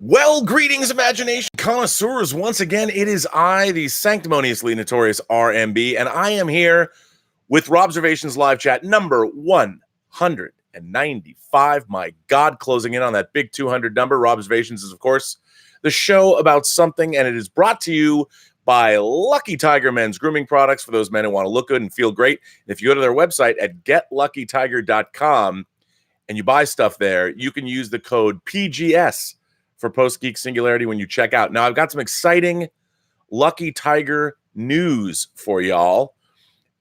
Well, greetings, Imagination Connoisseurs. Once again, it is I, the sanctimoniously notorious RMB, and I am here with Robservations live chat number 195. My God, closing in on that big 200 number. Robservations is, of course, the show about something, and it is brought to you by Lucky Tiger men's grooming products for those men who want to look good and feel great. And if you go to their website at getluckytiger.com and you buy stuff there, you can use the code PGS for Post-Geek Singularity when you check out. Now, I've got some exciting Lucky Tiger news for y'all,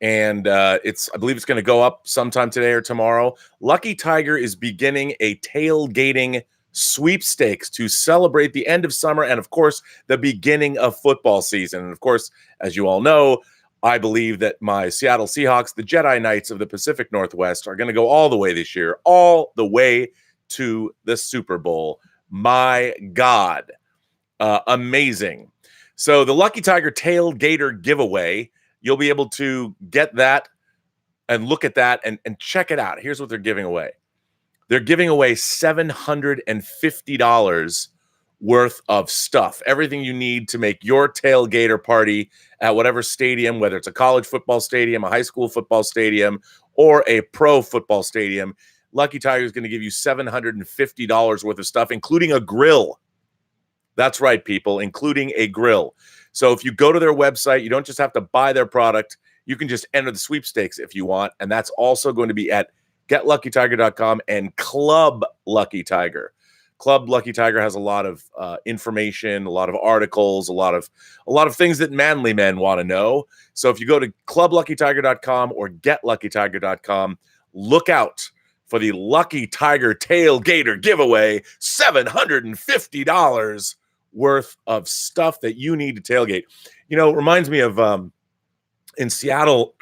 and I believe it's going to go up sometime today or tomorrow. Lucky Tiger is beginning a tailgating sweepstakes to celebrate the end of summer and, of course, the beginning of football season. And, of course, as you all know, I believe that my Seattle Seahawks, the Jedi Knights of the Pacific Northwest, are going to go all the way this year, all the way to the Super Bowl. My God, amazing. So the Lucky Tiger Tailgater giveaway, you'll be able to get that and look at that and check it out. Here's what they're giving away. They're giving away $750 worth of stuff. Everything you need to make your tailgater party at whatever stadium, whether it's a college football stadium, a high school football stadium, or a pro football stadium. Lucky Tiger is going to give you $750 worth of stuff, including a grill. That's right, people, including a grill. So if you go to their website, you don't just have to buy their product. You can just enter the sweepstakes if you want. And that's also going to be at getluckytiger.com and Club Lucky Tiger. Club Lucky Tiger has a lot of information, a lot of articles, a lot of things that manly men want to know. So if you go to clubluckytiger.com or getluckytiger.com, look out for the Lucky Tiger Tailgater giveaway, $750 worth of stuff that you need to tailgate. You know, it reminds me of in Seattle,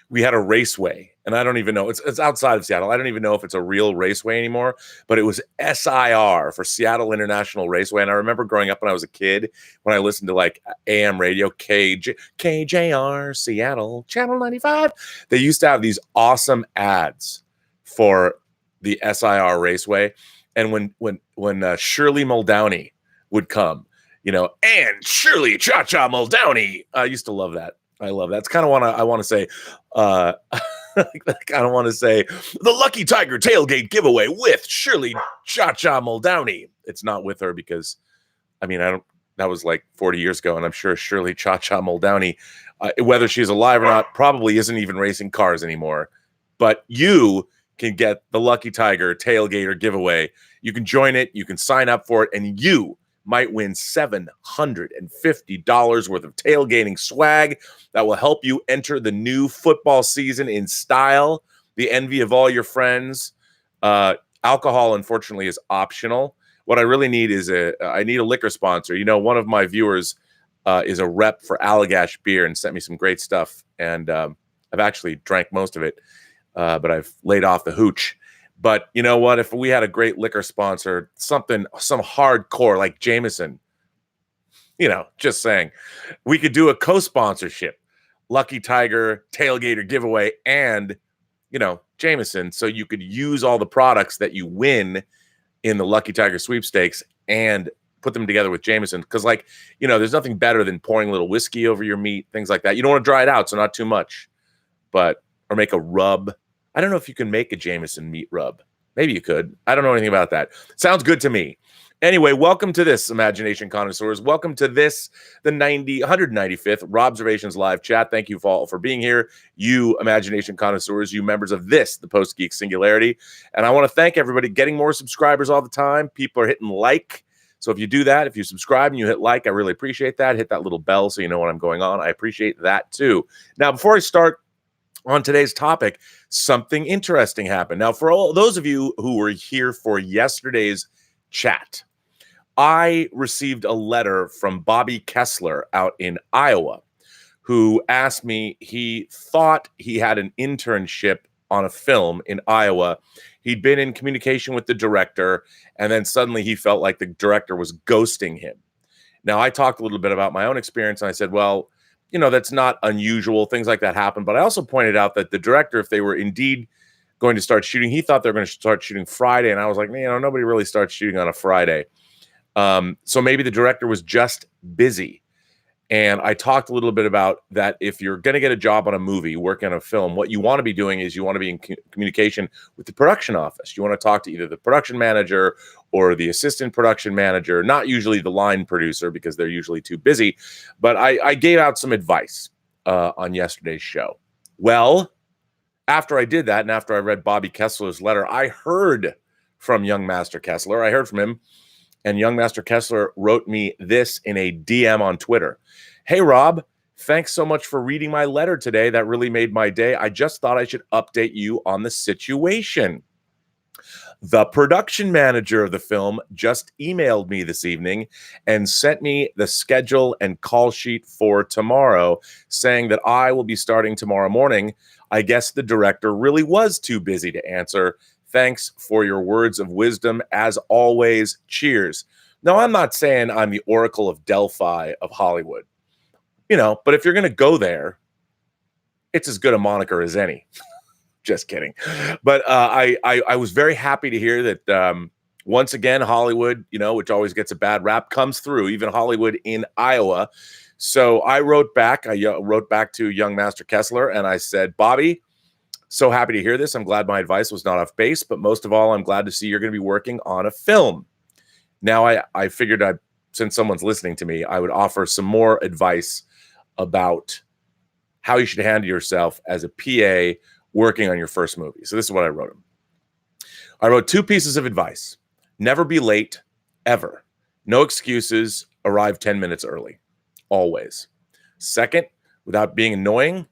we had a raceway, and I don't even know. It's outside of Seattle. I don't even know if it's a real raceway anymore, but it was SIR for Seattle International Raceway. And I remember growing up when I was a kid, when I listened to like AM radio, KJR, Seattle, Channel 95. They used to have these awesome ads for the SIR Raceway. And when Shirley Muldowney would come, you know, and Shirley Cha-Cha Muldowney, I used to love that. I love that. It's kind of I want to say, I kind of want to say the Lucky Tiger Tailgate giveaway with Shirley Cha-Cha Muldowney. It's not with her because, I mean, that was like 40 years ago, and I'm sure Shirley Cha-Cha Muldowney, whether she's alive or not, probably isn't even racing cars anymore. But you can get the Lucky Tiger Tailgater giveaway. You can join it, you can sign up for it, and you might win $750 worth of tailgating swag that will help you enter the new football season in style, the envy of all your friends. Alcohol, unfortunately, is optional. What I really need is I need a liquor sponsor. You know, one of my viewers is a rep for Allagash beer and sent me some great stuff, and I've actually drank most of it. But I've laid off the hooch. But you know what? If we had a great liquor sponsor, some hardcore like Jameson, you know, just saying, we could do a co-sponsorship, Lucky Tiger Tailgater giveaway, and you know, Jameson, so you could use all the products that you win in the Lucky Tiger sweepstakes and put them together with Jameson. Because, like, you know, there's nothing better than pouring a little whiskey over your meat, things like that. You don't want to dry it out, so not too much, or make a rub. I don't know if you can make a Jameson meat rub. Maybe you could. I don't know anything about that. Sounds good to me. Anyway, welcome to this, Imagination Connoisseurs. Welcome to this, the 195th Robservations live chat. Thank you all for being here, you Imagination Connoisseurs, you members of this, the Post-Geek Singularity. And I want to thank everybody getting more subscribers all the time. People are hitting like. So if you do that, if you subscribe and you hit like, I really appreciate that. Hit that little bell so you know when I'm going on. I appreciate that too. Now, before I start on today's topic, something interesting happened. Now, for all those of you who were here for yesterday's chat, I received a letter from Bobby Kessler out in Iowa, who asked me, he thought he had an internship on a film in Iowa. He'd been in communication with the director, and then suddenly he felt like the director was ghosting him. Now, I talked a little bit about my own experience, and I said, well, you know, that's not unusual. Things like that happen. But I also pointed out that the director, if they were indeed going to start shooting, he thought they were going to start shooting Friday. And I was like, you know, nobody really starts shooting on a Friday. So maybe the director was just busy. And I talked a little bit about that. If you're going to get a job on a movie, working on a film, what you want to be doing is you want to be in communication with the production office. You want to talk to either the production manager or the assistant production manager, not usually the line producer because they're usually too busy. But I gave out some advice on yesterday's show. Well, after I did that and after I read Bobby Kessler's letter, I heard from young Master Kessler. I heard from him. And young Master Kessler wrote me this in a DM on Twitter. Hey, Rob, thanks so much for reading my letter today. That really made my day. I just thought I should update you on the situation. The production manager of the film just emailed me this evening and sent me the schedule and call sheet for tomorrow, saying that I will be starting tomorrow morning. I guess the director really was too busy to answer. Thanks for your words of wisdom. As always, cheers. Now, I'm not saying I'm the Oracle of Delphi of Hollywood, but if you're going to go there, it's as good a moniker as any. Just kidding. But I was very happy to hear that once again, Hollywood, which always gets a bad rap, comes through, even Hollywood in Iowa. So I wrote back. I wrote back to young Master Kessler, and I said, Bobby, so happy to hear this. I'm glad my advice was not off base, but most of all, I'm glad to see you're going to be working on a film. Now, I figured since someone's listening to me, I would offer some more advice about how you should handle yourself as a PA working on your first movie. So this is what I wrote him. I wrote 2 pieces of advice. Never be late, ever. No excuses. Arrive 10 minutes early. Always. Second, without being annoying,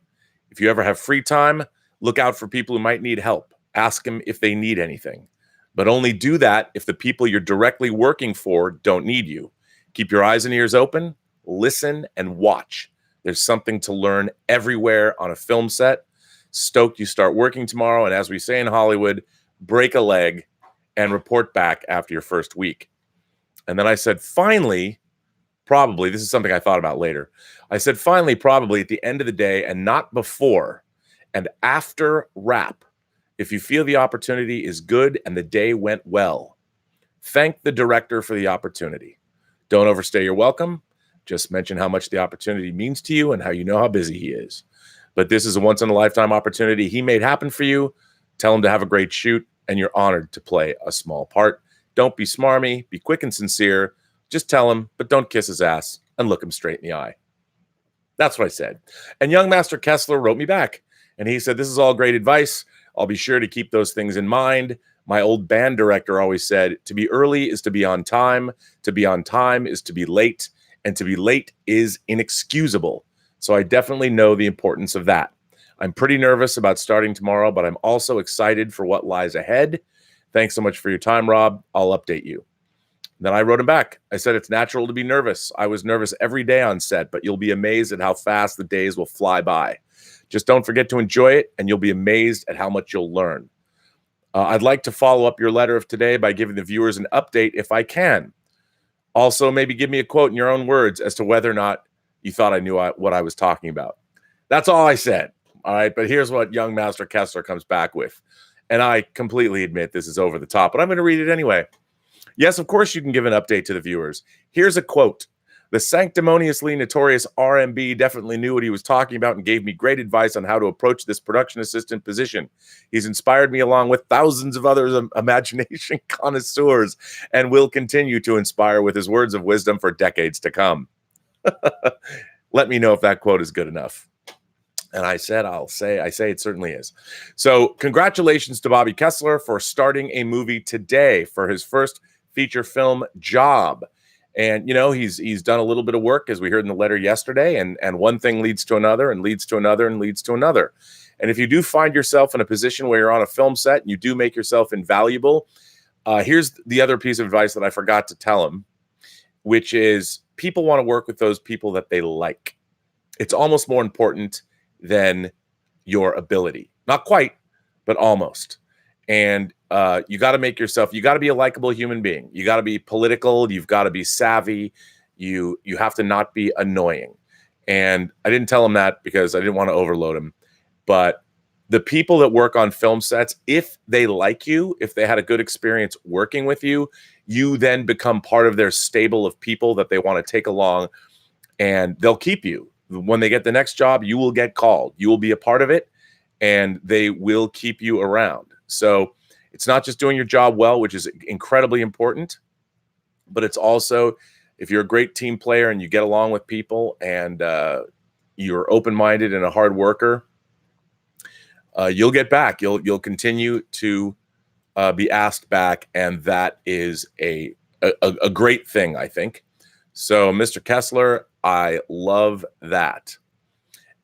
if you ever have free time, look out for people who might need help. Ask them if they need anything. But only do that if the people you're directly working for don't need you. Keep your eyes and ears open, listen, and watch. There's something to learn everywhere on a film set. Stoked you start working tomorrow, and as we say in Hollywood, break a leg and report back after your first week. And then I said, finally, probably, this is something I thought about later. I said, finally, probably at the end of the day and not before, and after wrap, if you feel the opportunity is good and the day went well, thank the director for the opportunity. Don't overstay your welcome. Just mention how much the opportunity means to you and how you know how busy he is. But this is a once-in-a-lifetime opportunity he made happen for you. Tell him to have a great shoot, and you're honored to play a small part. Don't be smarmy. Be quick and sincere. Just tell him, but don't kiss his ass and look him straight in the eye. That's what I said. And young Master Kessler wrote me back. And he said, this is all great advice. I'll be sure to keep those things in mind. My old band director always said, to be early is to be on time. To be on time is to be late. And to be late is inexcusable. So I definitely know the importance of that. I'm pretty nervous about starting tomorrow, but I'm also excited for what lies ahead. Thanks so much for your time, Rob. I'll update you. Then I wrote him back. I said, it's natural to be nervous. I was nervous every day on set, but you'll be amazed at how fast the days will fly by. Just don't forget to enjoy it, and you'll be amazed at how much you'll learn. I'd like to follow up your letter of today by giving the viewers an update if I can. Also, maybe give me a quote in your own words as to whether or not you thought I knew what I was talking about. That's all I said. All right, but here's what young Master Kessler comes back with. And I completely admit this is over the top, but I'm going to read it anyway. Yes, of course you can give an update to the viewers. Here's a quote. The sanctimoniously notorious RMB definitely knew what he was talking about and gave me great advice on how to approach this production assistant position. He's inspired me along with thousands of other imagination connoisseurs and will continue to inspire with his words of wisdom for decades to come. Let me know if that quote is good enough. And I said, I say it certainly is. So congratulations to Bobby Kessler for starting a movie today for his first feature film job. And, he's done a little bit of work, as we heard in the letter yesterday, and one thing leads to another and leads to another and leads to another. And if you do find yourself in a position where you're on a film set and you do make yourself invaluable, here's the other piece of advice that I forgot to tell him, which is people want to work with those people that they like. It's almost more important than your ability. Not quite, but almost. And you got to make yourself, you got to be a likable human being. You got to be political. You've got to be savvy. You have to not be annoying. And I didn't tell him that because I didn't want to overload him. But The people that work on film sets, if they like you, if they had a good experience working with you, you then become part of their stable of people that they want to take along, and they'll keep you. When they get the next job, you will get called. You will be a part of it, and they will keep you around. So it's not just doing your job well, which is incredibly important, but it's also, if you're a great team player and you get along with people and you're open-minded and a hard worker, you'll get back. You'll continue to be asked back, and that is a great thing, I think. So, Mr. Kessler, I love that.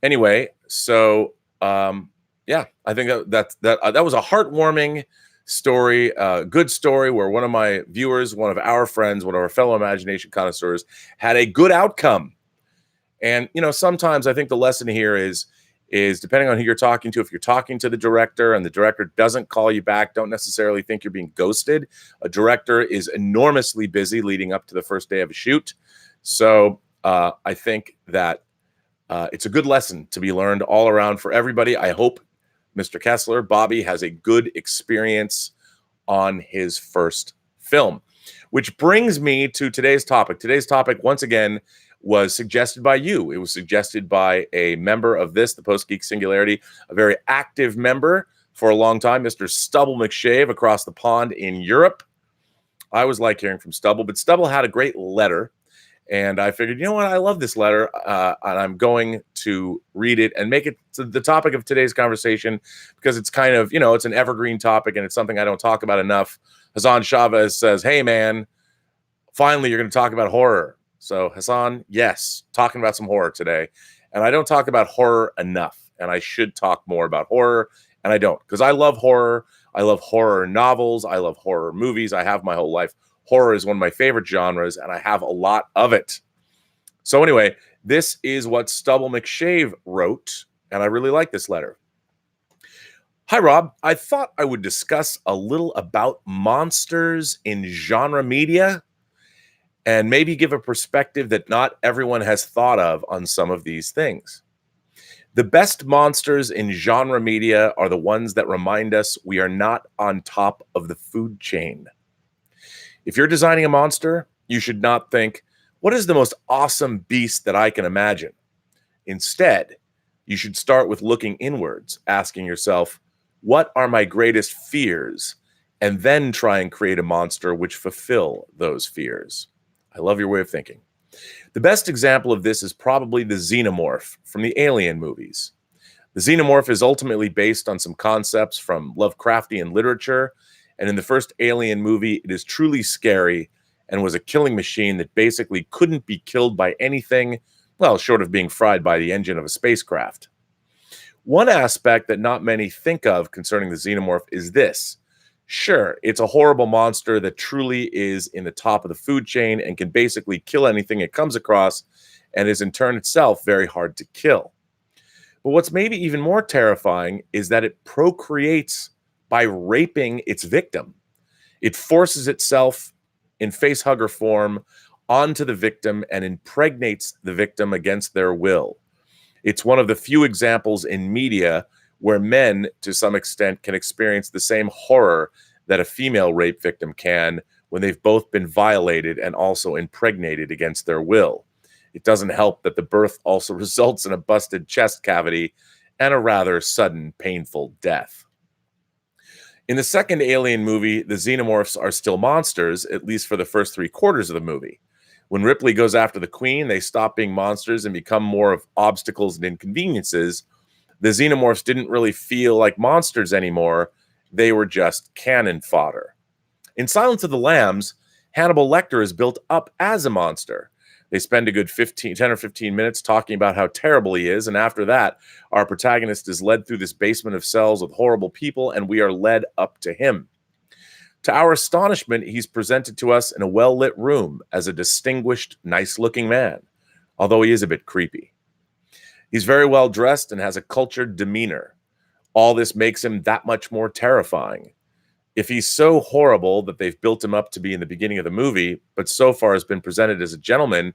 Anyway, so yeah, I think that was a heartwarming story, good story, where one of my viewers, one of our friends, one of our fellow Imagination Connoisseurs, had a good outcome. And sometimes I think the lesson here is depending on who you're talking to. If you're talking to the director and the director doesn't call you back, don't necessarily think you're being ghosted. A director is enormously busy leading up to the first day of a shoot. So I think that it's a good lesson to be learned all around for everybody. I hope Mr. Kessler, Bobby, has a good experience on his first film. Which brings me to today's topic. Today's topic, once again, was suggested by you. It was suggested by a member of the Post-Geek Singularity, a very active member for a long time, Mr. Stubble McShave across the pond in Europe. I always like hearing from Stubble, but Stubble had a great letter, and I figured, you know what, I love this letter, and I'm going to read it and make it the topic of today's conversation, because it's kind of, it's an evergreen topic, and it's something I don't talk about enough. Hassan Chavez says, hey, man, finally you're going to talk about horror. So, Hassan, yes, talking about some horror today. And I don't talk about horror enough, and I should talk more about horror, and I don't, because I love horror. I love horror novels. I love horror movies. I have my whole life. Horror is one of my favorite genres, and I have a lot of it. So anyway, this is what Stubble McShave wrote, and I really like this letter. Hi, Rob. I thought I would discuss a little about monsters in genre media, and maybe give a perspective that not everyone has thought of on some of these things. The best monsters in genre media are the ones that remind us we are not on top of the food chain. If you're designing a monster, you should not think, what is the most awesome beast that I can imagine? Instead, you should start with looking inwards, asking yourself, what are my greatest fears? And then try and create a monster which fulfill those fears. I love your way of thinking. The best example of this is probably the Xenomorph from the Alien movies. The Xenomorph is ultimately based on some concepts from Lovecraftian literature, and in the first Alien movie, it is truly scary and was a killing machine that basically couldn't be killed by anything, well, short of being fried by the engine of a spacecraft. One aspect that not many think of concerning the Xenomorph is this. Sure, it's a horrible monster that truly is in the top of the food chain and can basically kill anything it comes across, and is in turn itself very hard to kill. But what's maybe even more terrifying is that it procreates by raping its victim. It forces itself in facehugger form onto the victim and impregnates the victim against their will. It's one of the few examples in media where men, to some extent, can experience the same horror that a female rape victim can when they've both been violated and also impregnated against their will. It doesn't help that the birth also results in a busted chest cavity and a rather sudden, painful death. In the second Alien movie, the Xenomorphs are still monsters, at least for the first 3/4 of the movie. When Ripley goes after the Queen, they stop being monsters and become more of obstacles and inconveniences. The Xenomorphs didn't really feel like monsters anymore. They were just cannon fodder. In Silence of the Lambs, Hannibal Lecter is built up as a monster. They spend a good 10 or 15 minutes talking about how terrible he is, and after that, our protagonist is led through this basement of cells with horrible people, and we are led up to him. To our astonishment, he's presented to us in a well-lit room as a distinguished, nice-looking man, although he is a bit creepy. He's very well dressed and has a cultured demeanor. All this makes him that much more terrifying. If he's so horrible that they've built him up to be in the beginning of the movie, but so far has been presented as a gentleman,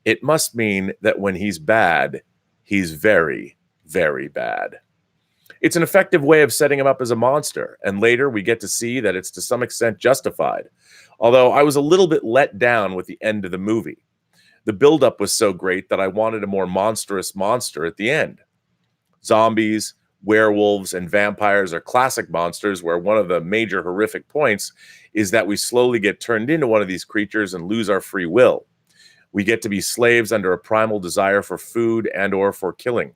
it must mean that when he's bad, he's very, very bad. It's an effective way of setting him up as a monster, and later we get to see that it's to some extent justified. Although I was a little bit let down with the end of the movie. The buildup was so great that I wanted a more monstrous monster at the end. Zombies, werewolves, and vampires are classic monsters where one of the major horrific points is that we slowly get turned into one of these creatures and lose our free will. We get to be slaves under a primal desire for food and or for killing.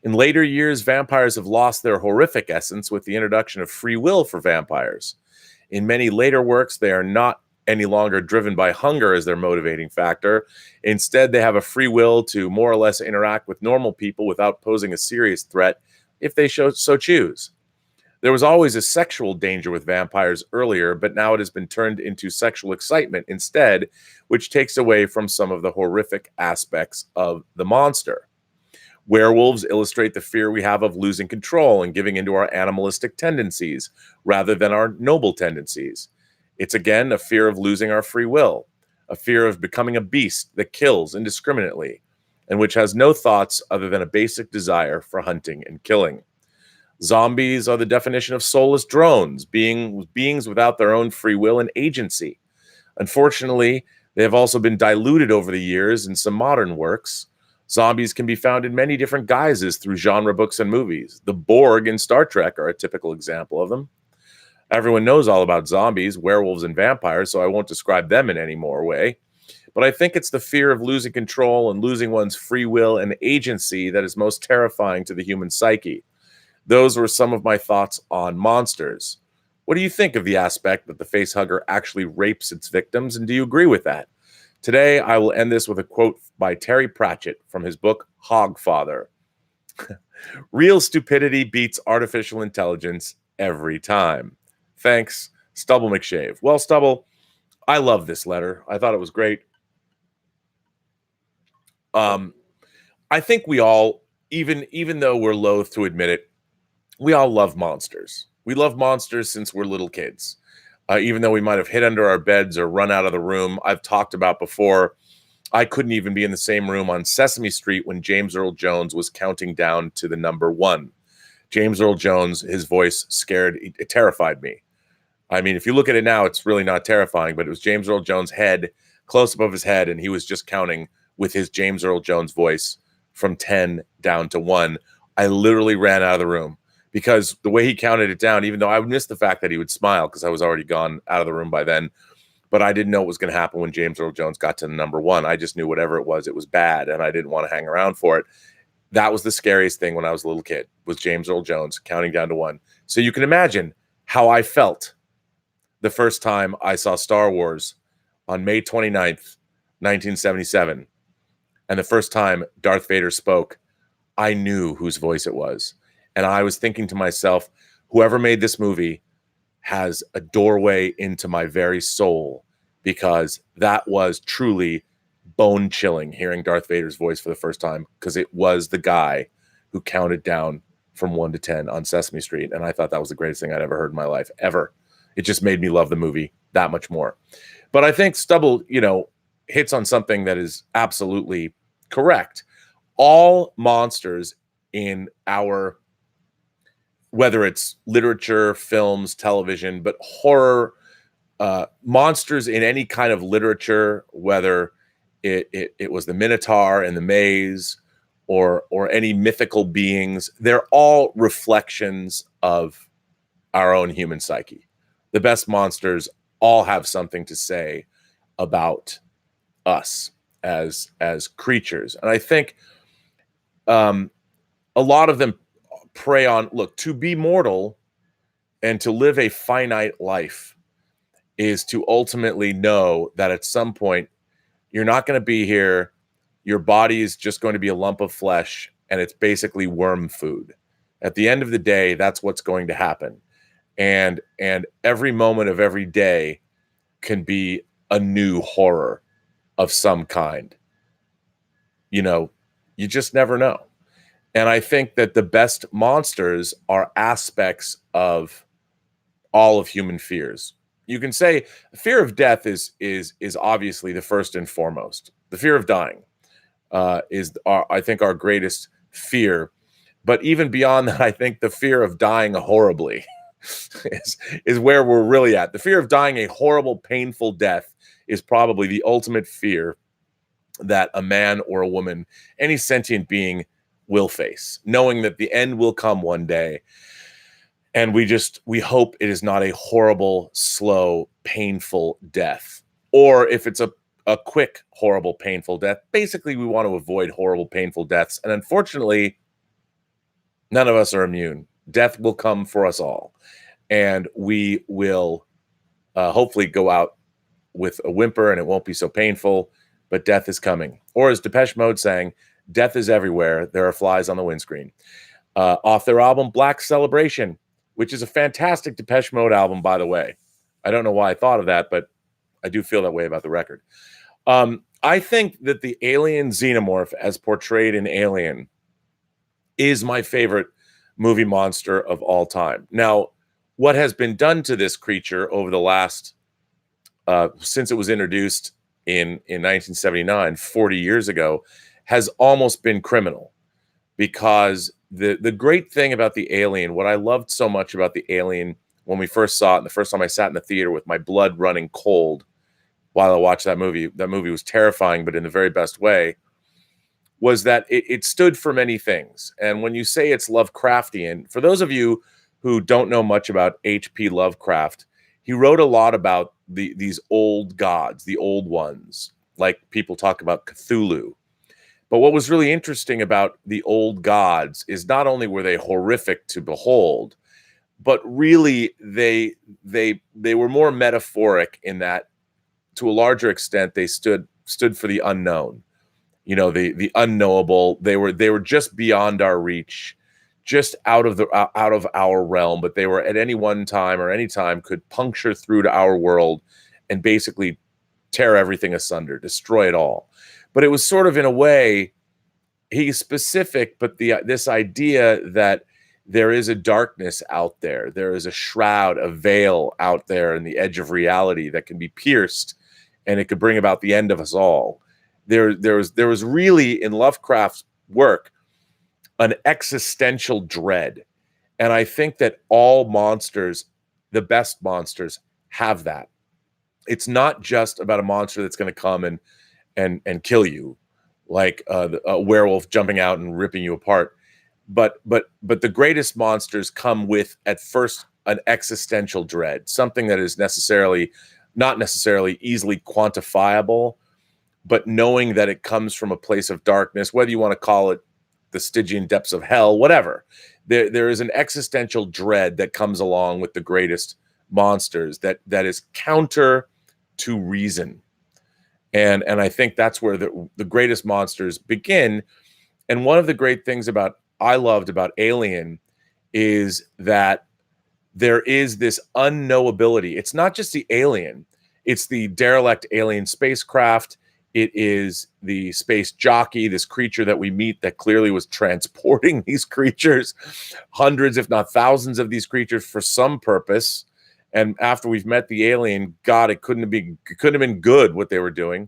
In later years, vampires have lost their horrific essence with the introduction of free will for vampires. In many later works, they are not any longer driven by hunger as their motivating factor. Instead, they have a free will to more or less interact with normal people without posing a serious threat if they so choose. There was always a sexual danger with vampires earlier, but now it has been turned into sexual excitement instead, which takes away from some of the horrific aspects of the monster. Werewolves illustrate the fear we have of losing control and giving into our animalistic tendencies rather than our noble tendencies. It's again a fear of losing our free will, a fear of becoming a beast that kills indiscriminately, and which has no thoughts other than a basic desire for hunting and killing. Zombies are the definition of soulless drones, beings without their own free will and agency. Unfortunately, they have also been diluted over the years in some modern works. Zombies can be found in many different guises through genre books and movies. The Borg in Star Trek are a typical example of them. Everyone knows all about zombies, werewolves, and vampires, so I won't describe them in any more way. But I think it's the fear of losing control and losing one's free will and agency that is most terrifying to the human psyche. Those were some of my thoughts on monsters. What do you think of the aspect that the facehugger actually rapes its victims, and do you agree with that? Today, I will end this with a quote by Terry Pratchett from his book, Hogfather. Real stupidity beats artificial intelligence every time. Thanks, Stubble McShave. Well, Stubble, I love this letter. I thought it was great. I think we all, even though we're loath to admit it, we all love monsters. We love monsters since we're little kids. Even though we might have hid under our beds or run out of the room. I've talked about before, I couldn't even be in the same room on Sesame Street when James Earl Jones was counting down to the number 1. James Earl Jones, his voice it terrified me. I mean, if you look at it now, it's really not terrifying, but it was James Earl Jones' head, close above his head, and he was just counting with his James Earl Jones voice from 10 down to 1. I literally ran out of the room because the way he counted it down, even though I missed the fact that he would smile because I was already gone out of the room by then, but I didn't know what was going to happen when James Earl Jones got to the number 1. I just knew whatever it was bad, and I didn't want to hang around for it. That was the scariest thing when I was a little kid, was James Earl Jones counting down to 1. So you can imagine how I felt the first time I saw Star Wars on May 29th, 1977. And the first time Darth Vader spoke, I knew whose voice it was. And I was thinking to myself, whoever made this movie has a doorway into my very soul, because that was truly bone chilling hearing Darth Vader's voice for the first time, because it was the guy who counted down from 1 to 10 on Sesame Street. And I thought that was the greatest thing I'd ever heard in my life, ever. It just made me love the movie that much more. But I think Stubble, hits on something that is absolutely correct. All monsters in our, whether it's literature, films, television, but horror, monsters in any kind of literature, whether it was the Minotaur and the Maze or any mythical beings, they're all reflections of our own human psyche. The best monsters all have something to say about us as creatures. And I think a lot of them prey on, look, to be mortal and to live a finite life is to ultimately know that at some point you're not going to be here. Your body is just going to be a lump of flesh, and it's basically worm food. At the end of the day, that's what's going to happen. And every moment of every day can be a new horror of some kind. You just never know. And I think that the best monsters are aspects of all of human fears. You can say fear of death is obviously the first and foremost. The fear of dying is I think our greatest fear. But even beyond that, I think the fear of dying horribly is where we're really at. The fear of dying a horrible, painful death is probably the ultimate fear that a man or a woman, any sentient being, will face, knowing that the end will come one day. And we hope it is not a horrible, slow, painful death. Or if it's a quick, horrible, painful death, basically we want to avoid horrible, painful deaths. And unfortunately, none of us are immune. Death will come for us all. And we will hopefully go out with a whimper and it won't be so painful, but death is coming. Or as Depeche Mode sang, death is everywhere. There are flies on the windscreen. Off their album, Black Celebration, which is a fantastic Depeche Mode album, by the way. I don't know why I thought of that, but I do feel that way about the record. I think that the alien xenomorph, as portrayed in Alien, is my favorite movie monster of all time. Now, what has been done to this creature over the last, since it was introduced in 1979, 40 years ago, has almost been criminal. Because the great thing about the Alien, what I loved so much about the Alien when we first saw it, and the first time I sat in the theater with my blood running cold while I watched that movie was terrifying, but in the very best way, was that it stood for many things. And when you say it's Lovecraftian, for those of you who don't know much about H.P. Lovecraft, he wrote a lot about these old gods, the old ones, like people talk about Cthulhu. But what was really interesting about the old gods is not only were they horrific to behold, but really they were more metaphoric in that, to a larger extent, they stood for the unknown, the unknowable. They were just beyond our reach, just out of our realm. But they were at any one time or any time could puncture through to our world and basically tear everything asunder, destroy it all. But it was sort of, in a way, he's specific, but this idea that there is a darkness out there, there is a shroud, a veil out there in the edge of reality that can be pierced, and it could bring about the end of us all. There was really, in Lovecraft's work, an existential dread. And I think that all monsters, the best monsters, have that. It's not just about a monster that's going to come and kill you, like a werewolf jumping out and ripping you apart. But the greatest monsters come with, at first, an existential dread, something that is not necessarily easily quantifiable, but knowing that it comes from a place of darkness, whether you want to call it the Stygian depths of hell, whatever. There is an existential dread that comes along with the greatest monsters that is counter to reason. And I think that's where the greatest monsters begin. And one of the great things I loved about Alien is that there is this unknowability. It's not just the alien, it's the derelict alien spacecraft. It is the space jockey, this creature that we meet that clearly was transporting these creatures, hundreds, if not thousands of these creatures for some purpose. And after we've met the alien, God, it couldn't have been good what they were doing.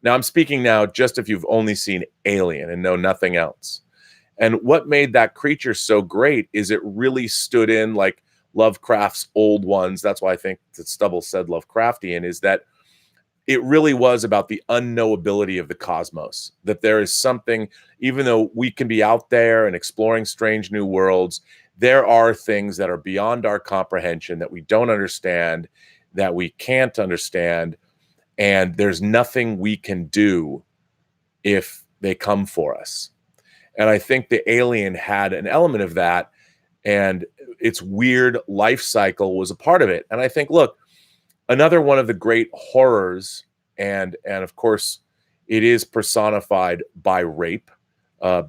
Now, I'm speaking now just if you've only seen Alien and know nothing else. And what made that creature so great is it really stood in like Lovecraft's old ones. That's why I think that Stubble said Lovecraftian, is that it really was about the unknowability of the cosmos, that there is something, even though we can be out there and exploring strange new worlds, there are things that are beyond our comprehension that we don't understand, that we can't understand, and there's nothing we can do if they come for us. And I think the alien had an element of that, and its weird life cycle was a part of it. And I think, look, another one of the great horrors, and of course, it is personified by rape,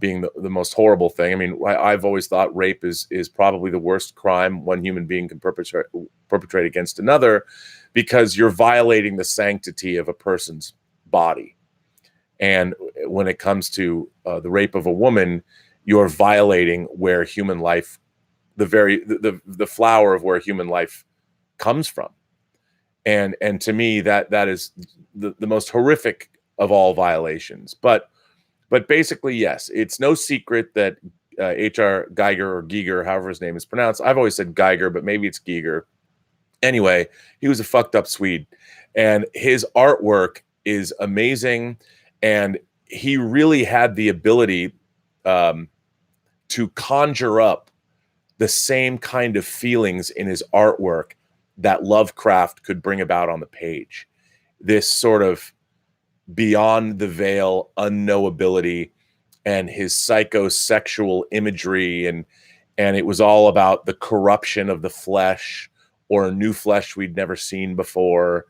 being the most horrible thing. I mean, I've always thought rape is probably the worst crime one human being can perpetrate against another, because you're violating the sanctity of a person's body. And when it comes to the rape of a woman, you're violating where human life, the flower of where human life comes from. And to me, that is the most horrific of all violations. But basically, yes, it's no secret that H.R. Geiger or Giger, however his name is pronounced. I've always said Geiger, but maybe it's Giger. Anyway, he was a fucked up Swede, and his artwork is amazing, and he really had the ability to conjure up the same kind of feelings in his artwork that Lovecraft could bring about on the page. This sort of beyond the veil unknowability and his psychosexual imagery, and it was all about the corruption of the flesh or a new flesh we'd never seen before.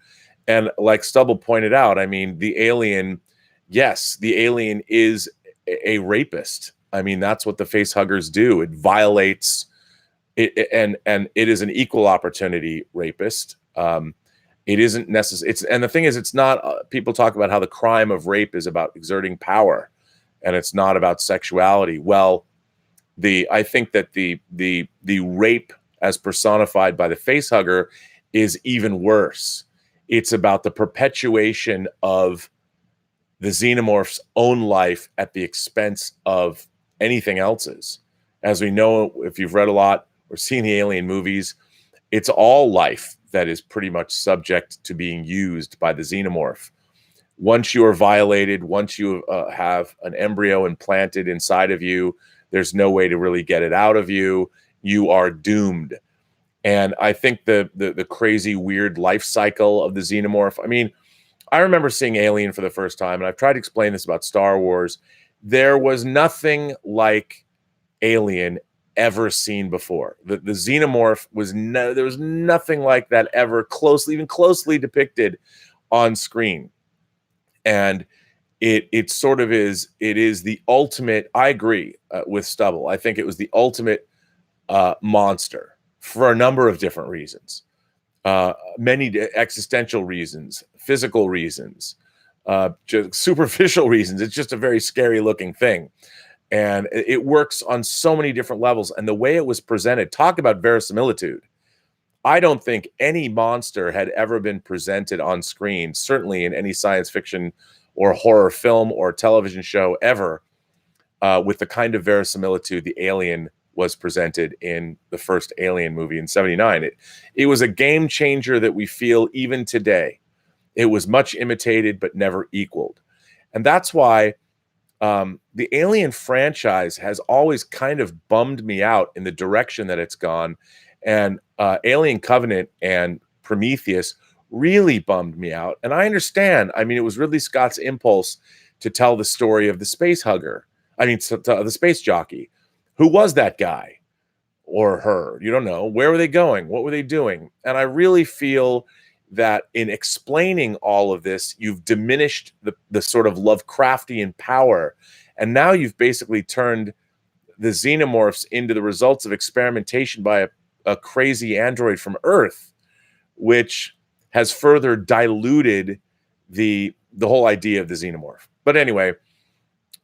And like Stubble pointed out, I mean, the alien, yes, the alien is a rapist. I mean, that's what the face huggers do. It violates it, and it is an equal opportunity rapist. It isn't necessary. And the thing is, it's not. People talk about how the crime of rape is about exerting power, and it's not about sexuality. Well, I think that the rape as personified by the facehugger is even worse. It's about the perpetuation of the xenomorph's own life at the expense of anything else's. As we know, if you've read a lot or seen the Alien movies, it's all life that is pretty much subject to being used by the xenomorph. Once you are violated, once you have an embryo implanted inside of you, there's no way to really get it out of you. You are doomed. And I think the crazy, weird life cycle of the xenomorph. I mean, I remember seeing Alien for the first time, and I've tried to explain this about Star Wars. There was nothing like Alien ever seen before. The xenomorph was there was nothing like that ever even closely depicted on screen. And it sort of is. It is the ultimate. I agree with Stubble. I think it was the ultimate monster for a number of different reasons, many existential reasons, physical reasons, just superficial reasons. It's just a very scary looking thing, and it works on so many different levels. And the way it was presented, talk about verisimilitude. I don't think any monster had ever been presented on screen, certainly in any science fiction or horror film or television show ever, with the kind of verisimilitude the Alien was presented in the first Alien movie in '79. It was a game changer that we feel even today. It was much imitated but never equaled. And that's why the Alien franchise has always kind of bummed me out in the direction that it's gone. And Alien Covenant and Prometheus really bummed me out. And I understand. I mean, it was Ridley Scott's impulse to tell the story of the space hugger. I mean, the space jockey. Who was that guy or her? You don't know. Where were they going? What were they doing? And I really feel that in explaining all of this, you've diminished the sort of Lovecraftian power. And now you've basically turned the xenomorphs into the results of experimentation by a crazy android from Earth, which has further diluted the whole idea of the xenomorph. But anyway,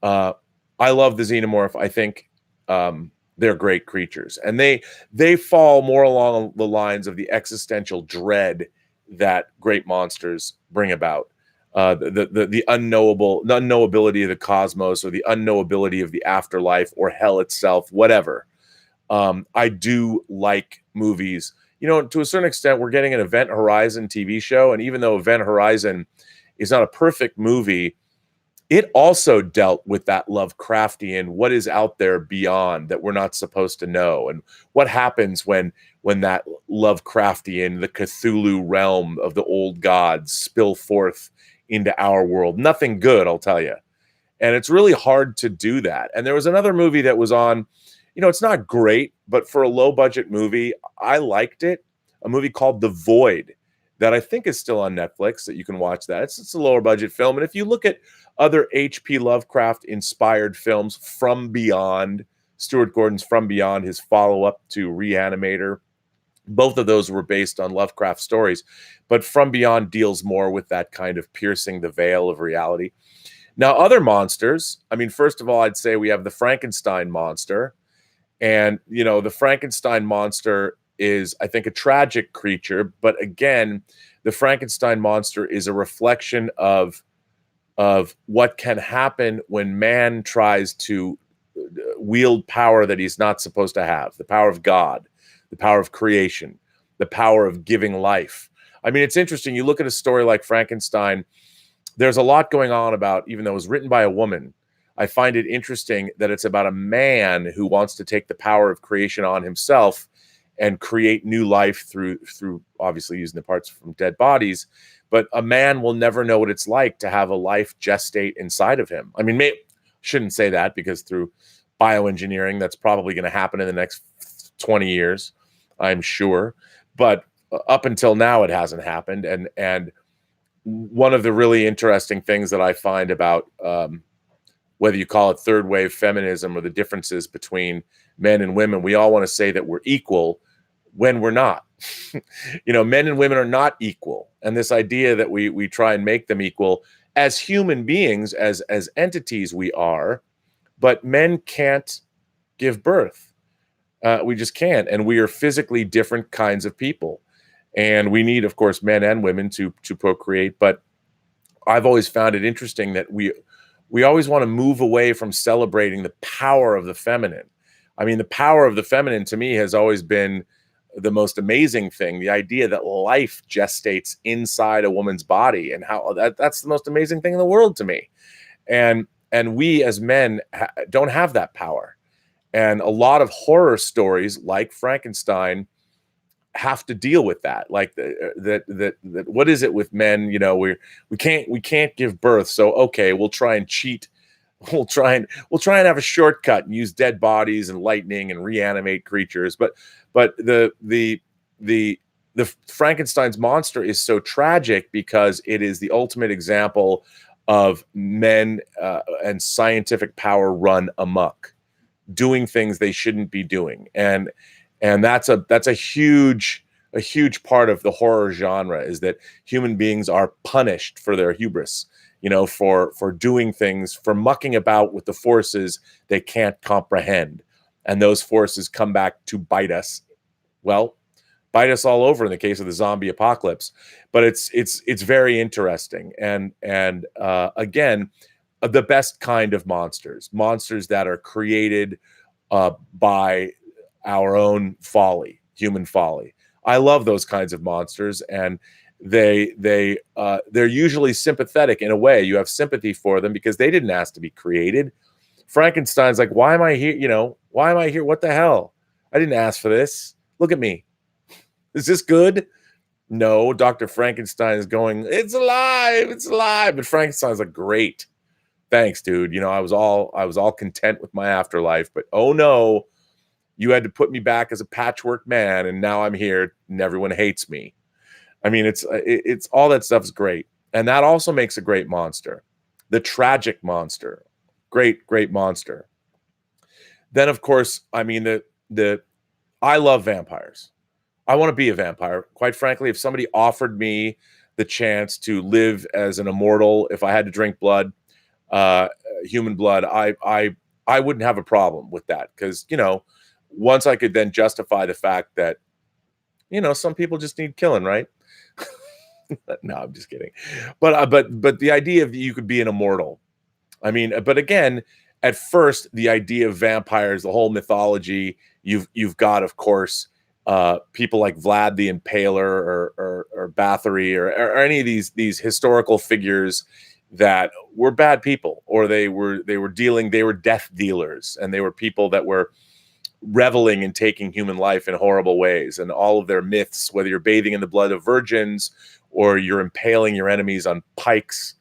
I love the xenomorph. I think they're great creatures, and they fall more along the lines of the existential dread that great monsters bring about, the unknowability of the cosmos, or the unknowability of the afterlife, or hell itself, whatever. I do like movies. You know, to a certain extent, we're getting an Event Horizon TV show, and even though Event Horizon is not a perfect movie, it also dealt with that Lovecraftian, what is out there beyond that we're not supposed to know, and what happens when that Lovecraftian, the Cthulhu realm of the old gods spill forth into our world. Nothing good, I'll tell you. And it's really hard to do that. And there was another movie that was on, you know, it's not great, but for a low budget movie, I liked it. A movie called The Void that I think is still on Netflix, that you can watch that. It's a lower budget film. And if you look at other H.P. Lovecraft inspired films, From Beyond, Stuart Gordon's From Beyond, his follow-up to Reanimator, both of those were based on Lovecraft stories. But From Beyond deals more with that kind of piercing the veil of reality. Now, other monsters, I mean, first of all, I'd say we have the Frankenstein monster. And, you know, the Frankenstein monster is, I think, a tragic creature. But again, the Frankenstein monster is a reflection of what can happen when man tries to wield power that he's not supposed to have, the power of God, the power of creation, the power of giving life. I mean, it's interesting. You look at a story like Frankenstein, there's a lot going on about, even though it was written by a woman, I find it interesting that it's about a man who wants to take the power of creation on himself and create new life through obviously using the parts from dead bodies. But a man will never know what it's like to have a life gestate inside of him. I mean, shouldn't say that, because through bioengineering, that's probably going to happen in the next 20 years, I'm sure. But up until now, it hasn't happened. And one of the really interesting things that I find about whether you call it third wave feminism or the differences between men and women, we all want to say that we're equal when we're not. Men and women are not equal. And this idea that we try and make them equal as human beings, as entities, we are, but men can't give birth. We just can't. And we are physically different kinds of people. And we need, of course, men and women to procreate. But I've always found it interesting that we always want to move away from celebrating the power of the feminine. I mean, the power of the feminine to me has always been the most amazing thing. The idea that life gestates inside a woman's body, and how that's the most amazing thing in the world to me. And we as men don't have that power. And a lot of horror stories like Frankenstein have to deal with that. Like that what is it with men? We can't give birth. So okay, we'll try and cheat. We'll try and have a shortcut and use dead bodies and lightning and reanimate creatures. But the Frankenstein's monster is so tragic because it is the ultimate example of men and scientific power run amok, doing things they shouldn't be doing. And that's a huge part of the horror genre, is that human beings are punished for their hubris, for doing things, for mucking about with the forces they can't comprehend. And those forces come back to bite us. Well, bite us all over in the case of the zombie apocalypse. But it's very interesting. And again, the best kind of monsters that are created by our own folly, human folly. I love those kinds of monsters, and they're usually sympathetic in a way. You have sympathy for them because they didn't ask to be created. Frankenstein's like, why am I here? Why am I here? What the hell? I didn't ask for this. Look at me. Is this good? No, Dr. Frankenstein is going, it's alive. But Frankenstein's like, great. Thanks, dude. I was all content with my afterlife, but oh no, you had to put me back as a patchwork man, and now I'm here and everyone hates me. I mean, it's all that stuff is great. And that also makes a great monster. The tragic monster. Great monster. Then, of course, I mean, I love vampires. I want to be a vampire. Quite frankly, if somebody offered me the chance to live as an immortal, if I had to drink blood, human blood, I wouldn't have a problem with that. Because, once I could then justify the fact that, some people just need killing, right? No, I'm just kidding. But the idea of you could be an immortal. I mean, but again, at first, the idea of vampires, the whole mythology, you've got, of course, people like Vlad the Impaler or Bathory or any of these historical figures that were bad people, or they were death dealers, and they were people that were reveling in taking human life in horrible ways. And all of their myths, whether you're bathing in the blood of virgins or you're impaling your enemies on pikes,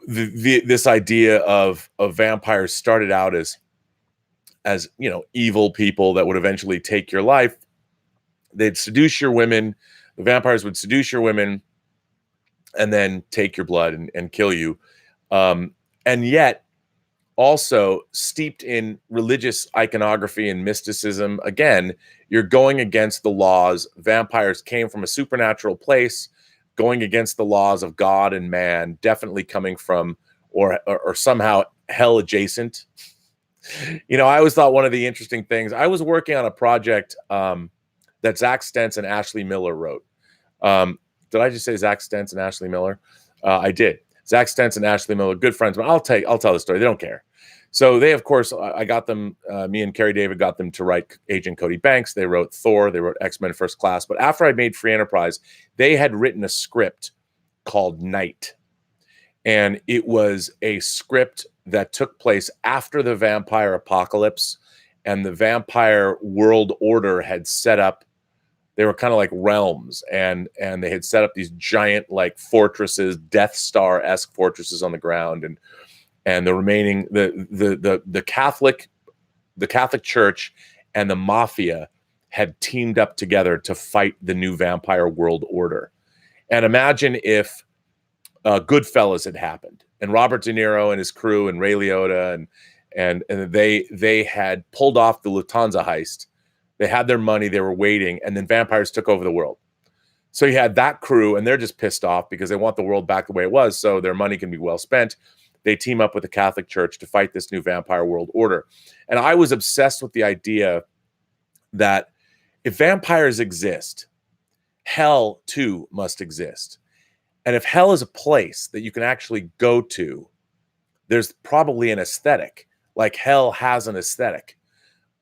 this idea of vampires started out as evil people that would eventually take your life. They'd seduce your women. The vampires would seduce your women and then take your blood and kill you. And yet, also steeped in religious iconography and mysticism. Again, you're going against the laws. Vampires came from a supernatural place, going against the laws of God and man, definitely coming from or somehow hell adjacent. I always thought one of the interesting things, I was working on a project that Zach Stentz and Ashley Miller wrote. Did I just say Zach Stentz and Ashley Miller? I did. Zach Stenson, Ashley Miller, good friends, but I'll tell the story. They don't care. So they, of course, I got them, me and Carrie David got them to write Agent Cody Banks. They wrote Thor, they wrote X-Men First Class. But after I made Free Enterprise, they had written a script called Night. And it was a script that took place after the vampire apocalypse, and the vampire world order had set up, they were kind of like realms, and they had set up these giant like fortresses, Death Star-esque fortresses on the ground, and the remaining the Catholic Church and the mafia had teamed up together to fight the new vampire world order. And imagine if Goodfellas had happened, and Robert De Niro and his crew and Ray Liotta and they had pulled off the Lufthansa heist. They had their money, they were waiting, and then vampires took over the world. So you had that crew, and they're just pissed off because they want the world back the way it was, so their money can be well spent. They team up with the Catholic Church to fight this new vampire world order. And I was obsessed with the idea that if vampires exist, hell too must exist. And if hell is a place that you can actually go to, there's probably an aesthetic. Like hell has an aesthetic.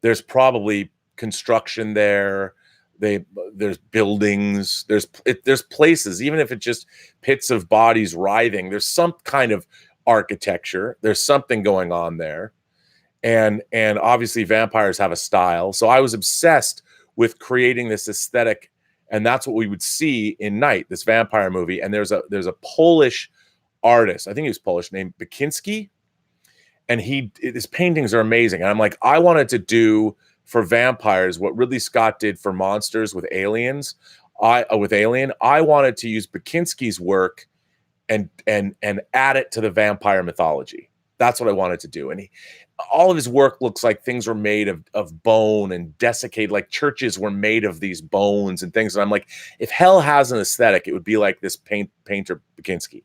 There's probably construction there. There's buildings. There's places, even if it's just pits of bodies writhing. There's some kind of architecture. There's something going on there, and obviously vampires have a style. So I was obsessed with creating this aesthetic, and that's what we would see in Night, this vampire movie. And there's a Polish artist, I think he was Polish, named Bakinski, and his paintings are amazing. And I'm like, I wanted to do for vampires what Ridley Scott did for monsters with aliens. With Alien, I wanted to use Bakinski's work and add it to the vampire mythology. That's what I wanted to do. And all of his work looks like things were made of bone and desiccated, like churches were made of these bones and things. And I'm like, if hell has an aesthetic, it would be like this painter Bakinski.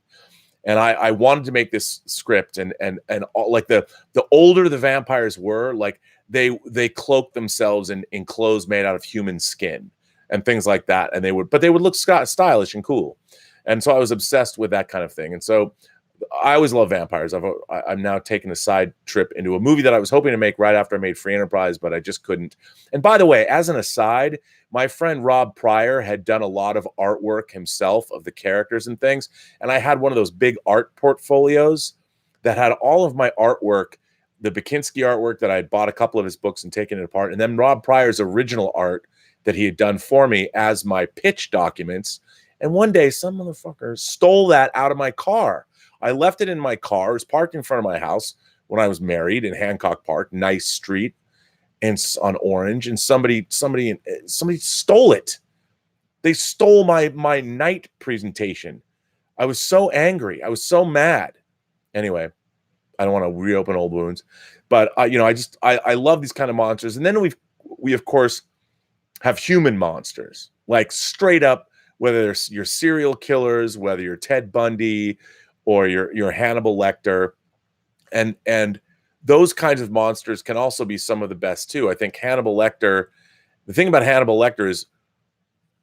And I wanted to make this script, and all, like the older the vampires were, like they cloaked themselves in clothes made out of human skin and things like that. And they would look stylish and cool. And so I was obsessed with that kind of thing. And so I always love vampires. I'm now taking a side trip into a movie that I was hoping to make right after I made Free Enterprise, but I just couldn't. And by the way, as an aside, my friend Rob Pryor had done a lot of artwork himself of the characters and things. And I had one of those big art portfolios that had all of my artwork, the Bakinski artwork that I had bought a couple of his books and taken it apart, and then Rob Pryor's original art that he had done for me as my pitch documents. And one day, some motherfucker stole that out of my car. I left it in my car. It was parked in front of my house when I was married in Hancock Park, nice street, and on Orange. And somebody stole it. They stole my Night presentation. I was so angry. I was so mad. Anyway, I don't want to reopen old wounds, but I love these kind of monsters. And then we of course have human monsters, like straight up. Whether you're serial killers, whether you're Ted Bundy or you're Hannibal Lecter, and those kinds of monsters can also be some of the best too. I think Hannibal Lecter, the thing about Hannibal Lecter is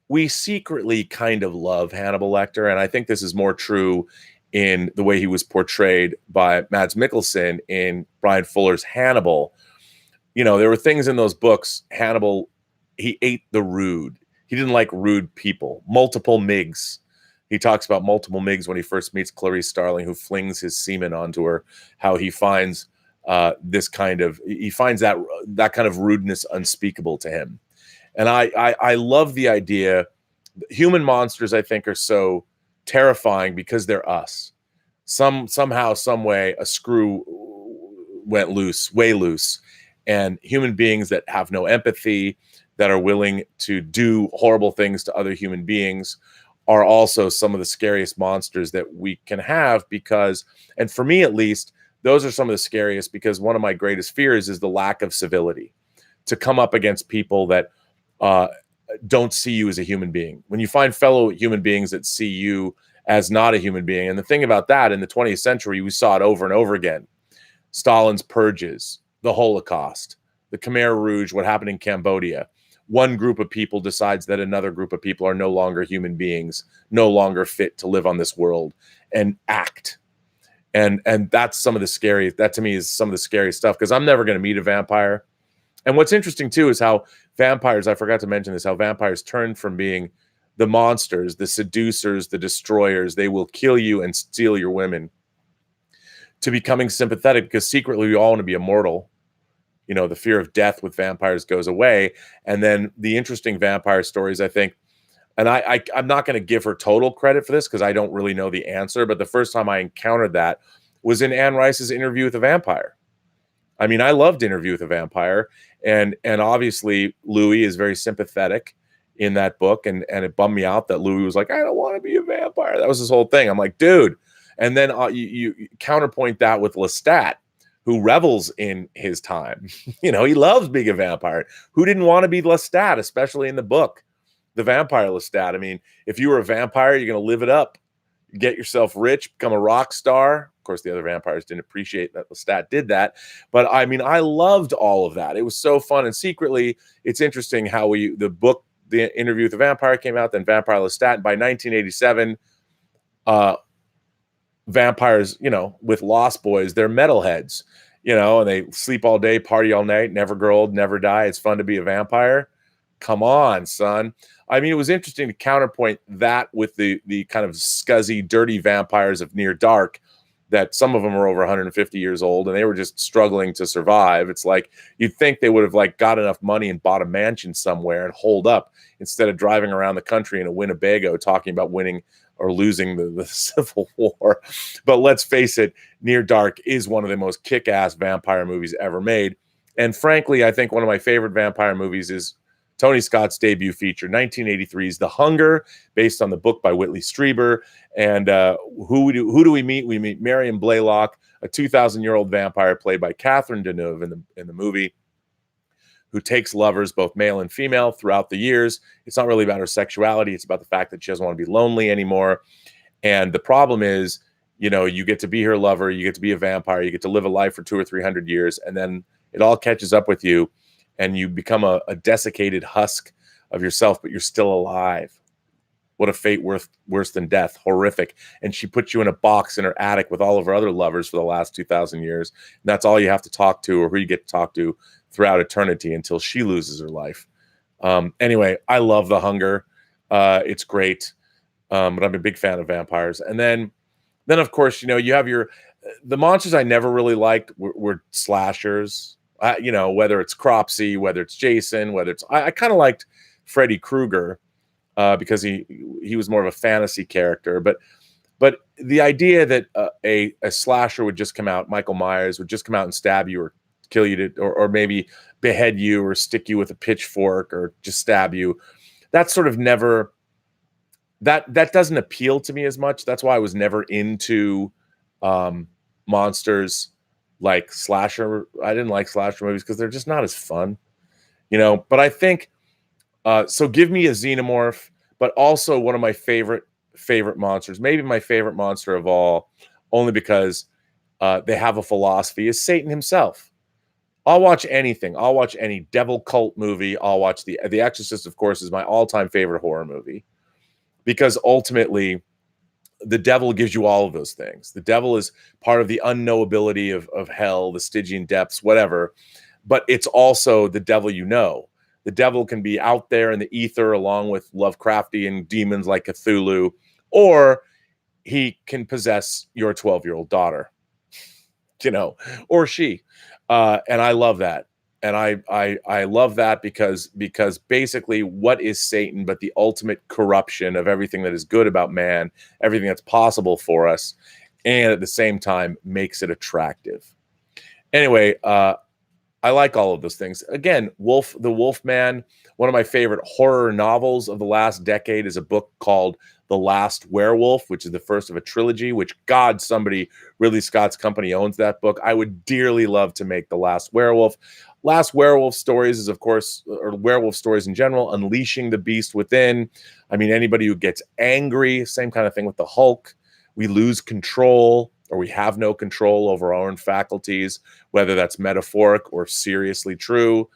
we secretly kind of love Hannibal Lecter, and I think this is more true in the way he was portrayed by Mads Mikkelsen in Brian Fuller's Hannibal. You know, there were things in those books. Hannibal, he ate the rude. He didn't like rude people. Multiple Migs. He talks about multiple Migs when he first meets Clarice Starling, who flings his semen onto her, how he finds he finds that kind of rudeness unspeakable to him. And I love the idea. Human monsters, I think, are so terrifying because they're us. Somehow, some way, a screw went loose, way loose. And human beings that have no empathy, that are willing to do horrible things to other human beings, are also some of the scariest monsters that we can have, because, and for me at least, those are some of the scariest, because one of my greatest fears is the lack of civility, to come up against people that don't see you as a human being. When you find fellow human beings that see you as not a human being, and the thing about that, in the 20th century, we saw it over and over again. Stalin's purges, the Holocaust, the Khmer Rouge, what happened in Cambodia. One group of people decides that another group of people are no longer human beings, no longer fit to live on this world, and act And that's some of the scary, that to me is some of the scary stuff, because I'm never going to meet a vampire. And what's interesting too is how vampires, I forgot to mention this, how vampires turn from being the monsters, the seducers, the destroyers, they will kill you and steal your women, to becoming sympathetic, because secretly we all want to be immortal. You know, the fear of death with vampires goes away. And then the interesting vampire stories, I think, and I'm not going to give her total credit for this because I don't really know the answer, but the first time I encountered that was in Anne Rice's Interview with a Vampire. I mean, I loved Interview with a Vampire, and obviously Louis is very sympathetic in that book, and it bummed me out that Louis was like, I don't want to be a vampire. That was his whole thing. I'm like, dude. And then you counterpoint that with Lestat, who revels in his time. You know, he loves being a vampire. Who didn't want to be Lestat, especially in the book, The Vampire Lestat? I mean, if you were a vampire, you're going to live it up, get yourself rich, become a rock star. Of course, the other vampires didn't appreciate that Lestat did that. But I mean, I loved all of that. It was so fun. And secretly, it's interesting how the book, The Interview with the Vampire, came out, then Vampire Lestat. And by 1987, vampires, you know, with Lost Boys, they're metalheads, you know, and they sleep all day, party all night, never grow old, never die. It's fun to be a vampire. Come on, son. I mean, it was interesting to counterpoint that with the kind of scuzzy, dirty vampires of Near Dark, that some of them are over 150 years old and they were just struggling to survive. It's like, you'd think they would have like got enough money and bought a mansion somewhere and holed up, instead of driving around the country in a Winnebago talking about winning or losing the Civil War. But let's face it, Near Dark is one of the most kick-ass vampire movies ever made. And frankly, I think one of my favorite vampire movies is Tony Scott's debut feature, 1983's The Hunger, based on the book by Whitley Strieber. And who do we meet? We meet Marion Blaylock, a 2,000-year-old vampire played by Catherine Deneuve in the movie, who takes lovers, both male and female, throughout the years. It's not really about her sexuality. It's about the fact that she doesn't want to be lonely anymore. And the problem is, you know, you get to be her lover, you get to be a vampire, you get to live a life for 200 or 300 years, and then it all catches up with you, and you become a desiccated husk of yourself, but you're still alive. What a fate worse than death. Horrific. And she puts you in a box in her attic with all of her other lovers for the last 2,000 years. And that's all you have to talk to, or who you get to talk to throughout eternity, until she loses her life. Anyway, I love The Hunger. It's great. But I'm a big fan of vampires. And then of course, you know, you have the monsters I never really liked were slashers. You know, whether it's Cropsy, whether it's Jason, whether it's, I kind of liked Freddy Krueger, because he was more of a fantasy character. But the idea that a slasher would just come out, Michael Myers would just come out and stab you or kill you, or maybe behead you or stick you with a pitchfork or just stab you, that's sort of never, that doesn't appeal to me as much. That's why I was never into monsters like slasher. I didn't like slasher movies because they're just not as fun, you know. But I think so give me a xenomorph, but also one of my favorite monsters, maybe my favorite monster of all, only because they have a philosophy, is Satan himself. I'll watch anything. I'll watch any devil cult movie. I'll watch The Exorcist, of course, is my all-time favorite horror movie, because ultimately the devil gives you all of those things. The devil is part of the unknowability of hell, the Stygian depths, whatever. But it's also the devil you know. The devil can be out there in the ether along with Lovecraftian demons like Cthulhu, or he can possess your 12-year-old daughter, you know, or she. And I love that. And I love that because basically, what is Satan but the ultimate corruption of everything that is good about man, everything that's possible for us, and at the same time makes it attractive. Anyway, I like all of those things. Again, the Wolfman, one of my favorite horror novels of the last decade, is a book called The Last Werewolf, which is the first of a trilogy, which, God, somebody, Ridley Scott's company, owns that book. I would dearly love to make The Last Werewolf. Last Werewolf Stories is, of course, or werewolf stories in general, unleashing the beast within. I mean, anybody who gets angry, same kind of thing with the Hulk. We lose control, or we have no control over our own faculties, whether that's metaphoric or seriously true.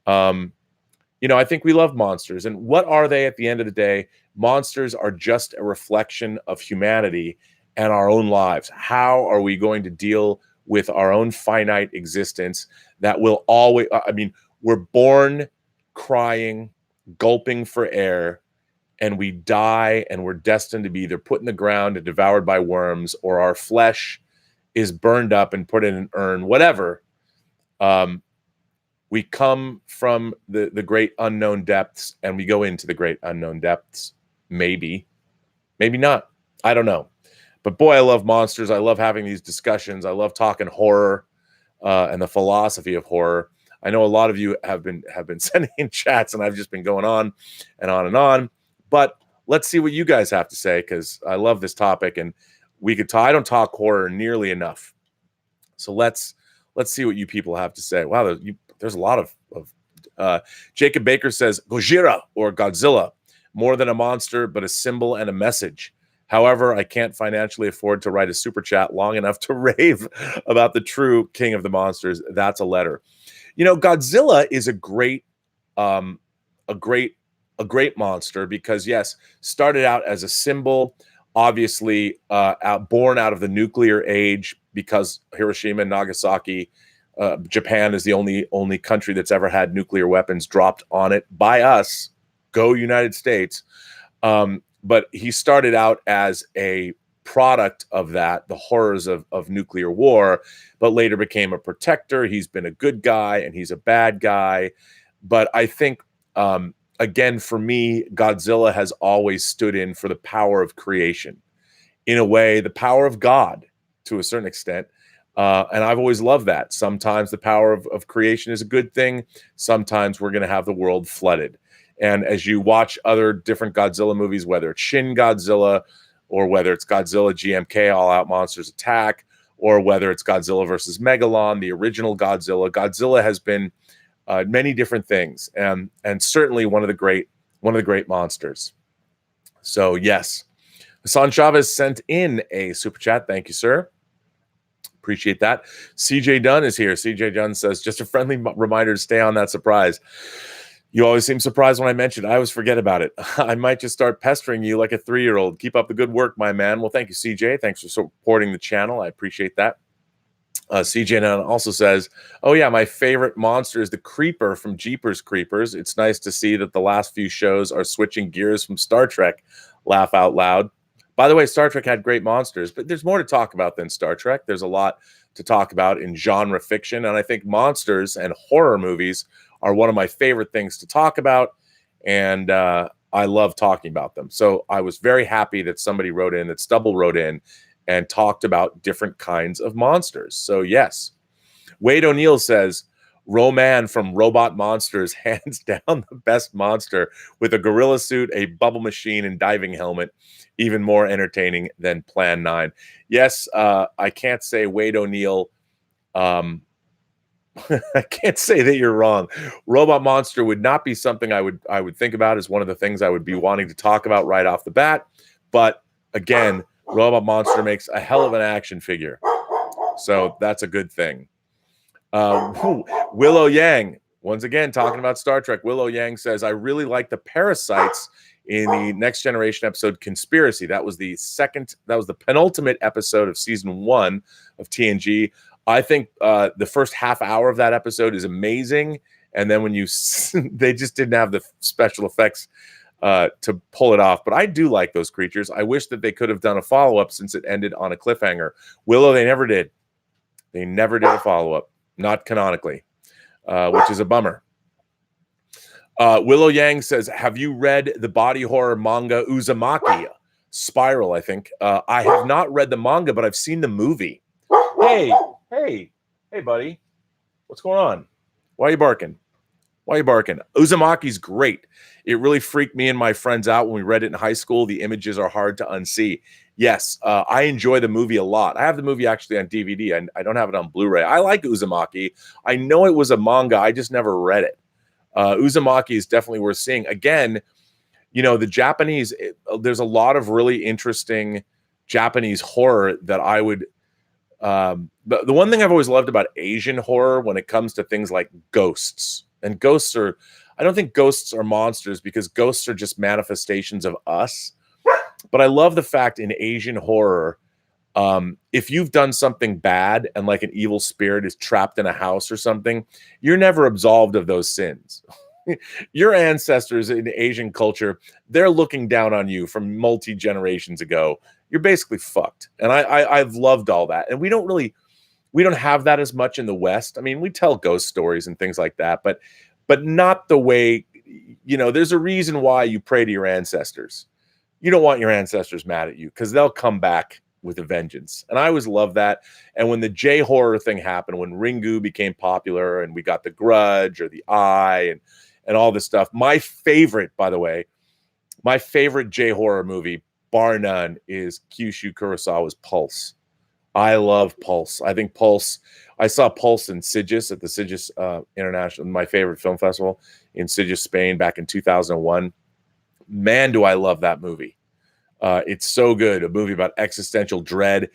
You know, I think we love monsters. And what are they at the end of the day? Monsters are just a reflection of humanity. and our own lives. How are we going to deal with our own finite existence that will always, I mean, we're born crying, gulping for air, and we die, and we're destined to be either put in the ground and devoured by worms, or our flesh is burned up and put in an urn, whatever. We come from the great unknown depths, and we go into the great unknown depths. Maybe not. I don't know. But boy, I love monsters. I love having these discussions. I love talking horror and the philosophy of horror. I know a lot of you have been sending in chats, and I've just been going on and on and on. But let's see what you guys have to say, because I love this topic, and we could talk. I don't talk horror nearly enough, so let's see what you people have to say. Wow, there's a lot of Jacob Baker says Gojira or Godzilla, more than a monster, but a symbol and a message. However, I can't financially afford to write a super chat long enough to rave about the true king of the monsters. That's a letter. You know, Godzilla is a great monster because, yes, started out as a symbol, obviously born out of the nuclear age, because Hiroshima and Nagasaki, Japan is the only country that's ever had nuclear weapons dropped on it by us. Go United States. But he started out as a product of that, the horrors of nuclear war, but later became a protector. He's been a good guy and he's a bad guy. But I think, again, for me, Godzilla has always stood in for the power of creation. In a way, the power of God, to a certain extent. And I've always loved that. Sometimes the power of creation is a good thing. Sometimes we're going to have the world flooded. And as you watch other different Godzilla movies, whether it's Shin Godzilla, or whether it's Godzilla GMK, All Out Monsters Attack, or whether it's Godzilla versus Megalon, the original Godzilla, Godzilla has been many different things, and certainly one of the great monsters. So yes, Hassan Chavez sent in a super chat. Thank you, sir. Appreciate that. CJ Dunn is here. CJ Dunn says, just a friendly reminder to stay on that surprise. You always seem surprised when I mention it. I always forget about it. I might just start pestering you like a 3-year-old. Keep up the good work, my man. Well, thank you, CJ. Thanks for supporting the channel. I appreciate that. CJ also says, oh, yeah, my favorite monster is the Creeper from Jeepers Creepers. It's nice to see that the last few shows are switching gears from Star Trek. Laugh out loud. By the way, Star Trek had great monsters, but there's more to talk about than Star Trek. There's a lot to talk about in genre fiction, and I think monsters and horror movies are one of my favorite things to talk about, and I love talking about them. So I was very happy that somebody wrote in, that Stubble wrote in, and talked about different kinds of monsters. So yes, Wade O'Neill says, Roman from Robot Monsters, hands down the best monster, with a gorilla suit, a bubble machine, and diving helmet. Even more entertaining than Plan 9. Yes, I can't say Wade O'Neill. I can't say that you're wrong. Robot Monster would not be something I would think about as one of the things I would be wanting to talk about right off the bat. But again, Robot Monster makes a hell of an action figure, so that's a good thing. Willow Yang, once again talking about Star Trek. Willow Yang says, I really like the parasites in the Next Generation episode Conspiracy. That was the penultimate episode of season 1 of TNG. I think the first half hour of that episode is amazing, and then when they just didn't have the special effects to pull it off. But I do like those creatures. I wish that they could have done a follow-up, since it ended on a cliffhanger. Willow, they never did. They never did a follow-up, not canonically, which is a bummer. Willow Yang says, have you read the body horror manga Uzumaki? Spiral, I think. I have not read the manga, but I've seen the movie. Hey, buddy. What's going on? Why are you barking? Uzumaki's great. It really freaked me and my friends out when we read it in high school. The images are hard to unsee. Yes, I enjoy the movie a lot. I have the movie actually on DVD. I don't have it on Blu-ray. I like Uzumaki. I know it was a manga. I just never read it. Uzumaki is definitely worth seeing. Again, you know, the Japanese, there's a lot of really interesting Japanese horror that I would... the one thing I've always loved about Asian horror when it comes to things like ghosts, and ghosts are, I don't think ghosts are monsters, because ghosts are just manifestations of us. But I love the fact in Asian horror, If you've done something bad and like an evil spirit is trapped in a house or something, you're never absolved of those sins. Your ancestors in Asian culture, they're looking down on you from multi-generations ago. You're basically fucked. And I've loved all that. And we don't have that as much in the West. I mean, we tell ghost stories and things like that, but not the way, there's a reason why you pray to your ancestors. You don't want your ancestors mad at you because they'll come back with a vengeance. And I always love that. And when the J horror thing happened, when Ringu became popular and we got The Grudge or The Eye and all this stuff, my favorite, by the way, my favorite J horror movie, bar none, is Kyushu Kurosawa's Pulse. I love Pulse. I think Pulse, I saw Pulse in Sitges at the Sitges International, my favorite film festival in Sitges, Spain back in 2001. Man, do I love that movie. It's so good. A movie about existential dread.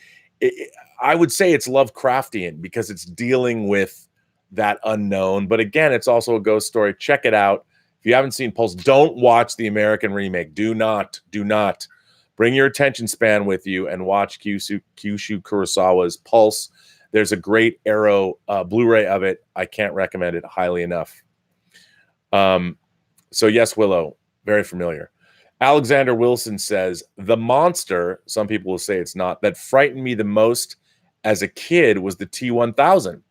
I would say it's Lovecraftian because it's dealing with that unknown. But again, it's also a ghost story. Check it out. If you haven't seen Pulse, don't watch the American remake. Do not. Bring your attention span with you and watch Kyushu Kurosawa's Pulse. There's a great Arrow Blu-ray of it. I can't recommend it highly enough. So yes, Willow, very familiar. Alexander Wilson says, the monster, some people will say it's not, that frightened me the most as a kid was the T-1000.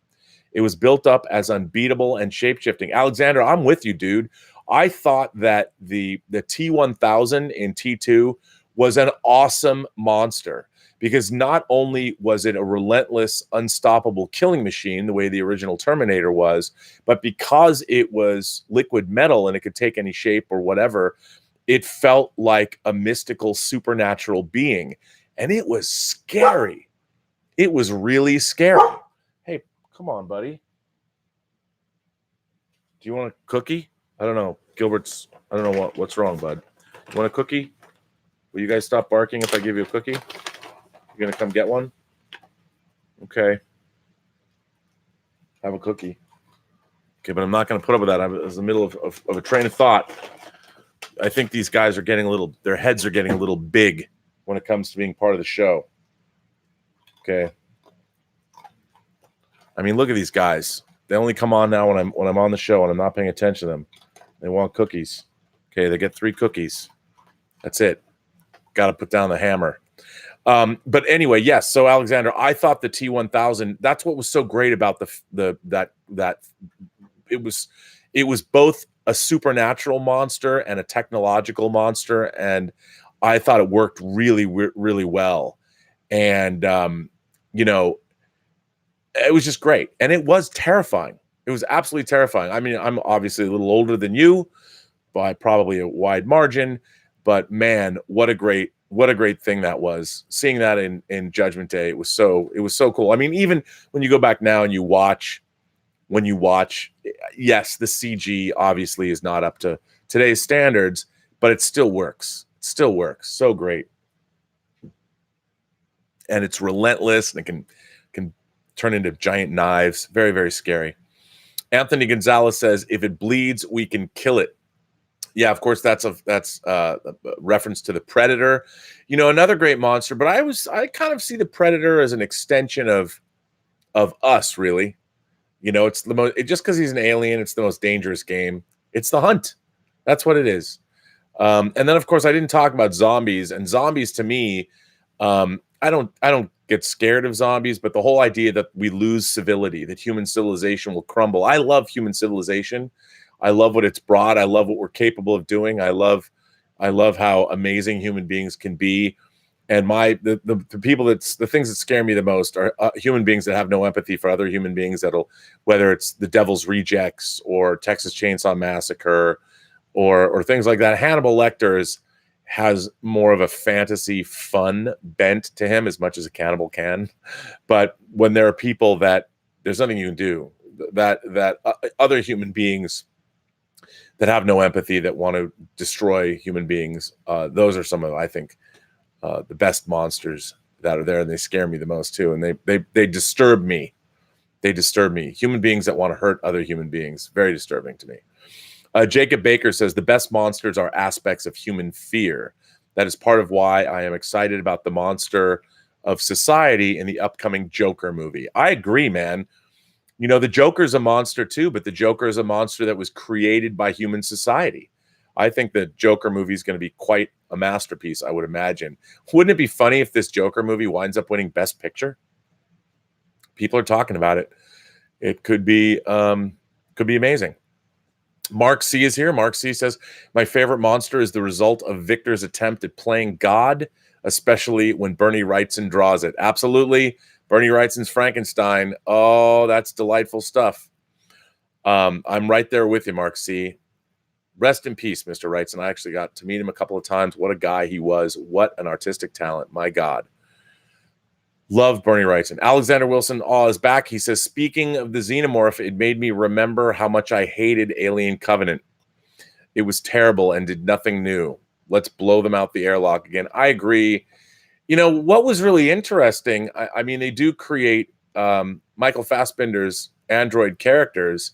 It was built up as unbeatable and shape-shifting. Alexander, I'm with you, dude. I thought that the T-1000 in T2 was an awesome monster because not only was it a relentless, unstoppable killing machine the way the original Terminator was, but because it was liquid metal and it could take any shape or whatever, it felt like a mystical, supernatural being. And it was scary. It was really scary. Hey, come on, buddy. Do you want a cookie? I don't know. Gilbert's, I don't know what's wrong, bud. You want a cookie? Will you guys stop barking if I give you a cookie? You gonna come get one? Okay. Have a cookie. Okay, but I'm not gonna put up with that. I was in the middle of a train of thought. I think these guys are getting their heads are getting a little big when it comes to being part of the show. Okay. I mean, look at these guys. They only come on now when I'm on the show and I'm not paying attention to them. They want cookies. Okay, they get 3 cookies. That's it. Got to put down the hammer. But anyway, yes. So Alexander, I thought the T-1000. That's what was so great about that it was both a supernatural monster and a technological monster, and I thought it worked really, really well. And it was just great, and it was terrifying. It was absolutely terrifying. I mean, I'm obviously a little older than you by probably a wide margin, but man, what a great thing that was. Seeing that in Judgment Day, it was so cool. I mean, even when you go back now and you watch, yes, the CG obviously is not up to today's standards, but it still works. It still works. So great. And it's relentless and it can turn into giant knives. Very, very scary. Anthony Gonzalez says, if it bleeds, we can kill it. Yeah, of course, that's a reference to the Predator. Another great monster, but I kind of see the Predator as an extension of us, really. It's the most, just because he's an alien, it's the most dangerous game. It's the hunt. That's what it is. And then, of course, I didn't talk about zombies. And zombies, to me, I don't get scared of zombies, but the whole idea that we lose civility, that human civilization will crumble. I love human civilization. I love what it's brought. I love what we're capable of doing. I love how amazing human beings can be. And the people the things that scare me the most are human beings that have no empathy for other human beings. Whether it's the Devil's Rejects or Texas Chainsaw Massacre or things like that. Hannibal Lecter has more of a fantasy fun bent to him as much as a cannibal can. But when there are people that there's nothing you can do, that other human beings that have no empathy, that want to destroy human beings, those are some of, I think, the best monsters that are there, and they scare me the most too. And they disturb me. They disturb me. Human beings that want to hurt other human beings, very disturbing to me. Jacob Baker says the best monsters are aspects of human fear. That is part of why I am excited about the monster of society in the upcoming Joker movie. I agree, man. You know, the Joker's a monster too, but the Joker is a monster that was created by human society. I think the Joker movie is going to be quite a masterpiece, I would imagine. Wouldn't it be funny if this Joker movie winds up winning Best Picture? People are talking about it. It could be amazing. Mark C is here. Mark C says, my favorite monster is the result of Victor's attempt at playing God, especially when Bernie Wrightson draws it. Absolutely. Bernie Wrightson's Frankenstein. Oh, that's delightful stuff. I'm right there with you, Mark C. Rest in peace, Mr. Wrightson. I actually got to meet him a couple of times. What a guy he was. What an artistic talent. My God. Love Bernie Wrightson. Alexander Wilson is back. He says, speaking of the Xenomorph, it made me remember how much I hated Alien Covenant. It was terrible and did nothing new. Let's blow them out the airlock again. I agree. You know, what was really interesting, I mean, they do create Michael Fassbender's android characters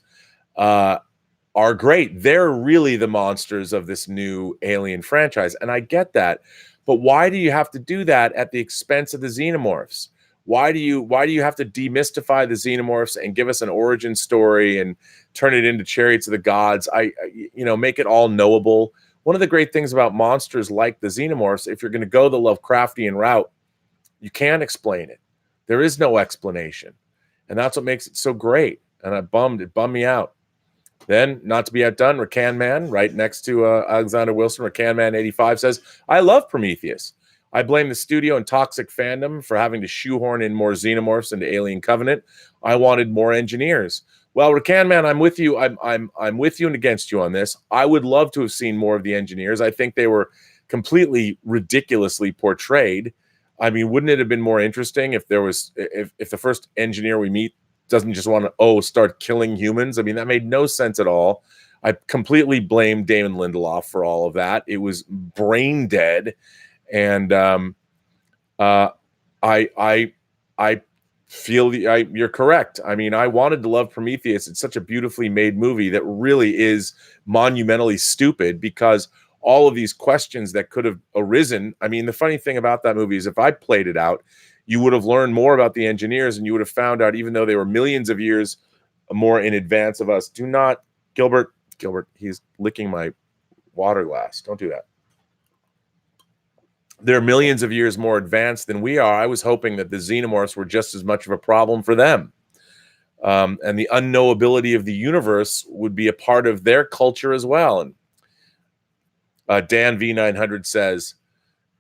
are great. They're really the monsters of this new Alien franchise, and I get that. But why do you have to do that at the expense of the Xenomorphs? Why do you have to demystify the Xenomorphs and give us an origin story and turn it into Chariots of the Gods? Make it all knowable. One of the great things about monsters like the Xenomorphs, if you're going to go the Lovecraftian route, you can't explain it. There is no explanation. And that's what makes it so great. And it bummed me out. Then, not to be outdone, Rakan Man, right next to Alexander Wilson, Rakan Man 85 says, I love Prometheus. I blame the studio and toxic fandom for having to shoehorn in more Xenomorphs into Alien Covenant. I wanted more engineers. Well, Rakan Man, I'm with you. I'm with you and against you on this. I would love to have seen more of the engineers. I think they were completely ridiculously portrayed. I mean, wouldn't it have been more interesting if if the first engineer we meet doesn't just want to start killing humans? I mean, that made no sense at all. I completely blame Damon Lindelof for all of that. It was brain dead, and I feel you're correct. I mean, I wanted to love Prometheus. It's such a beautifully made movie that really is monumentally stupid because all of these questions that could have arisen. I mean, the funny thing about that movie is if I played it out, you would have learned more about the engineers and you would have found out, even though they were millions of years more in advance of us. Do not, Gilbert, he's licking my water glass. Don't do that. They're millions of years more advanced than we are. I was hoping that the Xenomorphs were just as much of a problem for them. And the unknowability of the universe would be a part of their culture as well. And Dan V900 says,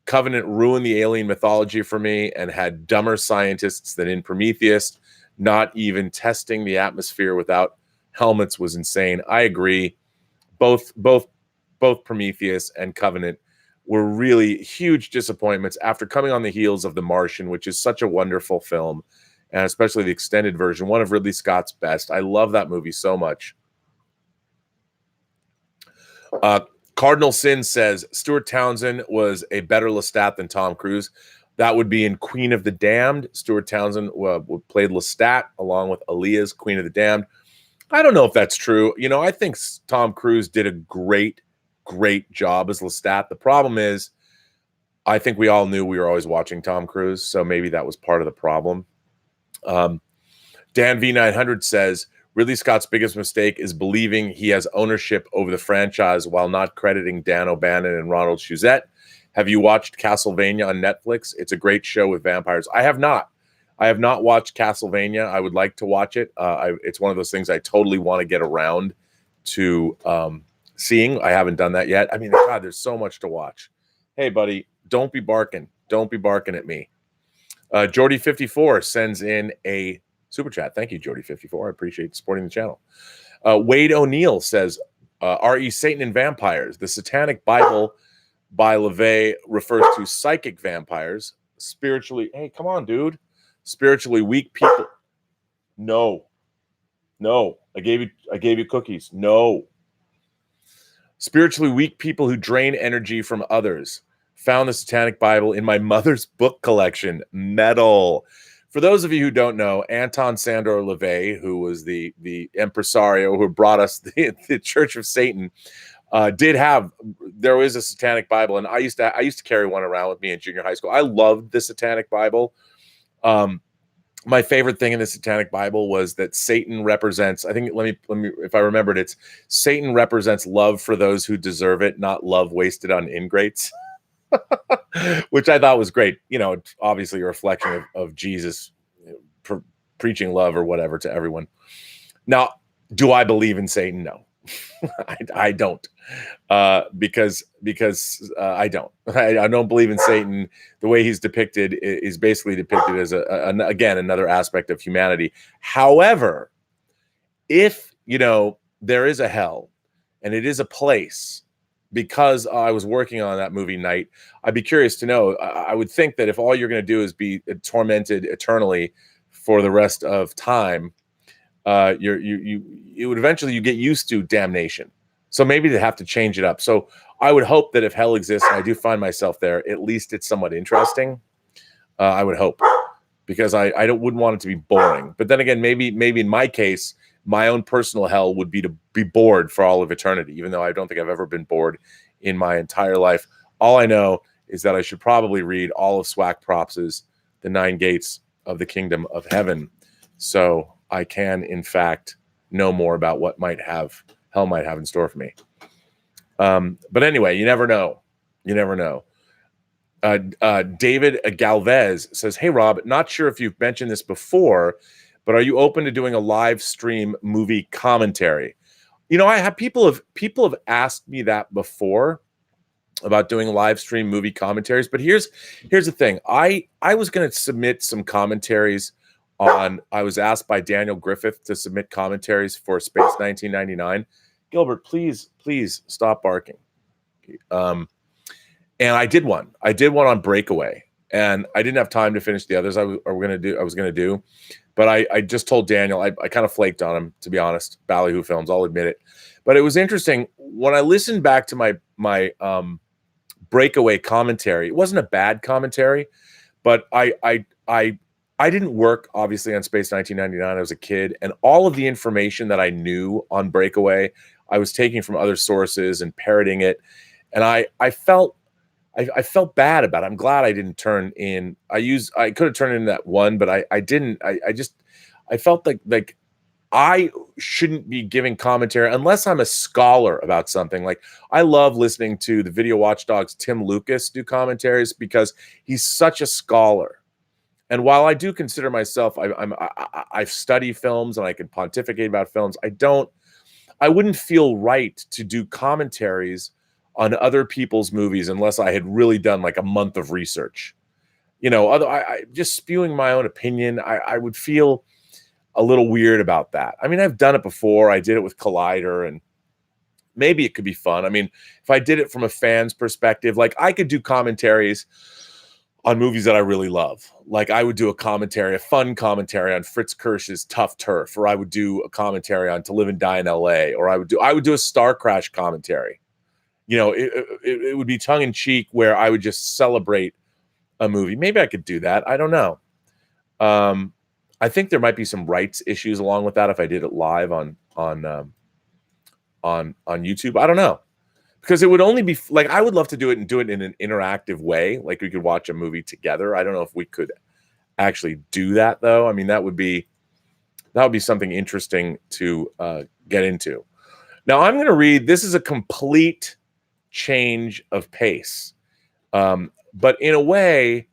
Covenant ruined the alien mythology for me and had dumber scientists than in Prometheus. Not even testing the atmosphere without helmets was insane. I agree. Both Prometheus and Covenant were really huge disappointments after coming on the heels of The Martian, which is such a wonderful film, and especially the extended version, one of Ridley Scott's best. I love that movie so much. Cardinal Sin says Stuart Townsend was a better Lestat than Tom Cruise. That would be in Queen of the Damned. Stuart Townsend played Lestat along with Aaliyah's Queen of the Damned. I don't know if that's true. You know, I think Tom Cruise did a great job as Lestat. The problem is, I think we all knew we were always watching Tom Cruise, so maybe that was part of the problem. Dan V900 says, Ridley Scott's biggest mistake is believing he has ownership over the franchise while not crediting Dan O'Bannon and Ronald Shuzette. Have you watched Castlevania on Netflix? It's a great show with vampires. I have not. I have not watched Castlevania. I would like to watch it. It's one of those things I totally want to get around to seeing. I haven't done that yet. I mean, God, there's so much to watch. Hey, buddy, don't be barking. Don't be barking at me. Jordy54 sends in a super chat. Thank you, Jordy54. I appreciate supporting the channel. Wade O'Neill says, R.E. Satan and Vampires. The Satanic Bible by LaVey refers to psychic vampires, spiritually. Hey, come on, dude. Spiritually weak people. No. I gave you cookies. No. Spiritually weak people who drain energy from others. Found the Satanic Bible in my mother's book collection. Metal. For those of you who don't know, Anton Sandor LaVey, who was the impresario who brought us the Church of Satan, There was a Satanic Bible, and I used to carry one around with me in junior high school. I loved the Satanic Bible. My favorite thing in the Satanic Bible was that Satan represents, I think, let me, if I remembered, it's Satan represents love for those who deserve it, not love wasted on ingrates, which I thought was great. You know, obviously a reflection of Jesus preaching love or whatever to everyone. Now, do I believe in Satan? No, I don't. Because I don't. I don't believe in Satan. The way he's depicted is basically depicted as again another aspect of humanity. However, if there is a hell and it is a place, because I was working on that movie Night, I'd be curious to know. I would think that if all you're going to do is be tormented eternally for the rest of time, you would eventually get used to damnation. So maybe they have to change it up. So I would hope that if hell exists and I do find myself there, at least it's somewhat interesting. I would hope, because I wouldn't want it to be boring. But then again, maybe in my case, my own personal hell would be to be bored for all of eternity, even though I don't think I've ever been bored in my entire life. All I know is that I should probably read all of Swack Props's The 9 Gates of the Kingdom of Heaven, so I can, in fact, know more about what hell might have in store for me. But anyway, you never know. You never know. David Galvez says, "Hey, Rob, not sure if you've mentioned this before, but are you open to doing a live stream movie commentary?" I have people have asked me that before about doing live stream movie commentaries. But here's the thing. I was going to submit some commentaries I was asked by Daniel Griffith to submit commentaries for Space 1999. Gilbert, please stop barking. And I did one. I did one on Breakaway, and I didn't have time to finish the others I was going to do. But I just told Daniel, I kind of flaked on him, to be honest. Ballyhoo Films, I'll admit it. But it was interesting when I listened back to my Breakaway commentary. It wasn't a bad commentary, but I didn't work, obviously, on Space 1999. I was a kid, and all of the information that I knew on Breakaway, I was taking from other sources and parroting it, and I felt bad about it. I'm glad I didn't turn in. I could have turned in that one, but I didn't. I felt like I shouldn't be giving commentary unless I'm a scholar about something. Like, I love listening to the Video Watchdogs Tim Lucas do commentaries because he's such a scholar. And while I do consider myself, I've studied films and I can pontificate about films, I wouldn't feel right to do commentaries on other people's movies unless I had really done like a month of research. Just spewing my own opinion, I would feel a little weird about that. I mean, I've done it before. I did it with Collider, and maybe it could be fun. I mean, if I did it from a fan's perspective, like, I could do commentaries on movies that I really love. Like, I would do a fun commentary on Fritz Kirsch's Tough Turf, or I would do a commentary on To Live and Die in LA, or I would do a Star Crash commentary. It would be tongue in cheek where I would just celebrate a movie. Maybe I could do that. I don't know. I think there might be some rights issues along with that if I did it live on YouTube. I don't know. Because it would only be like, I would love to do it in an interactive way. Like, we could watch a movie together. I don't know if we could actually do that, though. I mean, that would be something interesting to get into. Now, I'm going to read. This is a complete change of pace, but in a way,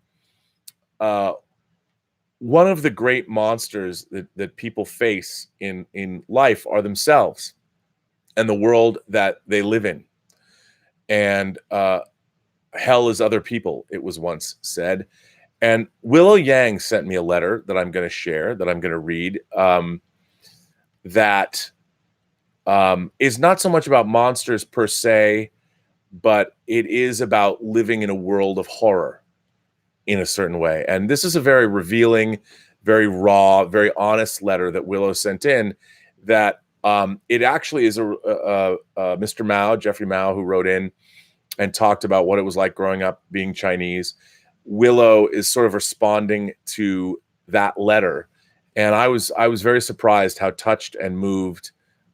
one of the great monsters that people face in life are themselves and the world that they live in. And hell is other people, it was once said. And Willow Yang sent me a letter that I'm going to share, that I'm going to read, that is not so much about monsters per se, but it is about living in a world of horror in a certain way. And this is a very revealing, very raw, very honest letter that Willow sent in, that it actually is Mr. Mao, Jeffrey Mao, who wrote in and talked about what it was like growing up being Chinese. Willow is sort of responding to that letter. And I was very surprised how touched and moved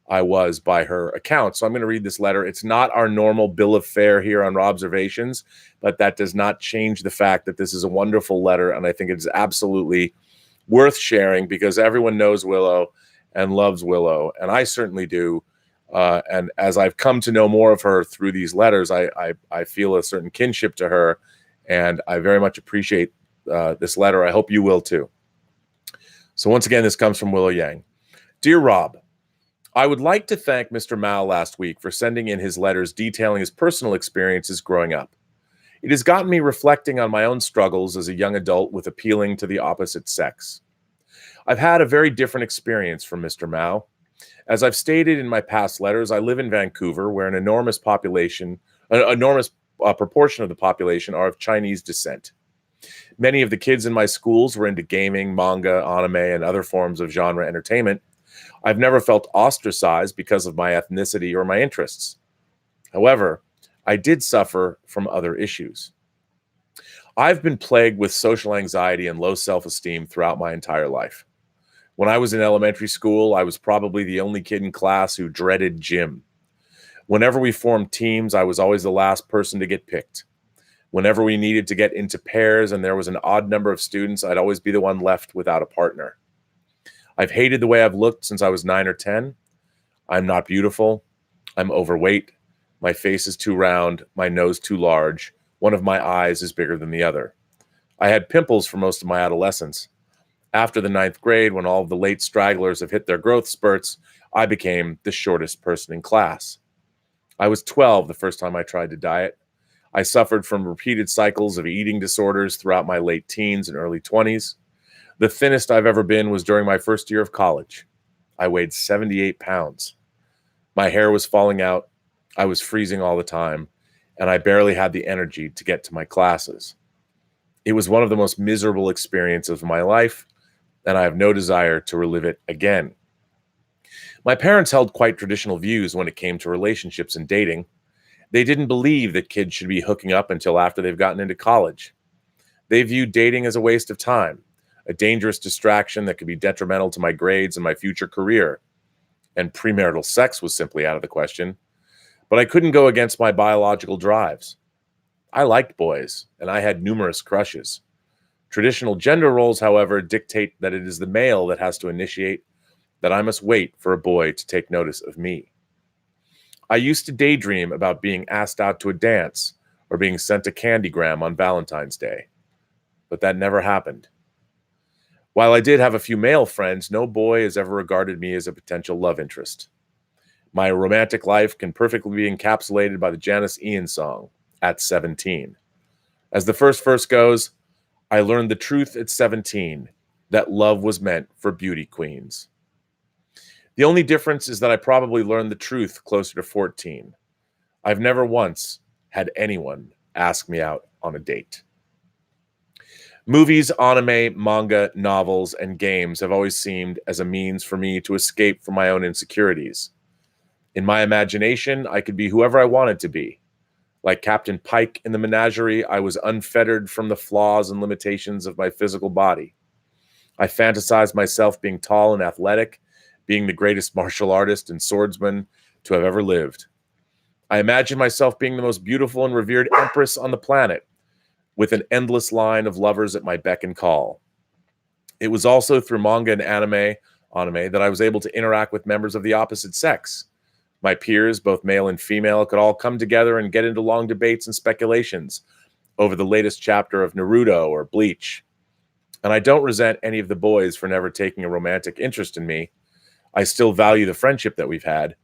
I was by her account. So I'm going to read this letter. It's not our normal bill of fare here on Robservations, but that does not change the fact that this is a wonderful letter, and I think it is absolutely worth sharing because everyone knows Willow and loves Willow, and I certainly do. And as I've come to know more of her through these letters, I feel a certain kinship to her, and I very much appreciate this letter. I hope you will too. So once again, this comes from Willow Yang. Dear Rob, I would like to thank Mr. Mao last week for sending in his letters detailing his personal experiences growing up. It has gotten me reflecting on my own struggles as a young adult with appealing to the opposite sex. I've had a very different experience from Mr. Mao. As I've stated in my past letters, I live in Vancouver, where an enormous proportion of the population are of Chinese descent. Many of the kids in my schools were into gaming, manga, anime, and other forms of genre entertainment. I've never felt ostracized because of my ethnicity or my interests. However, I did suffer from other issues. I've been plagued with social anxiety and low self-esteem throughout my entire life. When I was in elementary school, I was probably the only kid in class who dreaded gym. Whenever we formed teams, I was always the last person to get picked. Whenever we needed to get into pairs and there was an odd number of students, I'd always be the one left without a partner. I've hated the way I've looked since I was 9 or 10. I'm not beautiful. I'm overweight. My face is too round. My nose too large. One of my eyes is bigger than the other. I had pimples for most of my adolescence. After the 9th grade, when all of the late stragglers have hit their growth spurts, I became the shortest person in class. I was 12 the first time I tried to diet. I suffered from repeated cycles of eating disorders throughout my late teens and early 20s. The thinnest I've ever been was during my first year of college. I weighed 78 pounds. My hair was falling out. I was freezing all the time, and I barely had the energy to get to my classes. It was one of the most miserable experiences of my life, and I have no desire to relive it again. My parents held quite traditional views when it came to relationships and dating. They didn't believe that kids should be hooking up until after they've gotten into college. They viewed dating as a waste of time, a dangerous distraction that could be detrimental to my grades and my future career. And premarital sex was simply out of the question. But I couldn't go against my biological drives. I liked boys, and I had numerous crushes. Traditional gender roles, however, dictate that it is the male that has to initiate, that I must wait for a boy to take notice of me. I used to daydream about being asked out to a dance or being sent a candygram on Valentine's Day. But that never happened. While I did have a few male friends, no boy has ever regarded me as a potential love interest. My romantic life can perfectly be encapsulated by the Janis Ian song, At 17. As the first verse goes, I learned the truth at 17, that love was meant for beauty queens. The only difference is that I probably learned the truth closer to 14. I've never once had anyone ask me out on a date. Movies, anime, manga, novels, and games have always seemed as a means for me to escape from my own insecurities. In my imagination, I could be whoever I wanted to be. Like Captain Pike in the Menagerie, I was unfettered from the flaws and limitations of my physical body. I fantasized myself being tall and athletic, being the greatest martial artist and swordsman to have ever lived. I imagined myself being the most beautiful and revered empress on the planet, with an endless line of lovers at my beck and call. It was also through manga and anime that I was able to interact with members of the opposite sex. My peers, both male and female, could all come together and get into long debates and speculations over the latest chapter of Naruto or Bleach. And I don't resent any of the boys for never taking a romantic interest in me. I still value the friendship that we've had.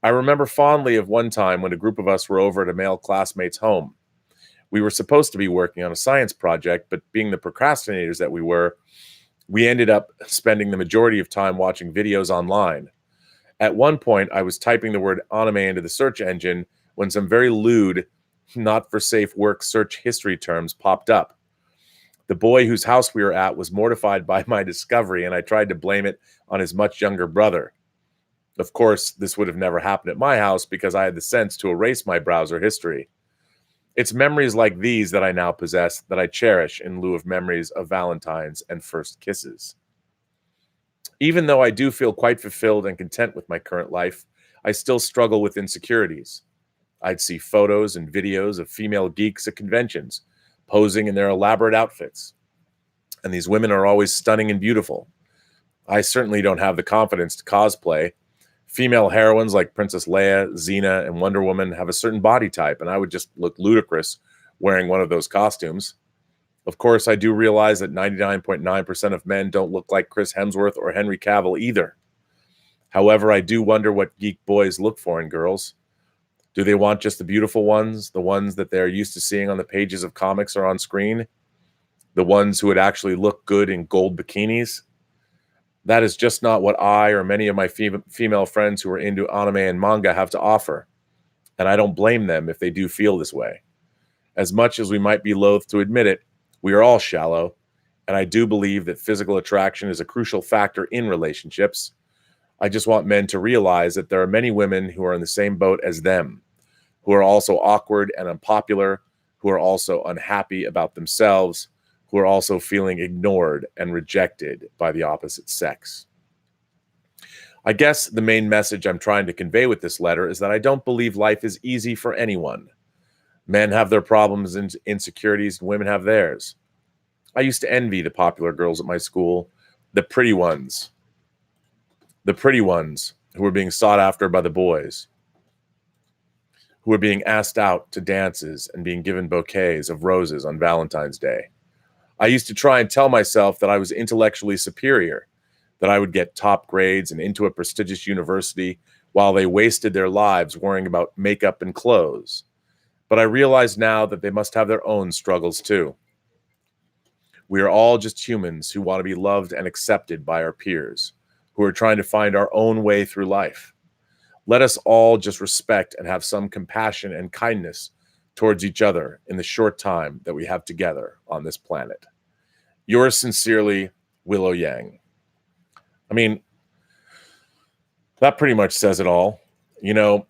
I remember fondly of one time when a group of us were over at a male classmate's home. We were supposed to be working on a science project, but being the procrastinators that we were, we ended up spending the majority of time watching videos online. At one point, I was typing the word anime into the search engine when some very lewd, not for safe work search history terms popped up. The boy whose house we were at was mortified by my discovery, and I tried to blame it on his much younger brother. Of course, this would have never happened at my house because I had the sense to erase my browser history. It's memories like these that I now possess that I cherish in lieu of memories of Valentine's and first kisses. Even though I do feel quite fulfilled and content with my current life, I still struggle with insecurities. I'd see photos and videos of female geeks at conventions, posing in their elaborate outfits. And these women are always stunning and beautiful. I certainly don't have the confidence to cosplay. Female heroines like Princess Leia, Xena, and Wonder Woman have a certain body type, and I would just look ludicrous wearing one of those costumes. Of course, I do realize that 99.9% of men don't look like Chris Hemsworth or Henry Cavill either. However, I do wonder what geek boys look for in girls. Do they want just the beautiful ones, the ones that they're used to seeing on the pages of comics or on screen? The ones who would actually look good in gold bikinis? That is just not what I or many of my female friends who are into anime and manga have to offer. And I don't blame them if they do feel this way. As much as we might be loath to admit it, we are all shallow, and I do believe that physical attraction is a crucial factor in relationships. I just want men to realize that there are many women who are in the same boat as them, who are also awkward and unpopular, who are also unhappy about themselves, who are also feeling ignored and rejected by the opposite sex. I guess the main message I'm trying to convey with this letter is that I don't believe life is easy for anyone. Men have their problems and insecurities, and women have theirs. I used to envy the popular girls at my school, the pretty ones who were being sought after by the boys, who were being asked out to dances and being given bouquets of roses on Valentine's Day. I used to try and tell myself that I was intellectually superior, that I would get top grades and into a prestigious university while they wasted their lives worrying about makeup and clothes. But I realize now that they must have their own struggles too. We are all just humans who want to be loved and accepted by our peers, who are trying to find our own way through life. Let us all just respect and have some compassion and kindness towards each other in the short time that we have together on this planet. Yours sincerely, Willow Yang. I mean, that pretty much says it all. You know,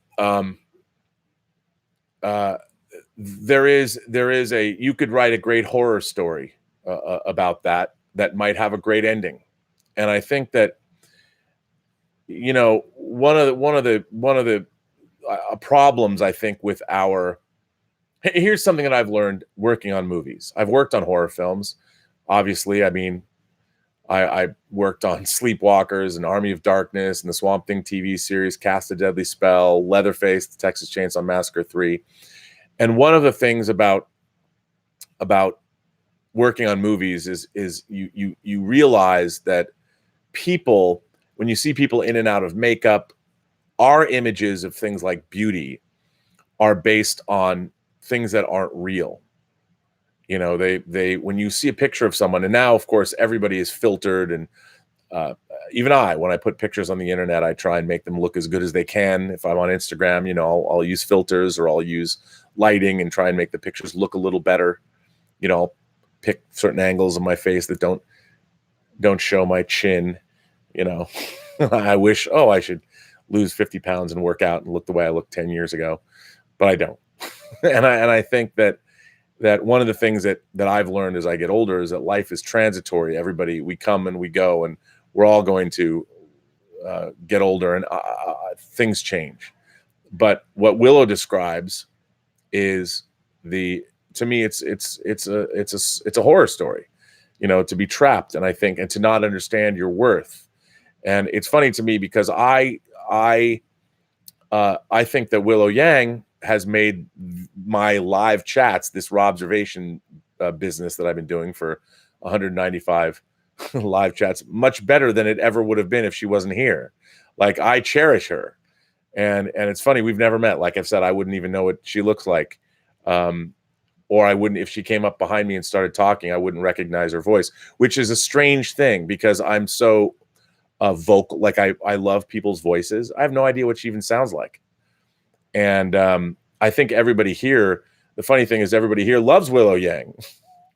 there is you could write a great horror story about that might have a great ending. And I think that, you know, one of the problems I think with here's something that I've learned working on movies. I've worked on horror films. Obviously, I mean, I worked on Sleepwalkers and Army of Darkness and the Swamp Thing TV series, Cast a Deadly Spell, Leatherface, the Texas Chainsaw Massacre 3. And one of the things about working on movies is you realize that people, when you see people in and out of makeup, our images of things like beauty are based on things that aren't real. You know, they when you see a picture of someone, and now of course everybody is filtered, and even when I put pictures on the internet, I try and make them look as good as they can. If I'm on Instagram, you know, I'll use filters or I'll use lighting and try and make the pictures look a little better. You know, I'll pick certain angles of my face that don't show my chin. You know, I wish, I should lose 50 pounds and work out and look the way I looked 10 years ago, but I don't. and I think that one of the things that I've learned as I get older is that life is transitory. We come and we go, and we're all going to get older, and things change. But what Willow describes is to me, it's a horror story, you know, to be trapped, and to not understand your worth. And it's funny to me because I think that Willow Yang has made my live chats, this Robservation business that I've been doing for 195 live chats, much better than it ever would have been if she wasn't here. Like, I cherish her. And it's funny, we've never met. Like I've said, I wouldn't even know what she looks like. Or I wouldn't, if she came up behind me and started talking, I wouldn't recognize her voice, which is a strange thing because I'm so vocal. Like I love people's voices. I have no idea what she even sounds like. And I think everybody here, the funny thing is everybody here loves Willow Yang,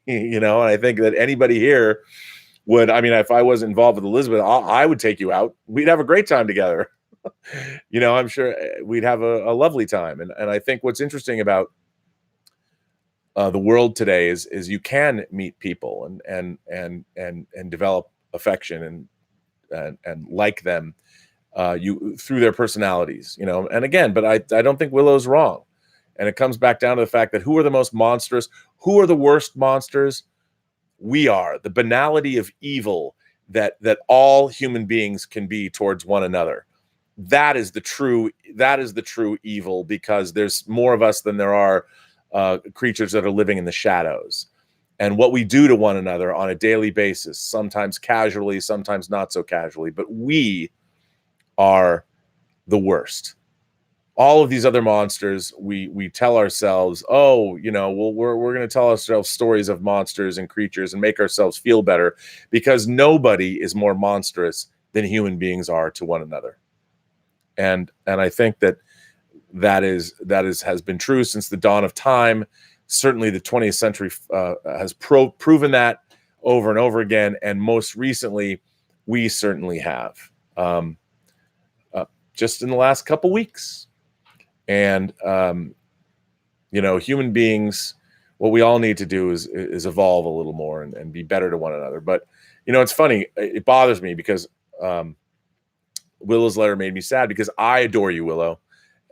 you know, and I think that anybody here would, I mean, if I was involved with Elizabeth, I would take you out. We'd have a great time together. You know, I'm sure we'd have a lovely time. And I think what's interesting about the world today is you can meet people and develop affection and like them, you through their personalities, you know. And again, but I don't think Willow's wrong. And it comes back down to the fact that who are the most monstrous? Who are the worst monsters? We are. The banality of evil that all human beings can be towards one another. That is the true evil, because there's more of us than there are creatures that are living in the shadows. And what we do to one another on a daily basis, sometimes casually, sometimes not so casually, but we are the worst. All of these other monsters, we tell ourselves, oh, you know, well, we're going to tell ourselves stories of monsters and creatures and make ourselves feel better, because nobody is more monstrous than human beings are to one another. And I think that has been true since the dawn of time. Certainly the 20th century has proven that over and over again. And most recently, we certainly have, just in the last couple weeks. And, you know, human beings, what we all need to do is evolve a little more and be better to one another. But, you know, it's funny. It bothers me because Willow's letter made me sad, because I adore you, Willow.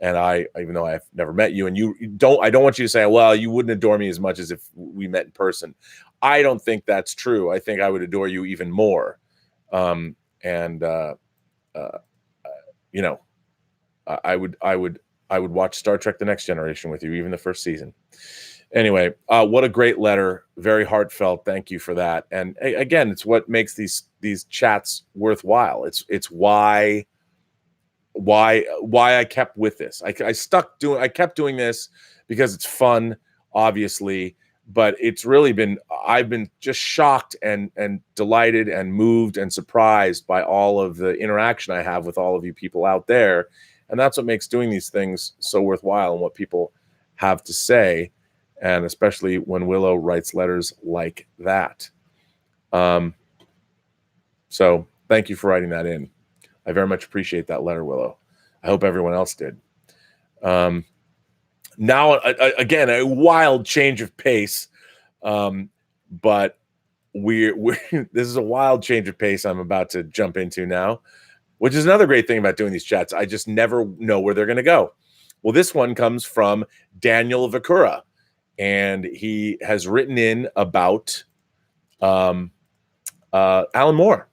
And even though I've never met you, and I don't want you to say, well, you wouldn't adore me as much as if we met in person. I don't think that's true. I think I would adore you even more. You know, I would watch Star Trek: The Next Generation with you, even the first season. Anyway, what a great letter. Very heartfelt. Thank you for that. And again, it's what makes these chats worthwhile. It's why I kept with this. I kept doing this because it's fun, obviously, but it's really been, I've been just shocked and delighted and moved and surprised by all of the interaction I have with all of you people out there. And that's what makes doing these things so worthwhile, and what people have to say. And especially when Willow writes letters like that. So thank you for writing that in. I very much appreciate that letter, Willow. I hope everyone else did. Now, again, a wild change of pace. But this is a wild change of pace I'm about to jump into now, which is another great thing about doing these chats. I just never know where they're going to go. Well, this one comes from Daniel Vakura, and he has written in about Alan Moore.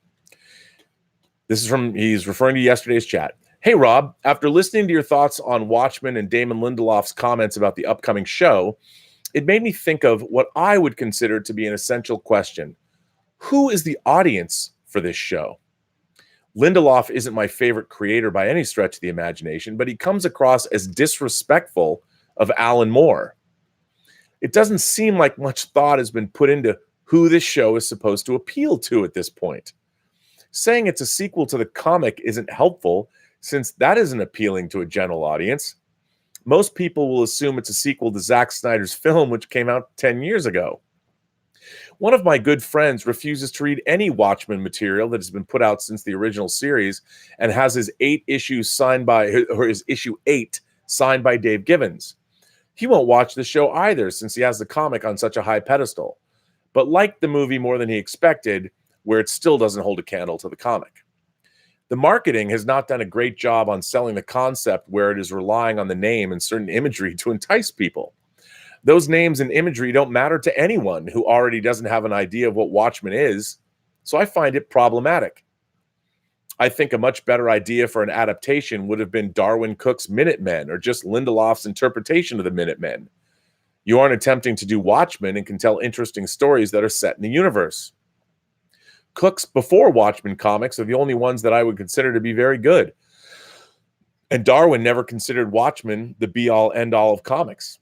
He's referring to yesterday's chat. Hey, Rob, after listening to your thoughts on Watchmen and Damon Lindelof's comments about the upcoming show, it made me think of what I would consider to be an essential question. Who is the audience for this show? Lindelof isn't my favorite creator by any stretch of the imagination, but he comes across as disrespectful of Alan Moore. It doesn't seem like much thought has been put into who this show is supposed to appeal to at this point. Saying it's a sequel to the comic isn't helpful, since that isn't appealing to a general audience. Most people will assume it's a sequel to Zack Snyder's film, which came out 10 years ago. One of my good friends refuses to read any Watchmen material that has been put out since the original series, and has his issue 8 signed by Dave Gibbons. He won't watch the show either, since he has the comic on such a high pedestal, but liked the movie more than he expected, where it still doesn't hold a candle to the comic. The marketing has not done a great job on selling the concept, where it is relying on the name and certain imagery to entice people. Those names and imagery don't matter to anyone who already doesn't have an idea of what Watchmen is, so I find it problematic. I think a much better idea for an adaptation would have been Darwin Cook's Minutemen, or just Lindelof's interpretation of the Minutemen. You aren't attempting to do Watchmen and can tell interesting stories that are set in the universe. Cook's before Watchmen comics are the only ones that I would consider to be very good. And Darwin never considered Watchmen the be-all, end-all of comics.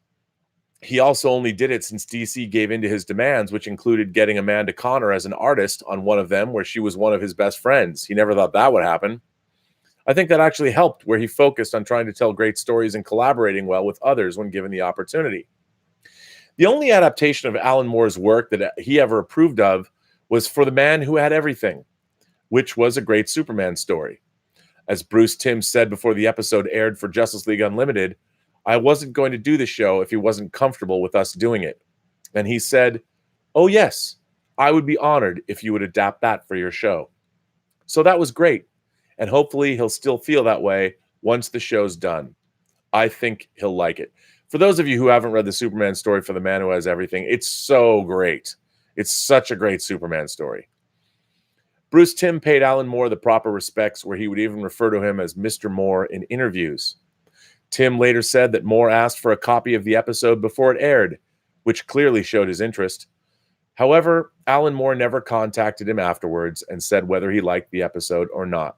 He also only did it since DC gave in to his demands, which included getting Amanda Conner as an artist on one of them, where she was one of his best friends. He never thought that would happen. I think that actually helped, where he focused on trying to tell great stories and collaborating well with others when given the opportunity. The only adaptation of Alan Moore's work that he ever approved of was For the Man Who Had Everything, which was a great Superman story. As Bruce Timm said before the episode aired for Justice League Unlimited, I wasn't going to do the show if he wasn't comfortable with us doing it. And he said, oh yes, I would be honored if you would adapt that for your show. So that was great. And hopefully he'll still feel that way once the show's done. I think he'll like it. For those of you who haven't read the Superman story for the Man Who Has Everything, it's so great. It's such a great Superman story. Bruce Timm paid Alan Moore the proper respects, where he would even refer to him as Mr. Moore in interviews. Timm later said that Moore asked for a copy of the episode before it aired, which clearly showed his interest. However, Alan Moore never contacted him afterwards and said whether he liked the episode or not,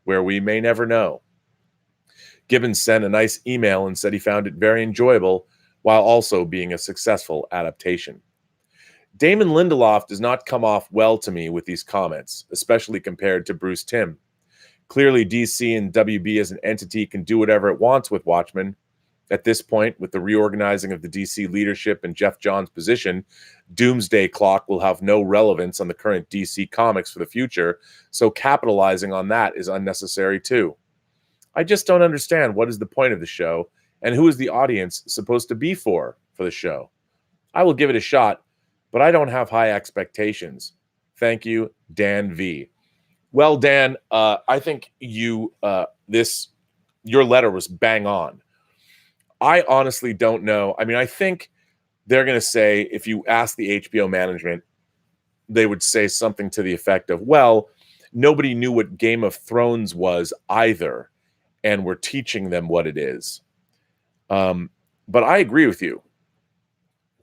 where we may never know. Gibbons sent a nice email and said he found it very enjoyable while also being a successful adaptation. Damon Lindelof does not come off well to me with these comments, especially compared to Bruce Timm. Clearly, DC and WB as an entity can do whatever it wants with Watchmen. At this point, with the reorganizing of the DC leadership and Jeff Johns' position, Doomsday Clock will have no relevance on the current DC comics for the future, so capitalizing on that is unnecessary too. I just don't understand what is the point of the show and who is the audience supposed to be for the show. I will give it a shot, but I don't have high expectations. Thank you, Dan V. Well, Dan, I think your letter was bang on. I honestly don't know. I mean, I think they're going to say, if you ask the HBO management, they would say something to the effect of, well, nobody knew what Game of Thrones was either, and we're teaching them what it is. But I agree with you.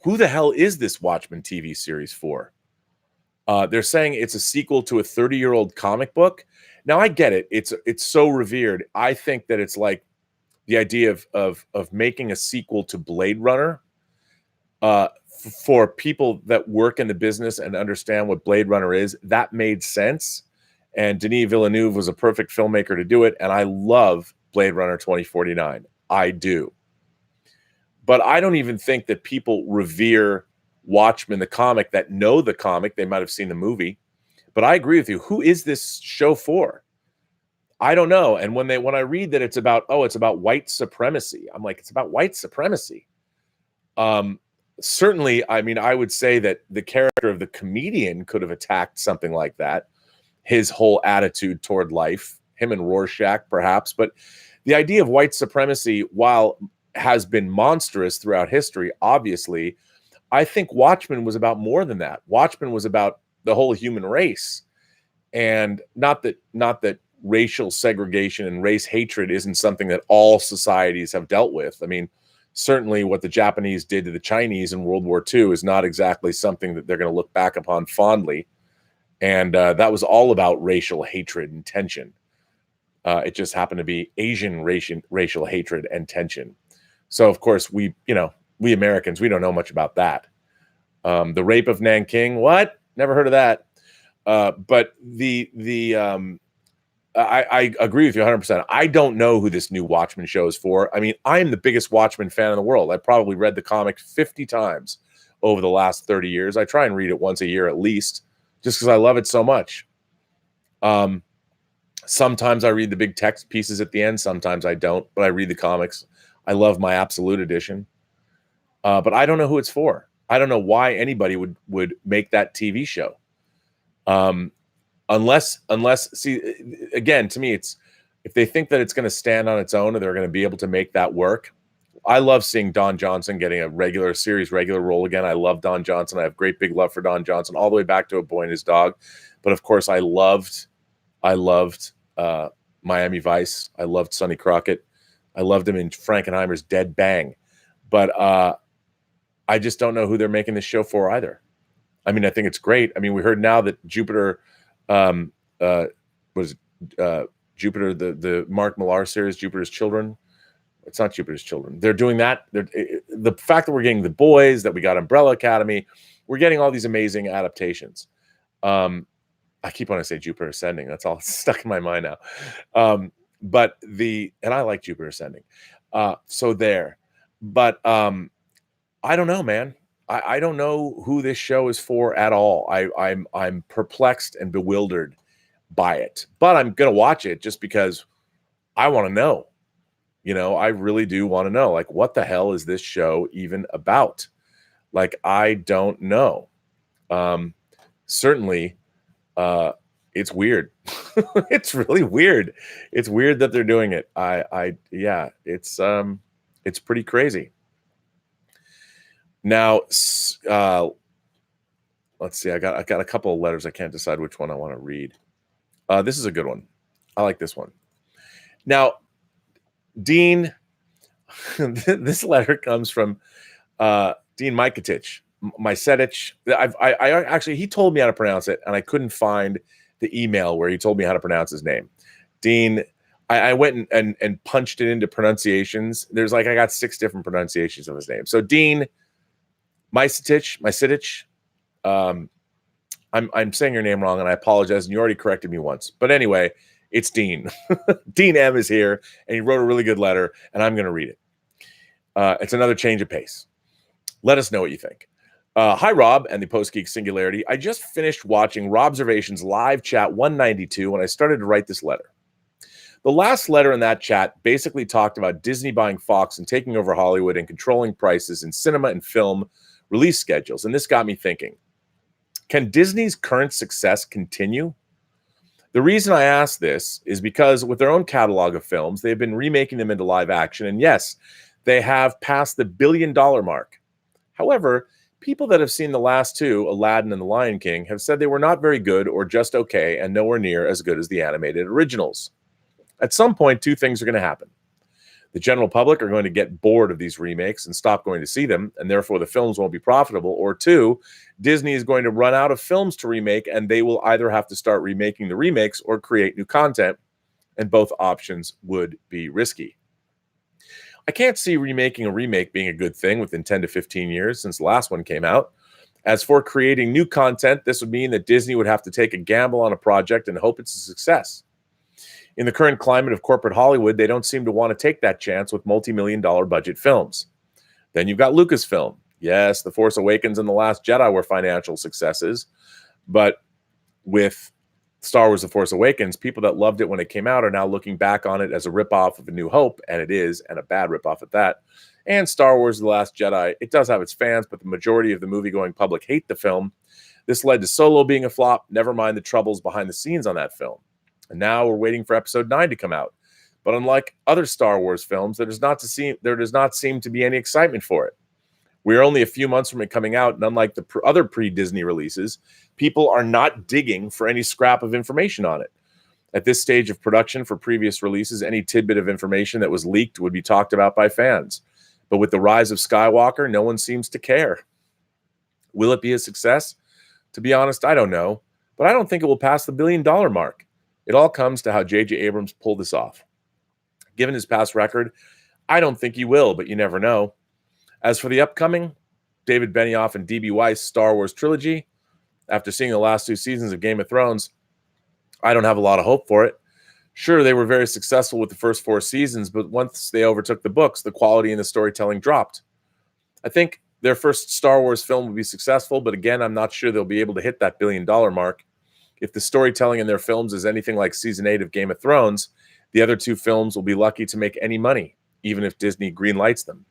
Who the hell is this Watchmen TV series for? They're saying it's a sequel to a 30-year-old comic book. Now, I get it. It's so revered. I think that it's like the idea of making a sequel to Blade Runner. For people that work in the business and understand what Blade Runner is, that made sense. And Denis Villeneuve was a perfect filmmaker to do it. And I love Blade Runner 2049. I do. But I don't even think that people revere Watchmen, the comic, that know the comic. They might have seen the movie. But I agree with you. Who is this show for? I don't know. And when I read that it's about white supremacy, I'm like, it's about white supremacy. Certainly, I mean, I would say that the character of the comedian could have attacked something like that. His whole attitude toward life, him and Rorschach, perhaps. But the idea of white supremacy, while has been monstrous throughout history, obviously, I think Watchmen was about more than that. Watchmen was about the whole human race. And not that racial segregation and race hatred isn't something that all societies have dealt with. I mean, certainly what the Japanese did to the Chinese in World War II is not exactly something that they're going to look back upon fondly. And that was all about racial hatred and tension. It just happened to be Asian racial hatred and tension. So, of course, we Americans, we don't know much about that. The rape of Nanking, what? Never heard of that. But I agree with you 100%. I don't know who this new Watchmen show is for. I mean, I'm the biggest Watchmen fan in the world. I probably read the comic 50 times over the last 30 years. I try and read it once a year at least, just because I love it so much. Sometimes I read the big text pieces at the end. Sometimes I don't, but I read the comics. I love my Absolute Edition. But I don't know who it's for. I don't know why anybody would make that TV show. Unless, see, again, to me, it's if they think that it's going to stand on its own and they're going to be able to make that work. I love seeing Don Johnson getting a regular role again. I love Don Johnson. I have great big love for Don Johnson all the way back to A Boy and His Dog. But of course, I loved Miami Vice. I loved Sonny Crockett. I loved him in Frankenheimer's Dead Bang. But I just don't know who they're making this show for either. I mean, I think it's great. I mean, we heard now that Jupiter Jupiter, the Mark Millar series, Jupiter's Children. It's not Jupiter's Children. They're doing that. The fact that we're getting The Boys, that we got Umbrella Academy, we're getting all these amazing adaptations. I keep wanting to say Jupiter Ascending. That's all stuck in my mind now. And I like Jupiter Ascending. So there. But I don't know, man. I don't know who this show is for at all. I'm perplexed and bewildered by it. But I'm gonna watch it just because I want to know. You know, I really do want to know. Like, what the hell is this show even about? Like, I don't know. Certainly, it's weird. It's really weird. It's weird that they're doing it. Yeah, it's pretty crazy. Now, let's see. I got a couple of letters. I can't decide which one I want to read. This is a good one. I like this one. Now, Dean, this letter comes from Dean Miketich. I actually, he told me how to pronounce it, and I couldn't find the email where he told me how to pronounce his name. Dean, I went and punched it into pronunciations. I got 6 different pronunciations of his name. So Dean Miketich, I'm saying your name wrong, and I apologize, and you already corrected me once. But anyway, it's Dean. Dean M is here, and he wrote a really good letter, and I'm going to read it. It's another change of pace. Let us know what you think. Hi, Rob and the Post-Geek Singularity. I just finished watching Robservations live chat 192 when I started to write this letter. The last letter in that chat basically talked about Disney buying Fox and taking over Hollywood and controlling prices in cinema and film release schedules. And this got me thinking, can Disney's current success continue? The reason I ask this is because with their own catalog of films, they've been remaking them into live action. And yes, they have passed the $1 billion mark. However, people that have seen the last 2, Aladdin and The Lion King, have said they were not very good or just okay and nowhere near as good as the animated originals. At some point, 2 things are going to happen. The general public are going to get bored of these remakes and stop going to see them, and therefore the films won't be profitable. Or 2, Disney is going to run out of films to remake, and they will either have to start remaking the remakes or create new content, and both options would be risky. I can't see remaking a remake being a good thing within 10 to 15 years since the last one came out. As for creating new content, this would mean that Disney would have to take a gamble on a project and hope it's a success. In the current climate of corporate Hollywood, they don't seem to want to take that chance with multi-million-dollar budget films. Then you've got Lucasfilm. Yes, The Force Awakens and The Last Jedi were financial successes, but with Star Wars The Force Awakens, people that loved it when it came out are now looking back on it as a ripoff of A New Hope, and it is, and a bad ripoff at that. And Star Wars The Last Jedi, it does have its fans, but the majority of the movie-going public hate the film. This led to Solo being a flop, never mind the troubles behind the scenes on that film. And now we're waiting for Episode 9 to come out. But unlike other Star Wars films, there does not seem to be any excitement for it. We are only a few months from it coming out, and unlike the other pre-Disney releases, people are not digging for any scrap of information on it. At this stage of production for previous releases, any tidbit of information that was leaked would be talked about by fans. But with the rise of Skywalker, no one seems to care. Will it be a success? To be honest, I don't know. But I don't think it will pass the $1 billion mark. It all comes to how J.J. Abrams pulled this off. Given his past record, I don't think he will, but you never know. As for the upcoming David Benioff and D.B. Weiss Star Wars trilogy, after seeing the last 2 seasons of Game of Thrones, I don't have a lot of hope for it. Sure, they were very successful with the first 4 seasons, but once they overtook the books, the quality and the storytelling dropped. I think their first Star Wars film will be successful, but again, I'm not sure they'll be able to hit that $1 billion mark. If the storytelling in their films is anything like Season 8 of Game of Thrones, the other 2 films will be lucky to make any money, even if Disney greenlights them.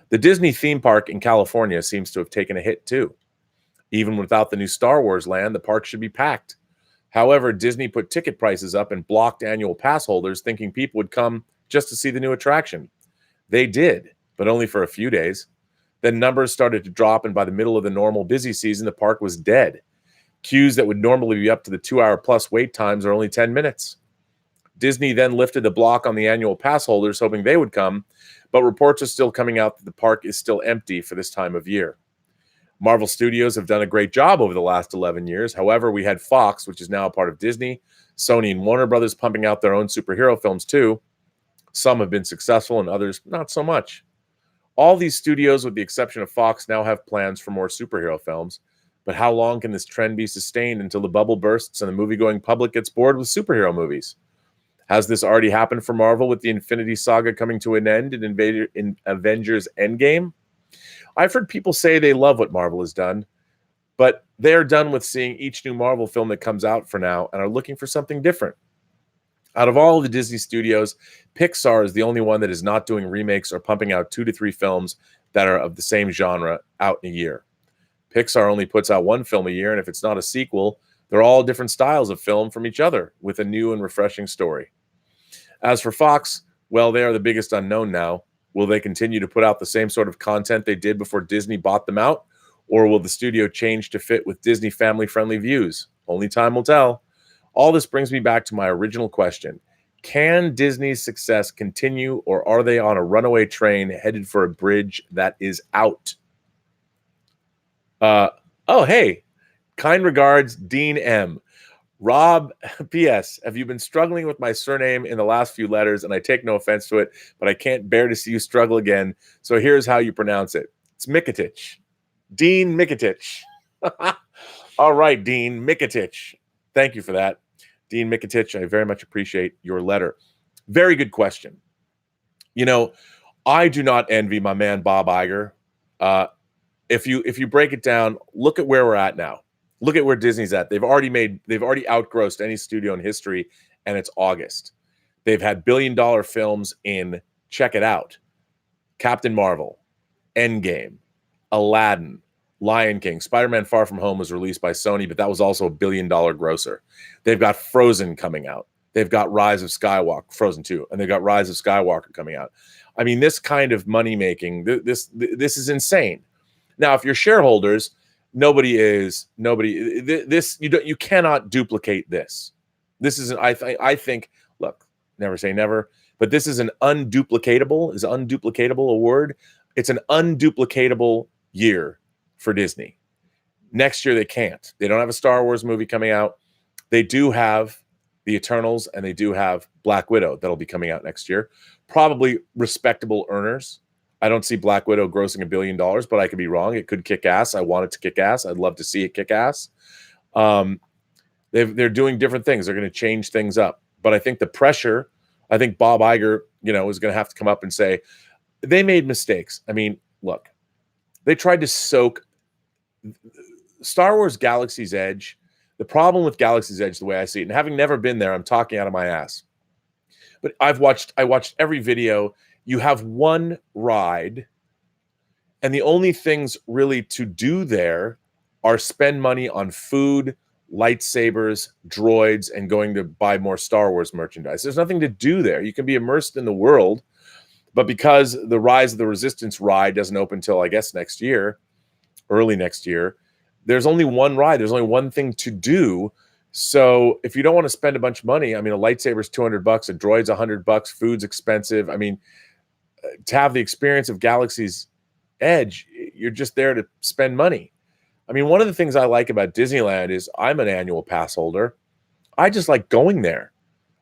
The Disney theme park in California seems to have taken a hit too. Even without the new Star Wars land, the park should be packed. However, Disney put ticket prices up and blocked annual pass holders, thinking people would come just to see the new attraction. They did, but only for a few days. Then numbers started to drop, and by the middle of the normal busy season, the park was dead. Queues that would normally be up to the 2-hour-plus wait times are only 10 minutes. Disney then lifted the block on the annual pass holders, hoping they would come, but reports are still coming out that the park is still empty for this time of year. Marvel Studios have done a great job over the last 11 years. However, we had Fox, which is now a part of Disney, Sony and Warner Brothers pumping out their own superhero films too. Some have been successful and others not so much. All these studios, with the exception of Fox, now have plans for more superhero films. But how long can this trend be sustained until the bubble bursts and the movie-going public gets bored with superhero movies? Has this already happened for Marvel with the Infinity Saga coming to an end in Avengers Endgame? I've heard people say they love what Marvel has done, but they're done with seeing each new Marvel film that comes out for now and are looking for something different. Out of all of the Disney studios, Pixar is the only one that is not doing remakes or pumping out 2 to 3 films that are of the same genre out in a year. Pixar only puts out 1 film a year, and if it's not a sequel, They're all different styles of film from each other with a new and refreshing story. As for Fox, well, they are the biggest unknown now. Will they continue to put out the same sort of content they did before Disney bought them out? Or will the studio change to fit with Disney family-friendly views? Only time will tell. All this brings me back to my original question. Can Disney's success continue, or are they on a runaway train headed for a bridge that is out? Oh, hey. Kind regards, Dean M. Rob, P.S. Have you been struggling with my surname in the last few letters? And I take no offense to it, but I can't bear to see you struggle again. So here's how you pronounce it. It's Mikitich. Dean Mikitich. All right, Dean Mikitich. Thank you for that. Dean Mikitich, I very much appreciate your letter. Very good question. You know, I do not envy my man Bob Iger. If you break it down, look at where we're at now. Look at where Disney's at. They've already outgrossed any studio in history, and it's August. They've had billion-dollar films in, check it out, Captain Marvel, Endgame, Aladdin, Lion King. Spider-Man Far From Home was released by Sony, but that was also a billion-dollar grosser. They've got Frozen coming out. They've got Rise of Skywalker, Frozen 2, and they've got Rise of Skywalker coming out. I mean, this kind of money-making, this is insane. Now, if you're shareholders, you cannot duplicate this. This is I think, look, never say never, but this is an unduplicatable a word? It's an unduplicatable year for Disney. Next year they can't. They don't have a Star Wars movie coming out. They do have the Eternals, and they do have Black Widow that'll be coming out next year. Probably respectable earners. I don't see Black Widow grossing $1 billion, but I could be wrong. It could kick ass. I want it to kick ass. I'd love to see it kick ass. They're doing different things. They're going to change things up. But I think the pressure, I think Bob Iger, is going to have to come up and say, they made mistakes. I mean, look, they tried to soak Star Wars Galaxy's Edge. The problem with Galaxy's Edge, the way I see it, and having never been there, I'm talking out of my ass. But I watched every video. You have one ride, and the only things really to do there are spend money on food, lightsabers, droids, and going to buy more Star Wars merchandise. There's nothing to do there. You can be immersed in the world, but because the Rise of the Resistance ride doesn't open until, I guess, next year, early next year, there's only one ride. There's only one thing to do. So if you don't want to spend a bunch of money, I mean, a lightsaber's $200, a droid's $100, food's expensive. I mean, to have the experience of Galaxy's Edge, you're just there to spend money. I mean, one of the things I like about Disneyland is I'm an annual pass holder. I just like going there.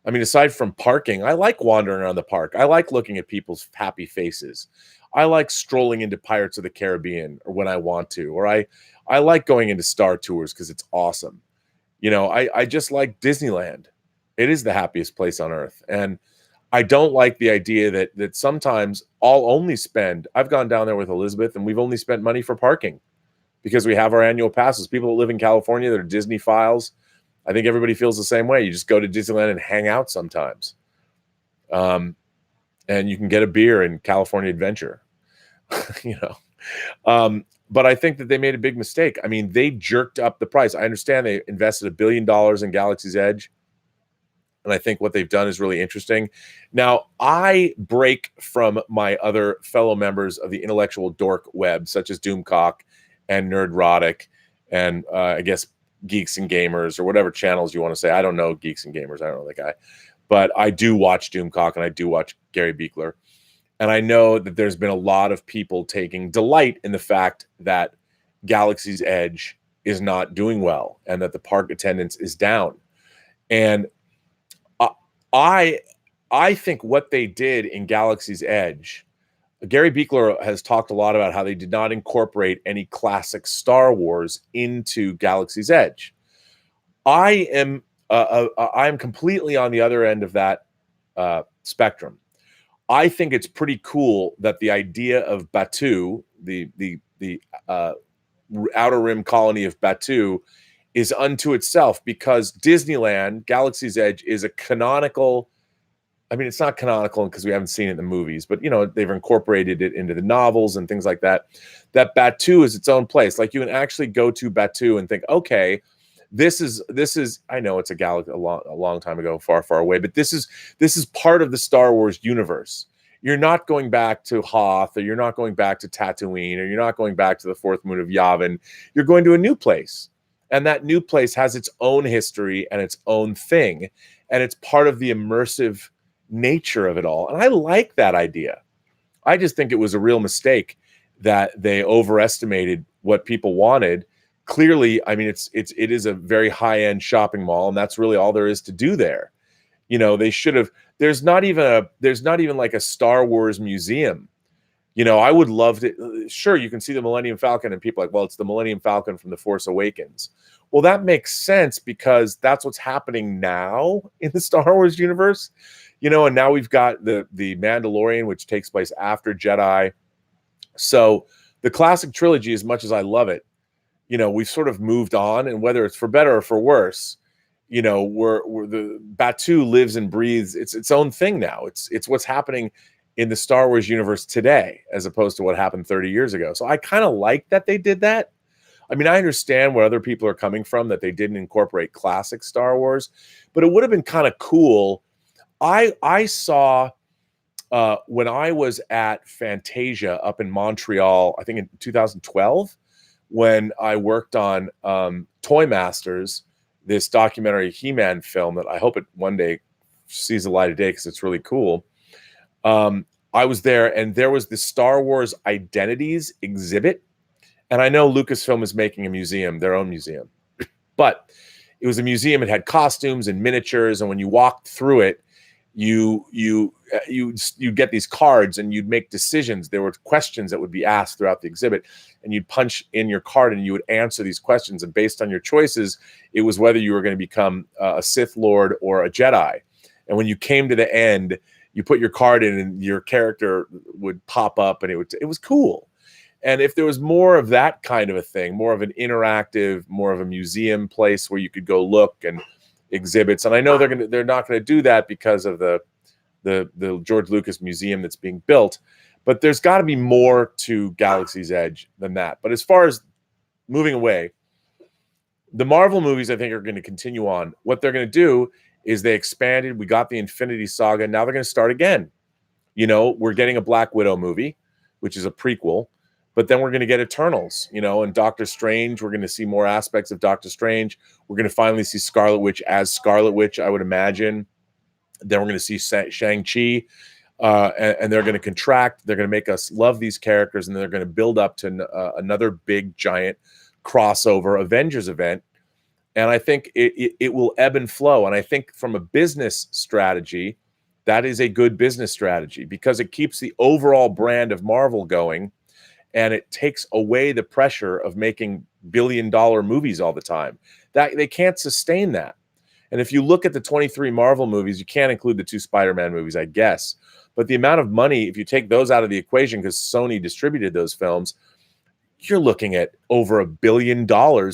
I mean, aside from parking, I like wandering around the park. I like looking at people's happy faces. I like strolling into Pirates of the Caribbean or when I want to, or I like going into Star Tours because it's awesome. I just like Disneyland. It is the happiest place on earth. And I don't like the idea that sometimes I've gone down there with Elizabeth and we've only spent money for parking because we have our annual passes. People that live in California that are Disney files, I think everybody feels the same way. You just go to Disneyland and hang out sometimes. And you can get a beer in California Adventure, But I think that they made a big mistake. I mean, they jerked up the price. I understand they invested $1 billion in Galaxy's Edge. And I think what they've done is really interesting. Now, I break from my other fellow members of the intellectual dork web, such as Doomcock and Nerdrotic, and I guess Geeks and Gamers, or whatever channels you want to say. I don't know Geeks and Gamers. I don't know that guy. But I do watch Doomcock, and I do watch Gary Beekler. And I know that there's been a lot of people taking delight in the fact that Galaxy's Edge is not doing well and that the park attendance is down. And I think what they did in Galaxy's Edge, Gary Beekler has talked a lot about how they did not incorporate any classic Star Wars into Galaxy's Edge. I am completely on the other end of that spectrum. I think it's pretty cool that the idea of Batuu, the outer rim colony of Batuu, is unto itself, because Disneyland, Galaxy's Edge, is a canonical. I mean, it's not canonical because we haven't seen it in the movies, but they've incorporated it into the novels and things like that. That Batuu is its own place. Like, you can actually go to Batuu and think, okay, This is I know it's a galaxy a long time ago, far, far away, but this is part of the Star Wars universe. You're not going back to Hoth, or you're not going back to Tatooine, or you're not going back to the fourth moon of Yavin. You're going to a new place. And that new place has its own history and its own thing. And it's part of the immersive nature of it all. And I like that idea. I just think it was a real mistake that they overestimated what people wanted. Clearly, I mean, it is a very high-end shopping mall, and that's really all there is to do there. You know, they should have. There's not even like a Star Wars museum. You know, I would love to. Sure, you can see the Millennium Falcon, and people are like, well, it's the Millennium Falcon from The Force Awakens. Well, that makes sense because that's what's happening now in the Star Wars universe. You know, and now we've got the Mandalorian, which takes place after Jedi. So the classic trilogy, as much as I love it, you know, we've sort of moved on, and whether it's for better or for worse, you know, we're the Batu lives and breathes. It's its own thing now. It's what's happening in the Star Wars universe today, as opposed to what happened 30 years ago. So I kind of like that they did that. I mean, I understand where other people are coming from, that they didn't incorporate classic Star Wars, but it would have been kind of cool. I saw when I was at Fantasia up in Montreal, I think in 2012, when I worked on Toy Masters, this documentary He-Man film that I hope it one day sees the light of day because it's really cool. I was there, and there was the Star Wars Identities exhibit. And I know Lucasfilm is making a museum, their own museum. But it was a museum. It had costumes and miniatures. And when you walked through it, you get these cards, and you'd make decisions. There were questions that would be asked throughout the exhibit, and you'd punch in your card and you would answer these questions. And based on your choices, it was whether you were going to become a Sith Lord or a Jedi. And when you came to the end, you put your card in and your character would pop up, and it was cool. And if there was more of that kind of a thing, more of an interactive, more of a museum place where you could go look and exhibits. And I know they're not going to do that because of the George Lucas Museum that's being built, but there's got to be more to Galaxy's Edge than that. But as far as moving away, the Marvel movies, I think, are going to continue on. What they're going to do is they expanded. We got the Infinity Saga. Now they're going to start again. You know, we're getting a Black Widow movie, which is a prequel. But then we're going to get Eternals, you know, and Doctor Strange. We're going to see more aspects of Doctor Strange. We're going to finally see Scarlet Witch as Scarlet Witch, I would imagine. Then we're going to see Shang-Chi, and they're going to contract. They're going to make us love these characters, and they're going to build up to another big, giant crossover Avengers event. And I think it will ebb and flow. And I think from a business strategy, that is a good business strategy because it keeps the overall brand of Marvel going. And it takes away the pressure of making billion-dollar movies all the time. That they can't sustain that. And if you look at the 23 Marvel movies, you can't include the 2 Spider-Man movies, I guess. But the amount of money, if you take those out of the equation, because Sony distributed those films, you're looking at over $1 billion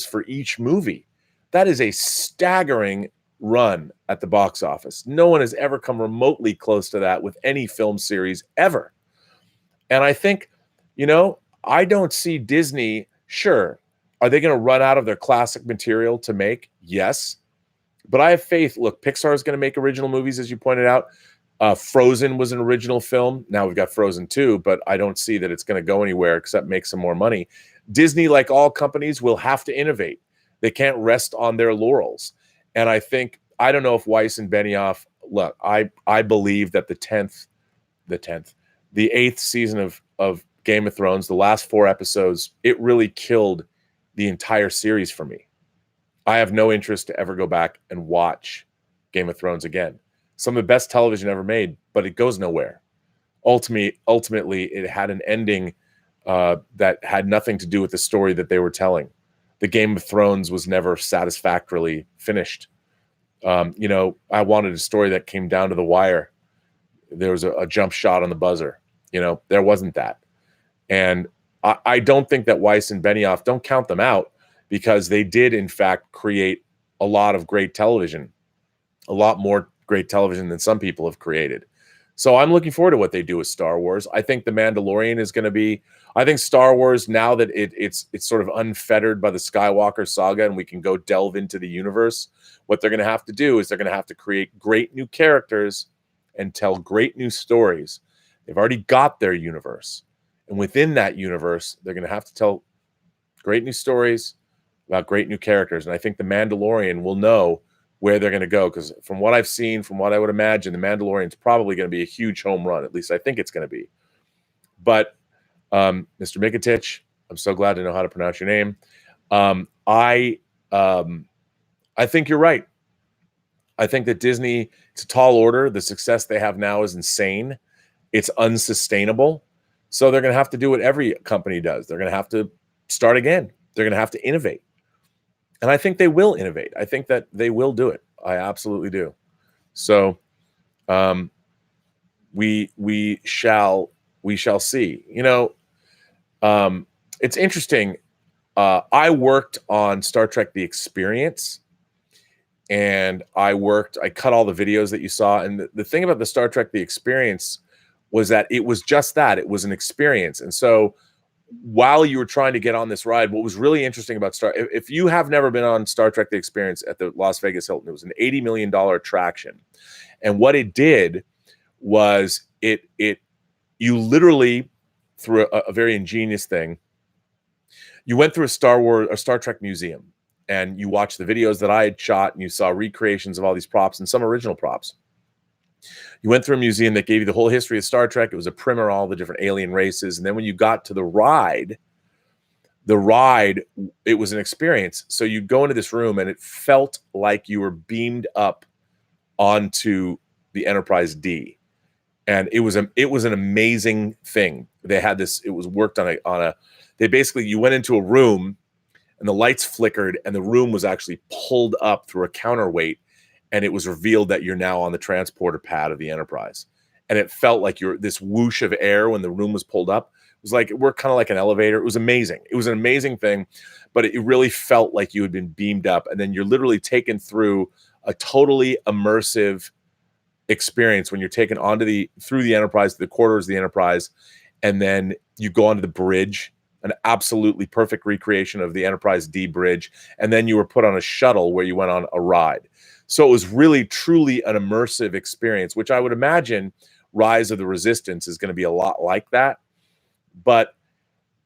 for each movie. That is a staggering run at the box office. No one has ever come remotely close to that with any film series ever. And I think, you know, I don't see Disney. Sure, are they going to run out of their classic material to make? Yes. But I have faith. Look, Pixar is going to make original movies, as you pointed out. Frozen was an original film. Now we've got Frozen 2, but I don't see that it's going to go anywhere except make some more money. Disney, like all companies, will have to innovate. They can't rest on their laurels. And I think, I don't know if Weiss and Benioff, look, I believe that the 8th season of Game of Thrones, the last 4 episodes, it really killed the entire series for me. I have no interest to ever go back and watch Game of Thrones again. Some of the best television ever made, but it goes nowhere. Ultimately, it had an ending that had nothing to do with the story that they were telling. The Game of Thrones was never satisfactorily finished. You know, I wanted a story that came down to the wire. There was a jump shot on the buzzer. You know, there wasn't that. And I don't think that Weiss and Benioff, don't count them out, because they did, in fact, create a lot of great television, a lot more great television than some people have created. So I'm looking forward to what they do with Star Wars. I think The Mandalorian is going to be. I think Star Wars, now that it's sort of unfettered by the Skywalker saga and we can go delve into the universe, what they're going to have to do is they're going to have to create great new characters and tell great new stories. They've already got their universe. And within that universe, they're going to have to tell great new stories about great new characters. And I think The Mandalorian will know where they're going to go, because from what I've seen, from what I would imagine, The Mandalorian is probably going to be a huge home run. At least I think it's going to be. But Mr. Mikitich, I'm so glad to know how to pronounce your name. I think you're right. I think that Disney, it's a tall order. The success they have now is insane. It's unsustainable. So they're going to have to do what every company does. They're going to have to start again. They're going to have to innovate. And I think they will innovate. I think that they will do it. I absolutely do. So we shall see. You know, it's interesting. I worked on Star Trek The Experience, and I cut all the videos that you saw. And the thing about the Star Trek The Experience was that it was just that. It was an experience. And so while you were trying to get on this ride, what was really interesting about if you have never been on Star Trek The Experience at the Las Vegas Hilton, it was an $80 million attraction. And what it did was you literally, through a very ingenious thing, you went through a Star Trek museum, and you watched the videos that I had shot, and you saw recreations of all these props and some original props. You went through a museum that gave you the whole history of Star Trek. It was a primer, all the different alien races. And then when you got to the ride, it was an experience. So you'd go into this room, and it felt like you were beamed up onto the Enterprise D. And it was an amazing thing. They had this, it was worked on you went into a room, and the lights flickered, and the room was actually pulled up through a counterweight, and it was revealed that you're now on the transporter pad of the Enterprise. And it felt like this whoosh of air when the room was pulled up. It was like, we're kind of like an elevator. It was amazing. It was an amazing thing, but it really felt like you had been beamed up. And then you're literally taken through a totally immersive experience when you're taken through the Enterprise, to the quarters of the Enterprise. And then you go onto the bridge, an absolutely perfect recreation of the Enterprise D bridge. And then you were put on a shuttle where you went on a ride. So it was really, truly an immersive experience, which I would imagine Rise of the Resistance is going to be a lot like that. But,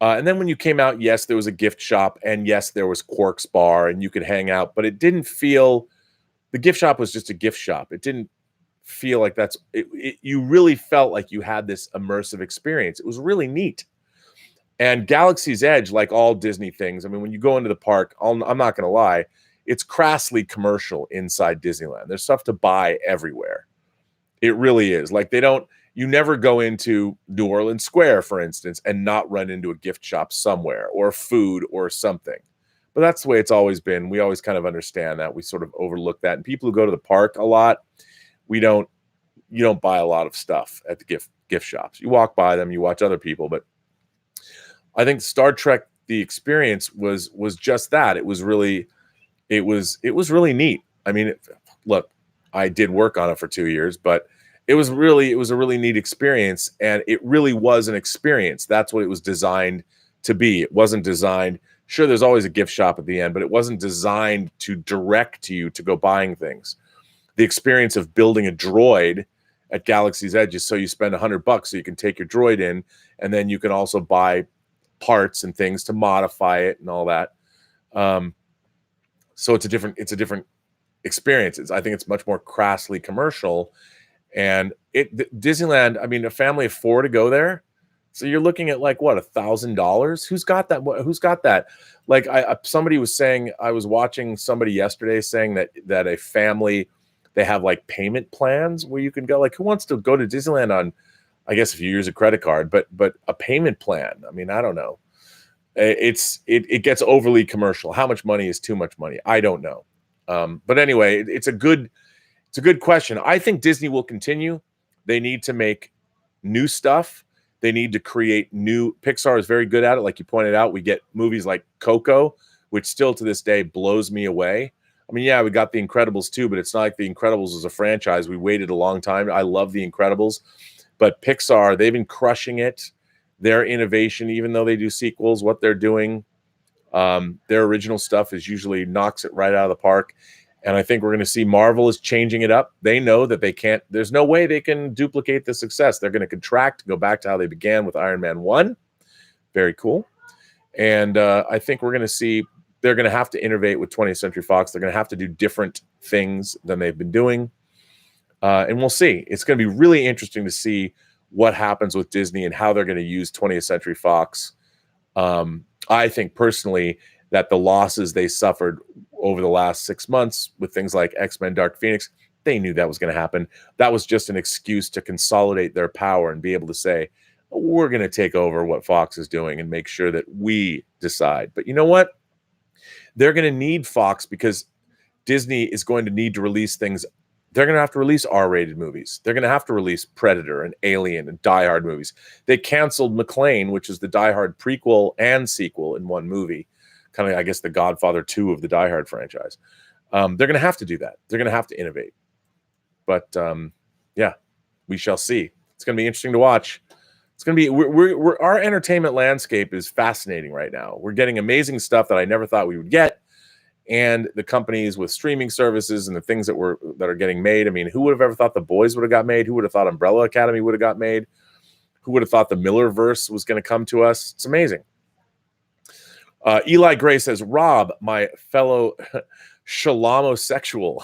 and then when you came out, yes, there was a gift shop, and yes, there was Quark's Bar, and you could hang out, but it didn't feel, the gift shop was just a gift shop. It didn't feel like you really felt like you had this immersive experience. It was really neat. And Galaxy's Edge, like all Disney things, I mean, when you go into the park, I'm not going to lie, it's crassly commercial inside Disneyland. There's stuff to buy everywhere. It really is. Like, you never go into New Orleans Square, for instance, and not run into a gift shop somewhere, or food or something. But that's the way it's always been. We always kind of understand that. We sort of overlook that. And people who go to the park a lot, you don't buy a lot of stuff at the gift shops. You walk by them, you watch other people. But I think Star Trek The Experience was just that. It was really neat. I mean, look, I did work on it for 2 years, but it was a really neat experience, and it really was an experience. That's what it was designed to be. It wasn't designed, sure, there's always a gift shop at the end, but it wasn't designed to direct you to go buying things. The experience of building a droid at Galaxy's Edge is so you spend $100 so you can take your droid in, and then you can also buy parts and things to modify it and all that. So it's a different experience. I think it's much more crassly commercial. And Disneyland, I mean, a family of 4 to go there. So you're looking at like, what, $1,000? Who's got that? Who's got that? Like somebody was saying, I was watching somebody yesterday saying that a family, they have like payment plans where you can go, like, who wants to go to Disneyland on, I guess if you use a credit card, but a payment plan. I mean, I don't know. It gets overly commercial. How much money is too much money? I don't know. But anyway, it's a good question. I think Disney will continue. They need to make new stuff. They need to create new. Pixar is very good at it. Like you pointed out, we get movies like Coco, which still to this day blows me away. I mean, yeah, we got The Incredibles too, but it's not like The Incredibles is a franchise. We waited a long time. I love The Incredibles, but Pixar, they've been crushing it. Their innovation, even though they do sequels, what they're doing, their original stuff is usually knocks it right out of the park. And I think we're going to see Marvel is changing it up. They know that they can't, there's no way they can duplicate the success. They're going to contract, go back to how they began with Iron Man 1. Very cool. And I think we're going to see, they're going to have to innovate with 20th Century Fox. They're going to have to do different things than they've been doing. And we'll see. It's going to be really interesting to see what happens with Disney and how they're going to use 20th Century Fox. I think personally that the losses they suffered over the last 6 months with things like X-Men Dark Phoenix, they knew that was going to happen. That was just an excuse to consolidate their power and be able to say, we're going to take over what Fox is doing and make sure that we decide. But you know what? They're going to need Fox because Disney is going to need to release things. They're going to have to release R-rated movies. They're going to have to release Predator and Alien and Die Hard movies. They canceled McClane, which is the Die Hard prequel and sequel in one movie. Kind of, I guess, the Godfather 2 of the Die Hard franchise. They're going to have to do that. They're going to have to innovate. But, yeah, we shall see. It's going to be interesting to watch. It's going to be, our entertainment landscape is fascinating right now. We're getting amazing stuff that I never thought we would get. And the companies with streaming services and the things that are getting made. I mean, who would have ever thought The Boys would have got made? Who would have thought Umbrella Academy would have got made? Who would have thought the Millerverse was going to come to us? It's amazing. Eli Gray says, Rob, my fellow shalamosexual,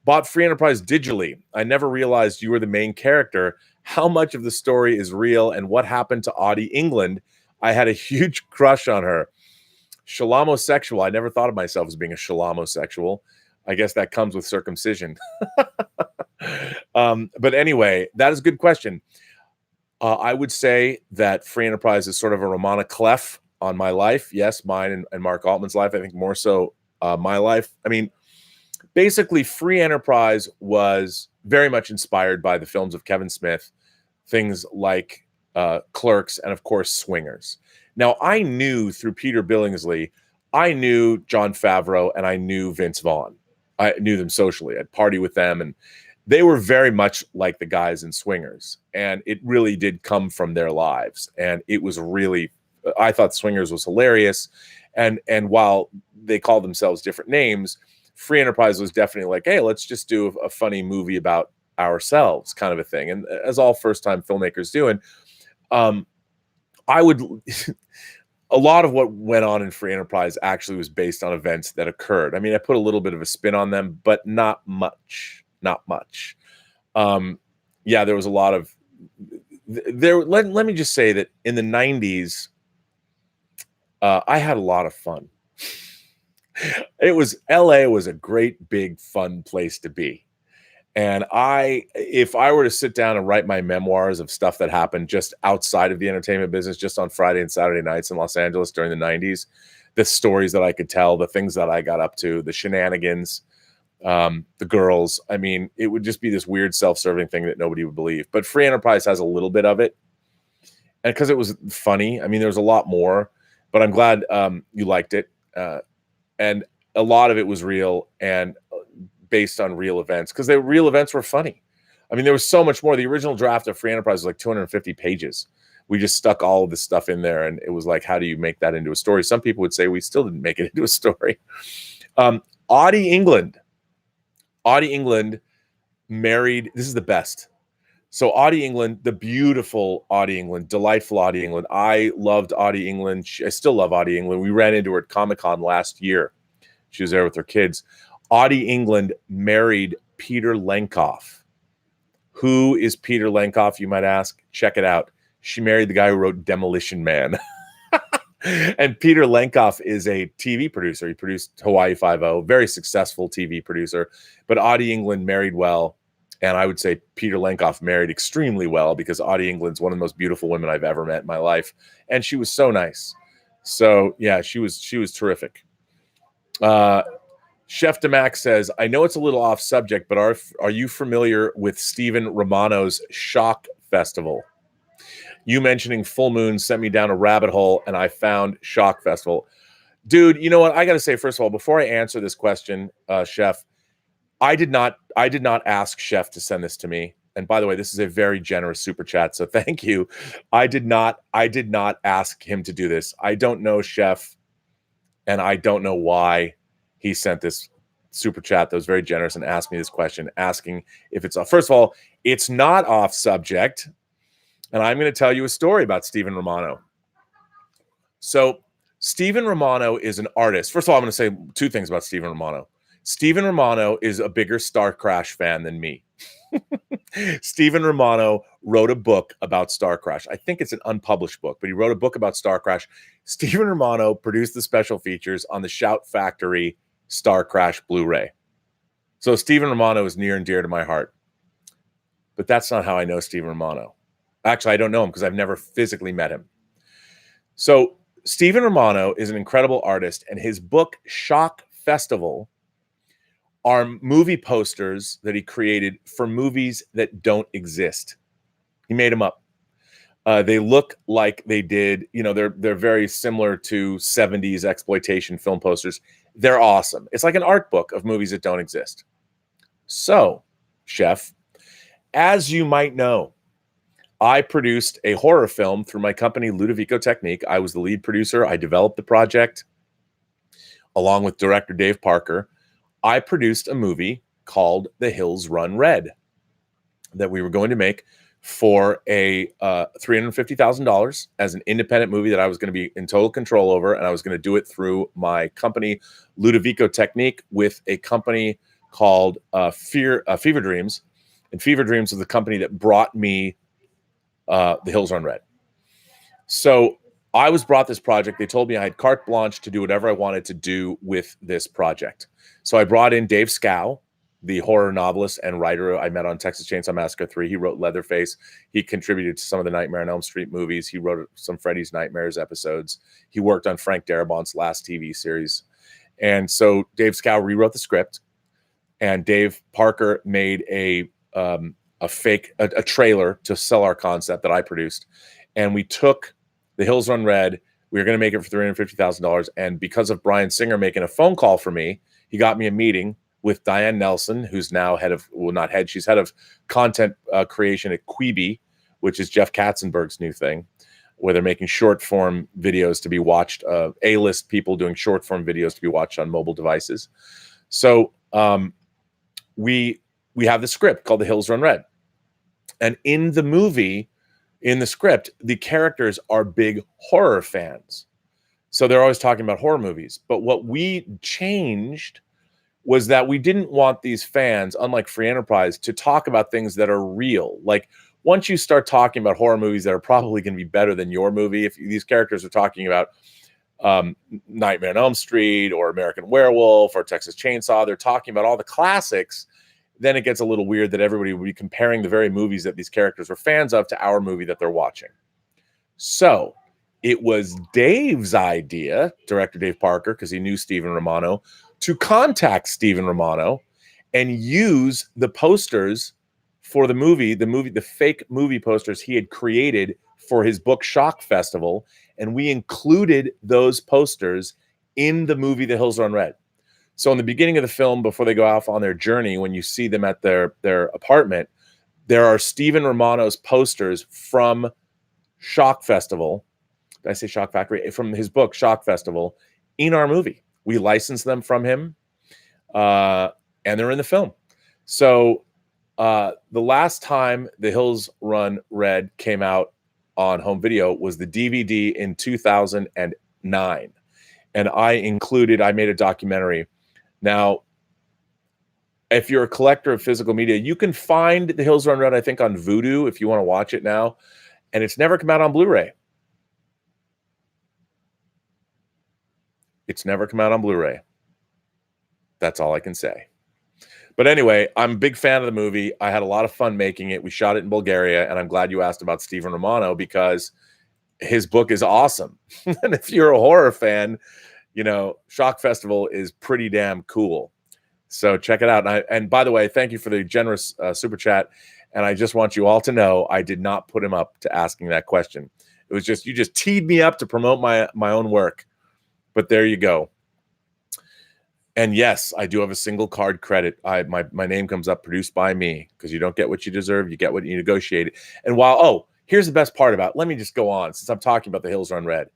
bought Free Enterprise digitally. I never realized you were the main character. How much of the story is real and what happened to Audie England? I had a huge crush on her. Shalamosexual. I never thought of myself as being a shalamosexual. I guess that comes with circumcision. But anyway, that is a good question. I would say that Free Enterprise is sort of a Romana Clef on my life. Yes, mine and Mark Altman's life. I think more so my life. I mean, basically, Free Enterprise was very much inspired by the films of Kevin Smith, things like Clerks and, of course, Swingers. Now, I knew through Peter Billingsley, I knew Jon Favreau and I knew Vince Vaughn. I knew them socially. I'd party with them, and they were very much like the guys in Swingers. And it really did come from their lives. And it was really, I thought Swingers was hilarious. And while they called themselves different names, Free Enterprise was definitely like, hey, let's just do a funny movie about ourselves kind of a thing. And as all first-time filmmakers do. And I would, a lot of what went on in Free Enterprise actually was based on events that occurred. I mean, I put a little bit of a spin on them, but not much. Yeah, there was a lot of there. Let me just say that in the 90s, I had a lot of fun. LA was a great, big, fun place to be. And if I were to sit down and write my memoirs of stuff that happened just outside of the entertainment business, just on Friday and Saturday nights in Los Angeles during the 90s, the stories that I could tell, the things that I got up to, the shenanigans, the girls, I mean, it would just be this weird self-serving thing that nobody would believe. But Free Enterprise has a little bit of it. And because it was funny, I mean, there's a lot more, but I'm glad you liked it. And a lot of it was real and based on real events, because the real events were funny. I mean, there was so much more. The original draft of Free Enterprise was like 250 pages. We just stuck all of this stuff in there, and it was like, how do you make that into a story? Some people would say we still didn't make it into a story. Audie England married, this is the best. So Audie England, the beautiful Audie England, delightful Audie England. I loved Audie England. I still love Audie England. We ran into her at Comic-Con last year. She was there with her kids. Audie England married Peter Lenkoff. Who is Peter Lenkoff, you might ask? Check it out. She married the guy who wrote Demolition Man. And Peter Lenkoff is a TV producer. He produced Hawaii Five-0, very successful TV producer. But Audie England married well. And I would say Peter Lenkoff married extremely well, because Audie England's one of the most beautiful women I've ever met in my life. And she was so nice. So, yeah, she was terrific. Chef DeMac says, I know it's a little off subject, but are you familiar with Stephen Romano's Shock Festival? You mentioning Full Moon sent me down a rabbit hole, and I found Shock Festival. Dude, you know what? I got to say, first of all, before I answer this question, Chef, I did not ask Chef to send this to me. And by the way, this is a very generous super chat, so thank you. I did not ask him to do this. I don't know Chef, and I don't know why he sent this super chat that was very generous and asked me this question, asking if it's first of all, it's not off subject. And I'm going to tell you a story about Stephen Romano. So Stephen Romano is an artist. First of all, I'm going to say two things about Stephen Romano. Stephen Romano is a bigger Star Crash fan than me. Stephen Romano wrote a book about Star Crash. I think it's an unpublished book, but he wrote a book about Star Crash. Stephen Romano produced the special features on the Shout Factory Star Crash Blu-ray. So Stephen Romano is near and dear to my heart. But that's not how I know Stephen Romano. Actually, I don't know him because I've never physically met him. So Stephen Romano is an incredible artist, and his book, Shock Festival, are movie posters that he created for movies that don't exist. He made them up. They look like they did, they're very similar to 70s exploitation film posters. They're awesome. It's like an art book of movies that don't exist. So, Chef, as you might know, I produced a horror film through my company, Ludovico Technique. I was the lead producer. I developed the project along with director Dave Parker. I produced a movie called The Hills Run Red that we were going to make for a $350,000 as an independent movie that I was going to be in total control over, and I was going to do it through my company, Ludovico Technique, with a company called Fever Dreams. And Fever Dreams is the company that brought me The Hills Run Red. So I was brought this project. They told me I had carte blanche to do whatever I wanted to do with this project. So I brought in Dave Scow, the horror novelist and writer I met on Texas Chainsaw Massacre 3. He wrote Leatherface. He contributed to some of the Nightmare on Elm Street movies. He wrote some Freddy's Nightmares episodes. He worked on Frank Darabont's last TV series. And so Dave Scow rewrote the script, and Dave Parker made a trailer to sell our concept that I produced. And we took The Hills Run Red. We were going to make it for $350,000. And because of Brian Singer making a phone call for me, he got me a meeting with Diane Nelson, who's now she's head of content creation at Quibi, which is Jeff Katzenberg's new thing, where they're making short form videos to be watched, A-list people doing short form videos to be watched on mobile devices. So we have the script called The Hills Run Red. And in the movie, in the script, the characters are big horror fans. So they're always talking about horror movies. But what we changed was that we didn't want these fans, unlike Free Enterprise, to talk about things that are real. Like, once you start talking about horror movies that are probably going to be better than your movie, if these characters are talking about Nightmare on Elm Street or American Werewolf or Texas Chainsaw, they're talking about all the classics, then it gets a little weird that everybody will be comparing the very movies that these characters were fans of to our movie that they're watching. So it was Dave's idea, director Dave Parker, because he knew Stephen Romano, to contact Stephen Romano and use the posters for the fake movie posters he had created for his book Shock Festival. And we included those posters in the movie The Hills Run Red. So in the beginning of the film, before they go off on their journey, when you see them at their apartment, there are Stephen Romano's posters from Shock Festival. Did I say Shock Factory? From his book, Shock Festival, in our movie. We licensed them from him, and they're in the film. So the last time The Hills Run Red came out on home video was the DVD in 2009. And I made a documentary. Now, if you're a collector of physical media, you can find The Hills Run Red, I think, on Vudu if you want to watch it now. And it's never come out on Blu-ray. It's never come out on Blu-ray. That's all I can say. But anyway, I'm a big fan of the movie. I had a lot of fun making it. We shot it in Bulgaria, and I'm glad you asked about Stephen Romano because his book is awesome. And if you're a horror fan, Shock Festival is pretty damn cool. So check it out. And by the way, thank you for the generous super chat. And I just want you all to know I did not put him up to asking that question. It was just, you just teed me up to promote my own work. But there you go. And yes, I do have a single card credit. My name comes up, produced by me, because you don't get what you deserve, you get what you negotiated. And here's the best part about it. Let me just go on, since I'm talking about The Hills Run Red,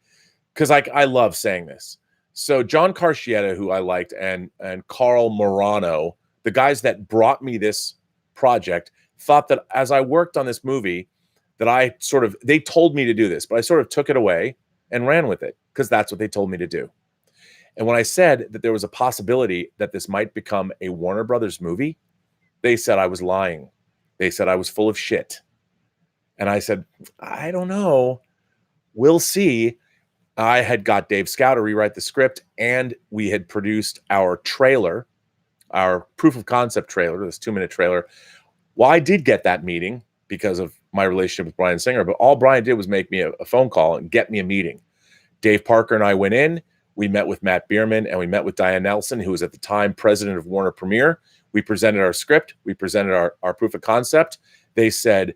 because I love saying this. So John Carcietta, who I liked, and Carl Morano, the guys that brought me this project, thought that as I worked on this movie, that they told me to do this, but I sort of took it away and ran with it, because that's what they told me to do. And when I said that there was a possibility that this might become a Warner Brothers movie, they said I was lying. They said I was full of shit. And I said, I don't know. We'll see. I had got Dave Scow to rewrite the script, and we had produced our trailer, our proof of concept trailer, this 2-minute trailer. Well, I did get that meeting because of my relationship with Bryan Singer, but all Bryan did was make me a phone call and get me a meeting. Dave Parker and I went in. We met with Matt Bierman, and we met with Diane Nelson, who was at the time president of Warner Premiere. We presented our script. We presented our proof of concept. They said,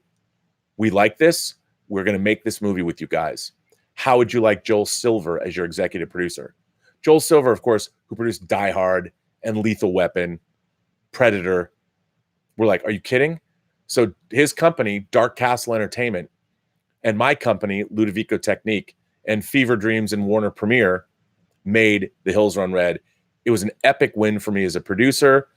we like this. We're going to make this movie with you guys. How would you like Joel Silver as your executive producer? Joel Silver, of course, who produced Die Hard and Lethal Weapon, Predator. We're like, are you kidding? So his company, Dark Castle Entertainment, and my company, Ludovico Technique, and Fever Dreams and Warner Premiere made The Hills Run Red. It was an epic win for me as a producer.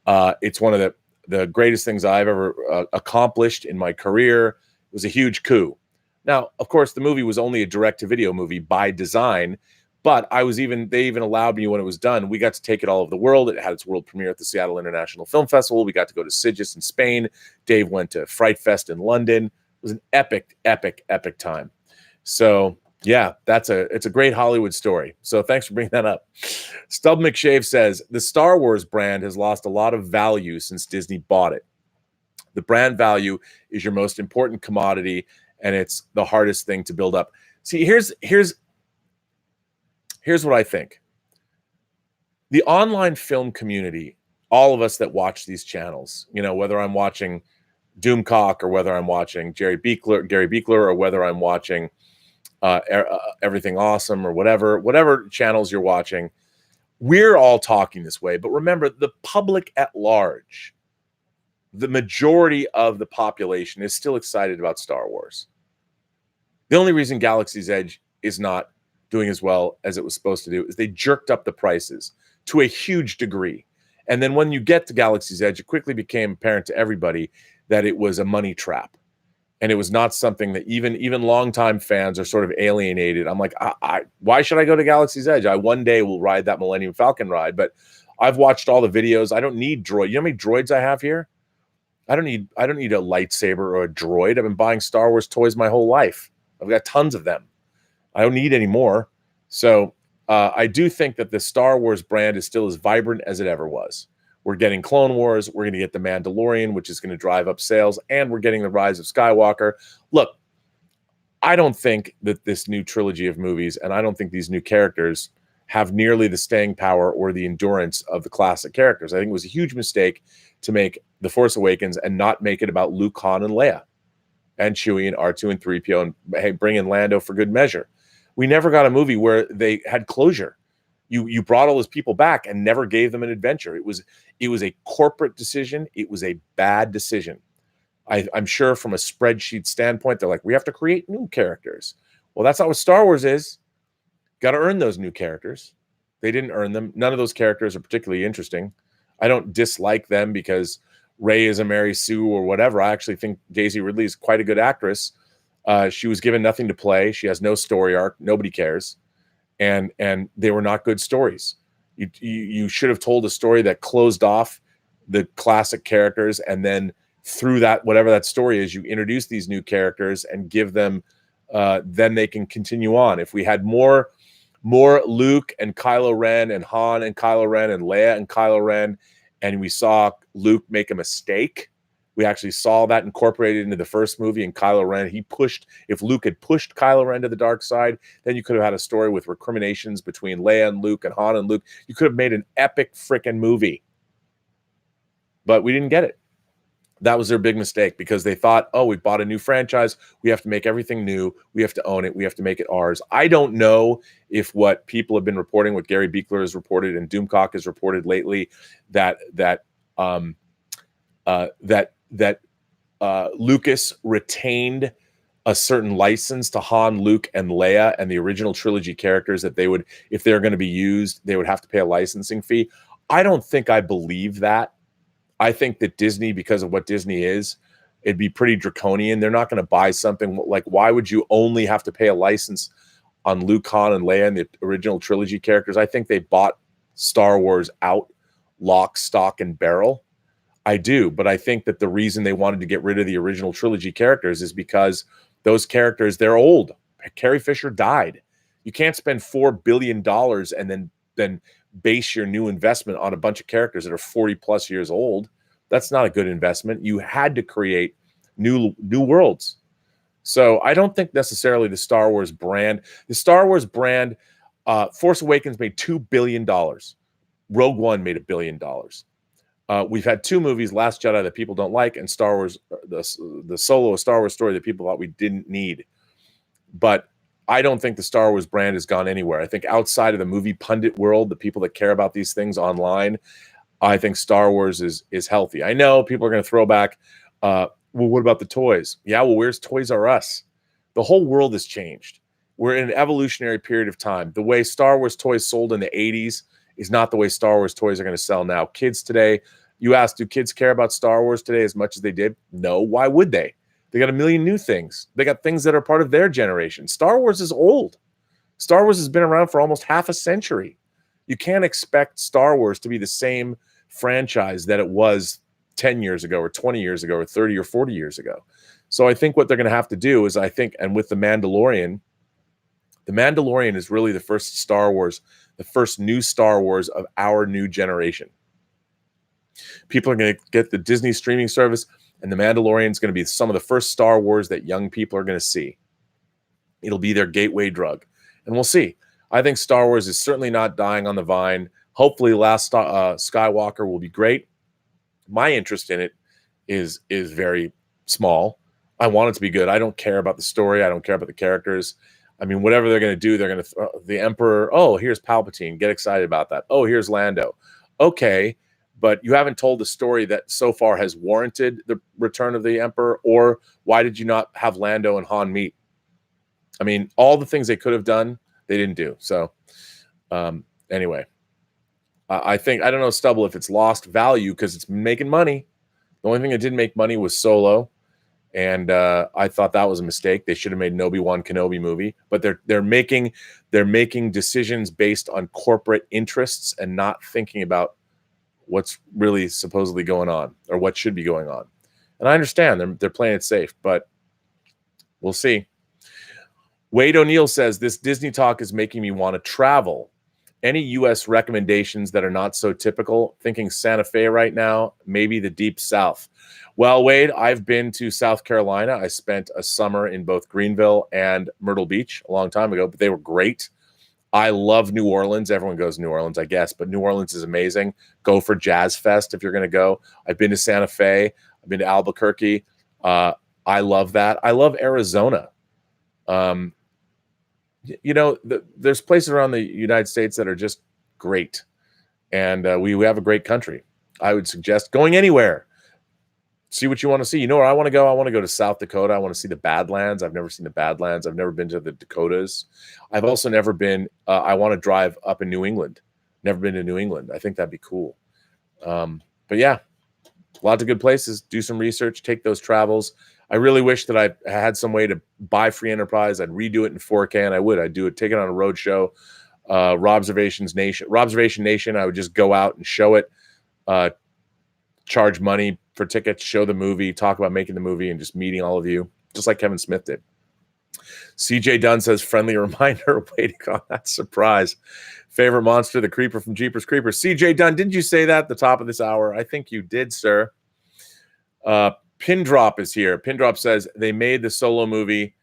It's one of the greatest things I've ever accomplished in my career. It was a huge coup. Now, of course, the movie was only a direct-to-video movie by design, but they even allowed me, when it was done, we got to take it all over the world. It had its world premiere at the Seattle International Film Festival. We got to go to Sitges in Spain. Dave went to Fright Fest in London. It was an epic, epic, epic time. So yeah, it's a great Hollywood story. So thanks for bringing that up. Stub McShave says, the Star Wars brand has lost a lot of value since Disney bought it. The brand value is your most important commodity, and it's the hardest thing to build up. See, here's what I think. The online film community, all of us that watch these channels, whether I'm watching Doomcock or whether I'm watching Gary Beekler, or whether I'm watching Everything Awesome or whatever channels you're watching, we're all talking this way. But remember, the public at large, the majority of the population is still excited about Star Wars. The only reason Galaxy's Edge is not doing as well as it was supposed to do is they jerked up the prices to a huge degree. And then when you get to Galaxy's Edge, it quickly became apparent to everybody that it was a money trap. And it was not something that even longtime fans are sort of alienated. I'm like, why should I go to Galaxy's Edge? I one day will ride that Millennium Falcon ride, but I've watched all the videos. I don't need droid. You know how many droids I have here? I don't need a lightsaber or a droid. I've been buying Star Wars toys my whole life. I've got tons of them. I don't need any more. So I do think that the Star Wars brand is still as vibrant as it ever was. We're getting Clone Wars. We're going to get The Mandalorian, which is going to drive up sales. And we're getting The Rise of Skywalker. Look, I don't think that this new trilogy of movies, and I don't think these new characters have nearly the staying power or the endurance of the classic characters. I think it was a huge mistake to make The Force Awakens and not make it about Luke, Han, and Leia, and Chewie, and R2, and 3PO, and hey, bring in Lando for good measure. We never got a movie where they had closure. You brought all those people back and never gave them an adventure. It was a corporate decision. It was a bad decision. I'm sure from a spreadsheet standpoint, they're like, we have to create new characters. Well, that's not what Star Wars is. Got to earn those new characters. They didn't earn them. None of those characters are particularly interesting. I don't dislike them because Rey is a Mary Sue or whatever. I actually think Daisy Ridley is quite a good actress. She was given nothing to play. She has no story arc. Nobody cares. And they were not good stories. You should have told a story that closed off the classic characters, and then through that, whatever that story is, you introduce these new characters and give them, then they can continue on. If we had more Luke and Kylo Ren and Han and Kylo Ren and Leia and Kylo Ren, and we saw Luke make a mistake, we actually saw that incorporated into the first movie. And Kylo Ren, if Luke had pushed Kylo Ren to the dark side, then you could have had a story with recriminations between Leia and Luke and Han and Luke. You could have made an epic freaking movie. But we didn't get it. That was their big mistake, because they thought, oh, we bought a new franchise. We have to make everything new. We have to own it. We have to make it ours. I don't know if what people have been reporting, what Gary Beekler has reported and Doomcock has reported lately, that Lucas retained a certain license to Han, Luke, and Leia and the original trilogy characters, that they would, if they're going to be used, they would have to pay a licensing fee. I don't think I believe that. I think that Disney, because of what Disney is, it'd be pretty draconian. They're not going to buy something like, why would you only have to pay a license on Luke, Han, and Leia and the original trilogy characters? I think they bought Star Wars out lock, stock, and barrel. I do, but I think that the reason they wanted to get rid of the original trilogy characters is because those characters, they're old. Carrie Fisher died. You can't spend $4 billion and then base your new investment on a bunch of characters that are 40 plus years old. That's not a good investment. You had to create new worlds. So I don't think necessarily the Star Wars brand, Force Awakens made $2 billion. Rogue One made $1 billion. We've had two movies, Last Jedi, that people don't like, and Star Wars, the Solo, a Star Wars story that people thought we didn't need. But I don't think the Star Wars brand has gone anywhere. I think outside of the movie pundit world, the people that care about these things online, I think Star Wars is healthy. I know people are going to throw back, well, what about the toys? Yeah, well, where's Toys R Us? The whole world has changed. We're in an evolutionary period of time. The way Star Wars toys sold in the 80s is not the way Star Wars toys are going to sell now. Kids today, you ask, do kids care about Star Wars today as much as they did? No. Why would they? They got a million new things. They got things that are part of their generation. Star Wars is old. Star Wars has been around for almost half a century. You can't expect Star Wars to be the same franchise that it was 10 years ago or 20 years ago or 30 or 40 years ago. So I think what they're going to have to do is, and with The Mandalorian is really the first Star Wars, the first new Star Wars of our new generation. People are going to get the Disney streaming service, and The Mandalorian is going to be some of the first Star Wars that young people are going to see. It'll be their gateway drug, and we'll see. I think Star Wars is certainly not dying on the vine. Hopefully, Last Skywalker will be great. My interest in it is very small. I want it to be good. I don't care about the story. I don't care about the characters. I mean, whatever they're going to do, they're going to throw the Emperor. Oh, here's Palpatine. Get excited about that. Oh, here's Lando. Okay. But you haven't told the story that so far has warranted the return of the Emperor, or why did you not have Lando and Han meet? I mean, all the things they could have done, they didn't do. So anyway, I think, I don't know, Stubble, if it's lost value because it's making money. The only thing that didn't make money was Solo. And I thought that was a mistake. They should have made an Obi-Wan Kenobi movie, but they're making decisions based on corporate interests and not thinking about what's really supposedly going on or what should be going on. And I understand they're playing it safe, but we'll see. Wade O'Neill says, this Disney talk is making me want to travel. Any U.S. recommendations that are not so typical? Thinking Santa Fe right now, maybe the Deep South. Well, Wade, I've been to South Carolina. I spent a summer in both Greenville and Myrtle Beach a long time ago, but they were great. I love New Orleans. Everyone goes to New Orleans, I guess, but New Orleans is amazing. Go for Jazz Fest if you're going to go. I've been to Santa Fe. I've been to Albuquerque. I love that. I love Arizona. There's places around the United States that are just great, and we have a great country. I would suggest going anywhere. See what you want to see. You know where I want to go? I want to go to South Dakota. I want to see the Badlands. I've never seen the Badlands. I've never been to the Dakotas. I've also never been. I want to drive up in New England. Never been to New England. I think that'd be cool. But yeah, lots of good places. Do some research. Take those travels. I really wish that I had some way to buy Free Enterprise. I'd redo it in 4K, and I would. I'd do it. Take it on a road show. Robservations Nation. Robservation Nation. I would just go out and show it. Charge money for tickets, show the movie, talk about making the movie, and just meeting all of you, just like Kevin Smith did. CJ Dunn says, friendly reminder, waiting on that surprise. Favorite monster, the Creeper from Jeepers Creepers. CJ Dunn, didn't you say that at the top of this hour? I think you did, sir. Pindrop is here. Pindrop says, they made the Solo movie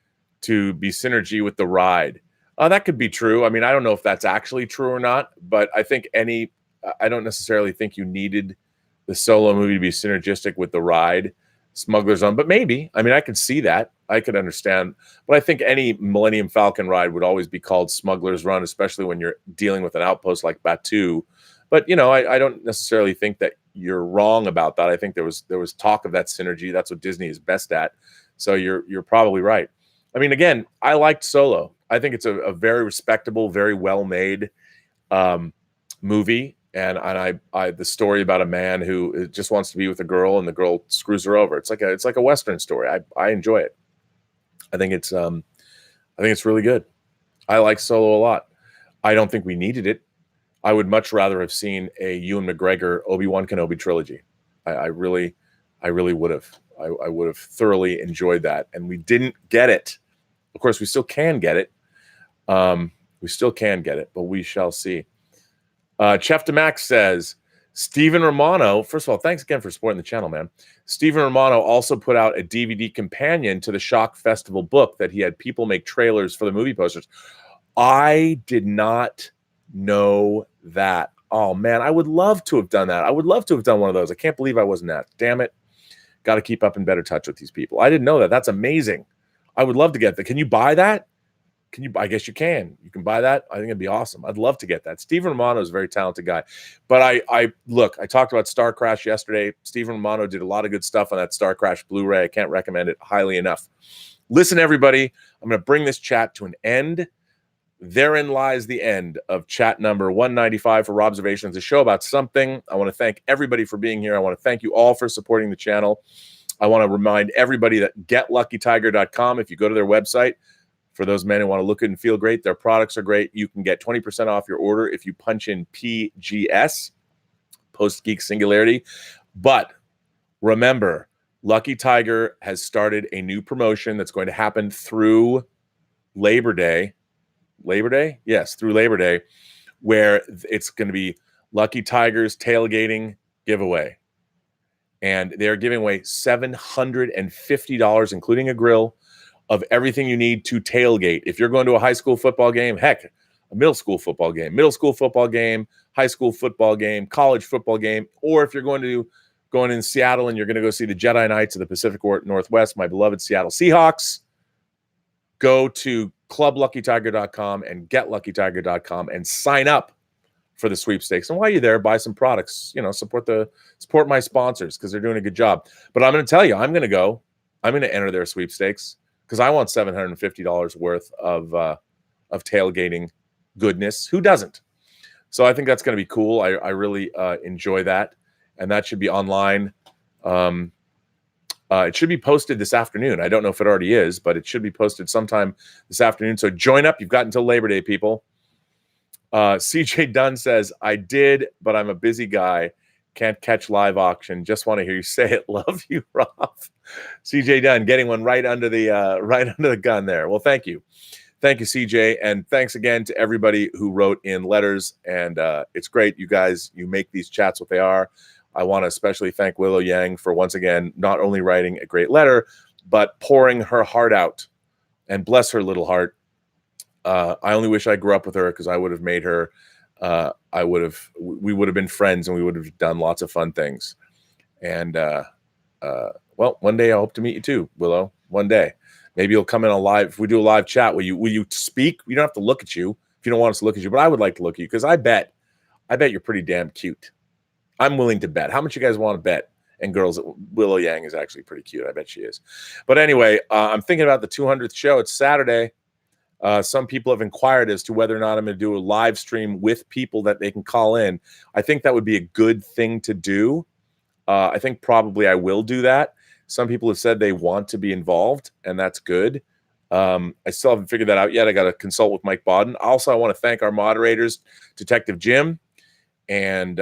to be synergy with the ride. That could be true. I mean, I don't know if that's actually true or not, but I think I don't necessarily think you needed the Solo movie to be synergistic with the ride. Smuggler's Run, but maybe. I mean, I could see that. I could understand. But I think any Millennium Falcon ride would always be called Smuggler's Run, especially when you're dealing with an outpost like Batu. But, I don't necessarily think that you're wrong about that. I think there was talk of that synergy. That's what Disney is best at. So you're probably right. I mean, again, I liked Solo. I think it's a very respectable, very well-made movie. And I the story about a man who just wants to be with a girl and the girl screws her over. It's like a Western story. I enjoy it. I think it's really good. I like Solo a lot. I don't think we needed it. I would much rather have seen a Ewan McGregor Obi-Wan Kenobi trilogy. I really would have. I would have thoroughly enjoyed that. And we didn't get it. Of course, we still can get it. But we shall see. Chef DeMax says, Stephen Romano, first of all, thanks again for supporting the channel, man. Stephen Romano also put out a DVD companion to the Shock Festival book that he had people make trailers for the movie posters. I did not know that. Oh, man, I would love to have done that. I would love to have done one of those. I can't believe I wasn't at. Damn it. Got to keep up in better touch with these people. I didn't know that. That's amazing. I would love to get that. Can you buy that? I guess you can. You can buy that. I think it'd be awesome. I'd love to get that. Stephen Romano is a very talented guy. But I talked about Star Crash yesterday. Stephen Romano did a lot of good stuff on that Star Crash Blu-ray. I can't recommend it highly enough. Listen, everybody, I'm going to bring this chat to an end. Therein lies the end of chat number 195 for Robservations, a show about something. I want to thank everybody for being here. I want to thank you all for supporting the channel. I want to remind everybody that getluckytiger.com, if you go to their website, for those men who want to look good and feel great, their products are great. You can get 20% off your order if you punch in PGS, Post-Geek Singularity. But remember, Lucky Tiger has started a new promotion that's going to happen through Labor Day. Labor Day? Yes, through Labor Day, where it's going to be Lucky Tiger's tailgating giveaway. And they're giving away $750, including a grill, of everything you need to tailgate. If you're going to a high school football game, heck, a middle school football game, high school football game, college football game, or if you're going in Seattle and you're going to go see the Jedi Knights of the Pacific Northwest, my beloved Seattle Seahawks, go to clubluckytiger.com and getluckytiger.com and sign up for the sweepstakes. And while you're there, buy some products, support my sponsors because they're doing a good job. But I'm going to tell you, I'm going to enter their sweepstakes because I want $750 worth of tailgating goodness. Who doesn't? So I think that's going to be cool. I really enjoy that. And that should be online. It should be posted this afternoon. I don't know if it already is, but it should be posted sometime this afternoon. So join up. You've got until Labor Day, people. CJ Dunn says, I did, but I'm a busy guy. Can't catch live auction. Just want to hear you say it. Love you, Rob. CJ Dunn getting one right under the gun there. Well, thank you, CJ, and thanks again to everybody who wrote in letters. And it's great, you guys. You make these chats what they are. I want to especially thank Willow Yang for once again not only writing a great letter, but pouring her heart out. And bless her little heart. I only wish I grew up with her because I would have made her. We would have been friends and we would have done lots of fun things. And well, one day I hope to meet you too, Willow. One day, maybe you'll come in a live. If we do a live chat, will you speak? We don't have to look at you if you don't want us to look at you, but I would like to look at you because I bet you're pretty damn cute. I'm willing to bet. How much you guys want to bet? And girls, Willow Yang is actually pretty cute. I bet she is. But anyway, I'm thinking about the 200th show. It's Saturday. Some people have inquired as to whether or not I'm going to do a live stream with people that they can call in. I think that would be a good thing to do. I think probably I will do that. Some people have said they want to be involved, and that's good. I still haven't figured that out yet. I got to consult with Mike Bodden. Also, I want to thank our moderators, Detective Jim and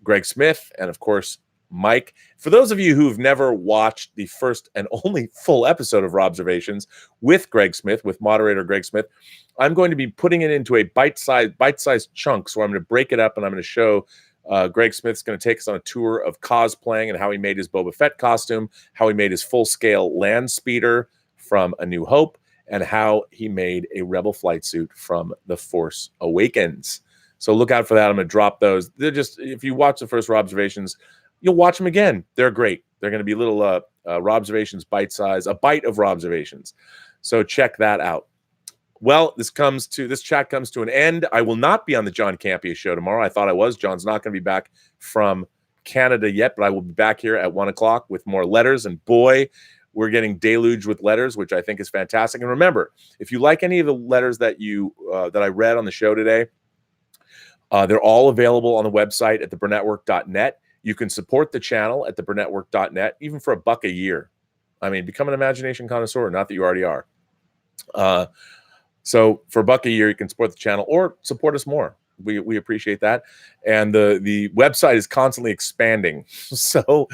Greg Smith, and of course, Mike. For those of you who've never watched the first and only full episode of Robservations with Greg Smith, with moderator Greg Smith, I'm going to be putting it into a bite-sized chunks where I'm going to break it up and I'm going to show Greg Smith's going to take us on a tour of cosplaying and how he made his Boba Fett costume, how he made his full-scale land speeder from A New Hope, and how he made a Rebel flight suit from The Force Awakens. So look out for that. I'm going to drop those. They're just, if you watch the first Robservations, you'll watch them again. They're great. They're going to be little Robservations bite size, a bite of Robservations. So check that out. Well, this chat comes to an end. I will not be on the John Campea show tomorrow. I thought I was. John's not going to be back from Canada yet, but I will be back here at 1 o'clock with more letters. And boy, we're getting deluged with letters, which I think is fantastic. And remember, if you like any of the letters that I read on the show today, they're all available on the website at theburnettwork.net. You can support the channel at theburnettwork.net, even for $1 a year. I mean, become an Imagination Connoisseur, not that you already are. So for $1 a year, you can support the channel or support us more. We appreciate that. And the website is constantly expanding. So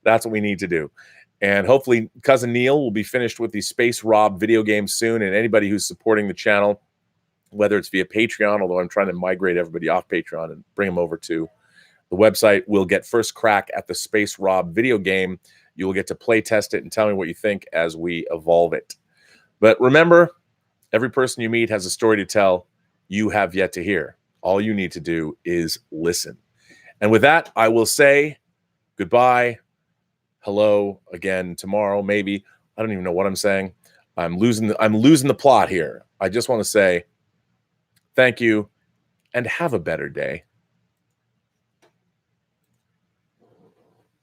that's what we need to do. And hopefully Cousin Neil will be finished with the Space Rob video game soon. And anybody who's supporting the channel, whether it's via Patreon, although I'm trying to migrate everybody off Patreon and bring them over to the website, will get first crack at the Space Rob video game. You will get to play test it and tell me what you think as we evolve it. But remember, every person you meet has a story to tell you have yet to hear. All you need to do is listen. And with that, I will say goodbye. Hello again tomorrow, maybe. I don't even know what I'm saying. I'm losing the plot here. I just want to say thank you and have a better day.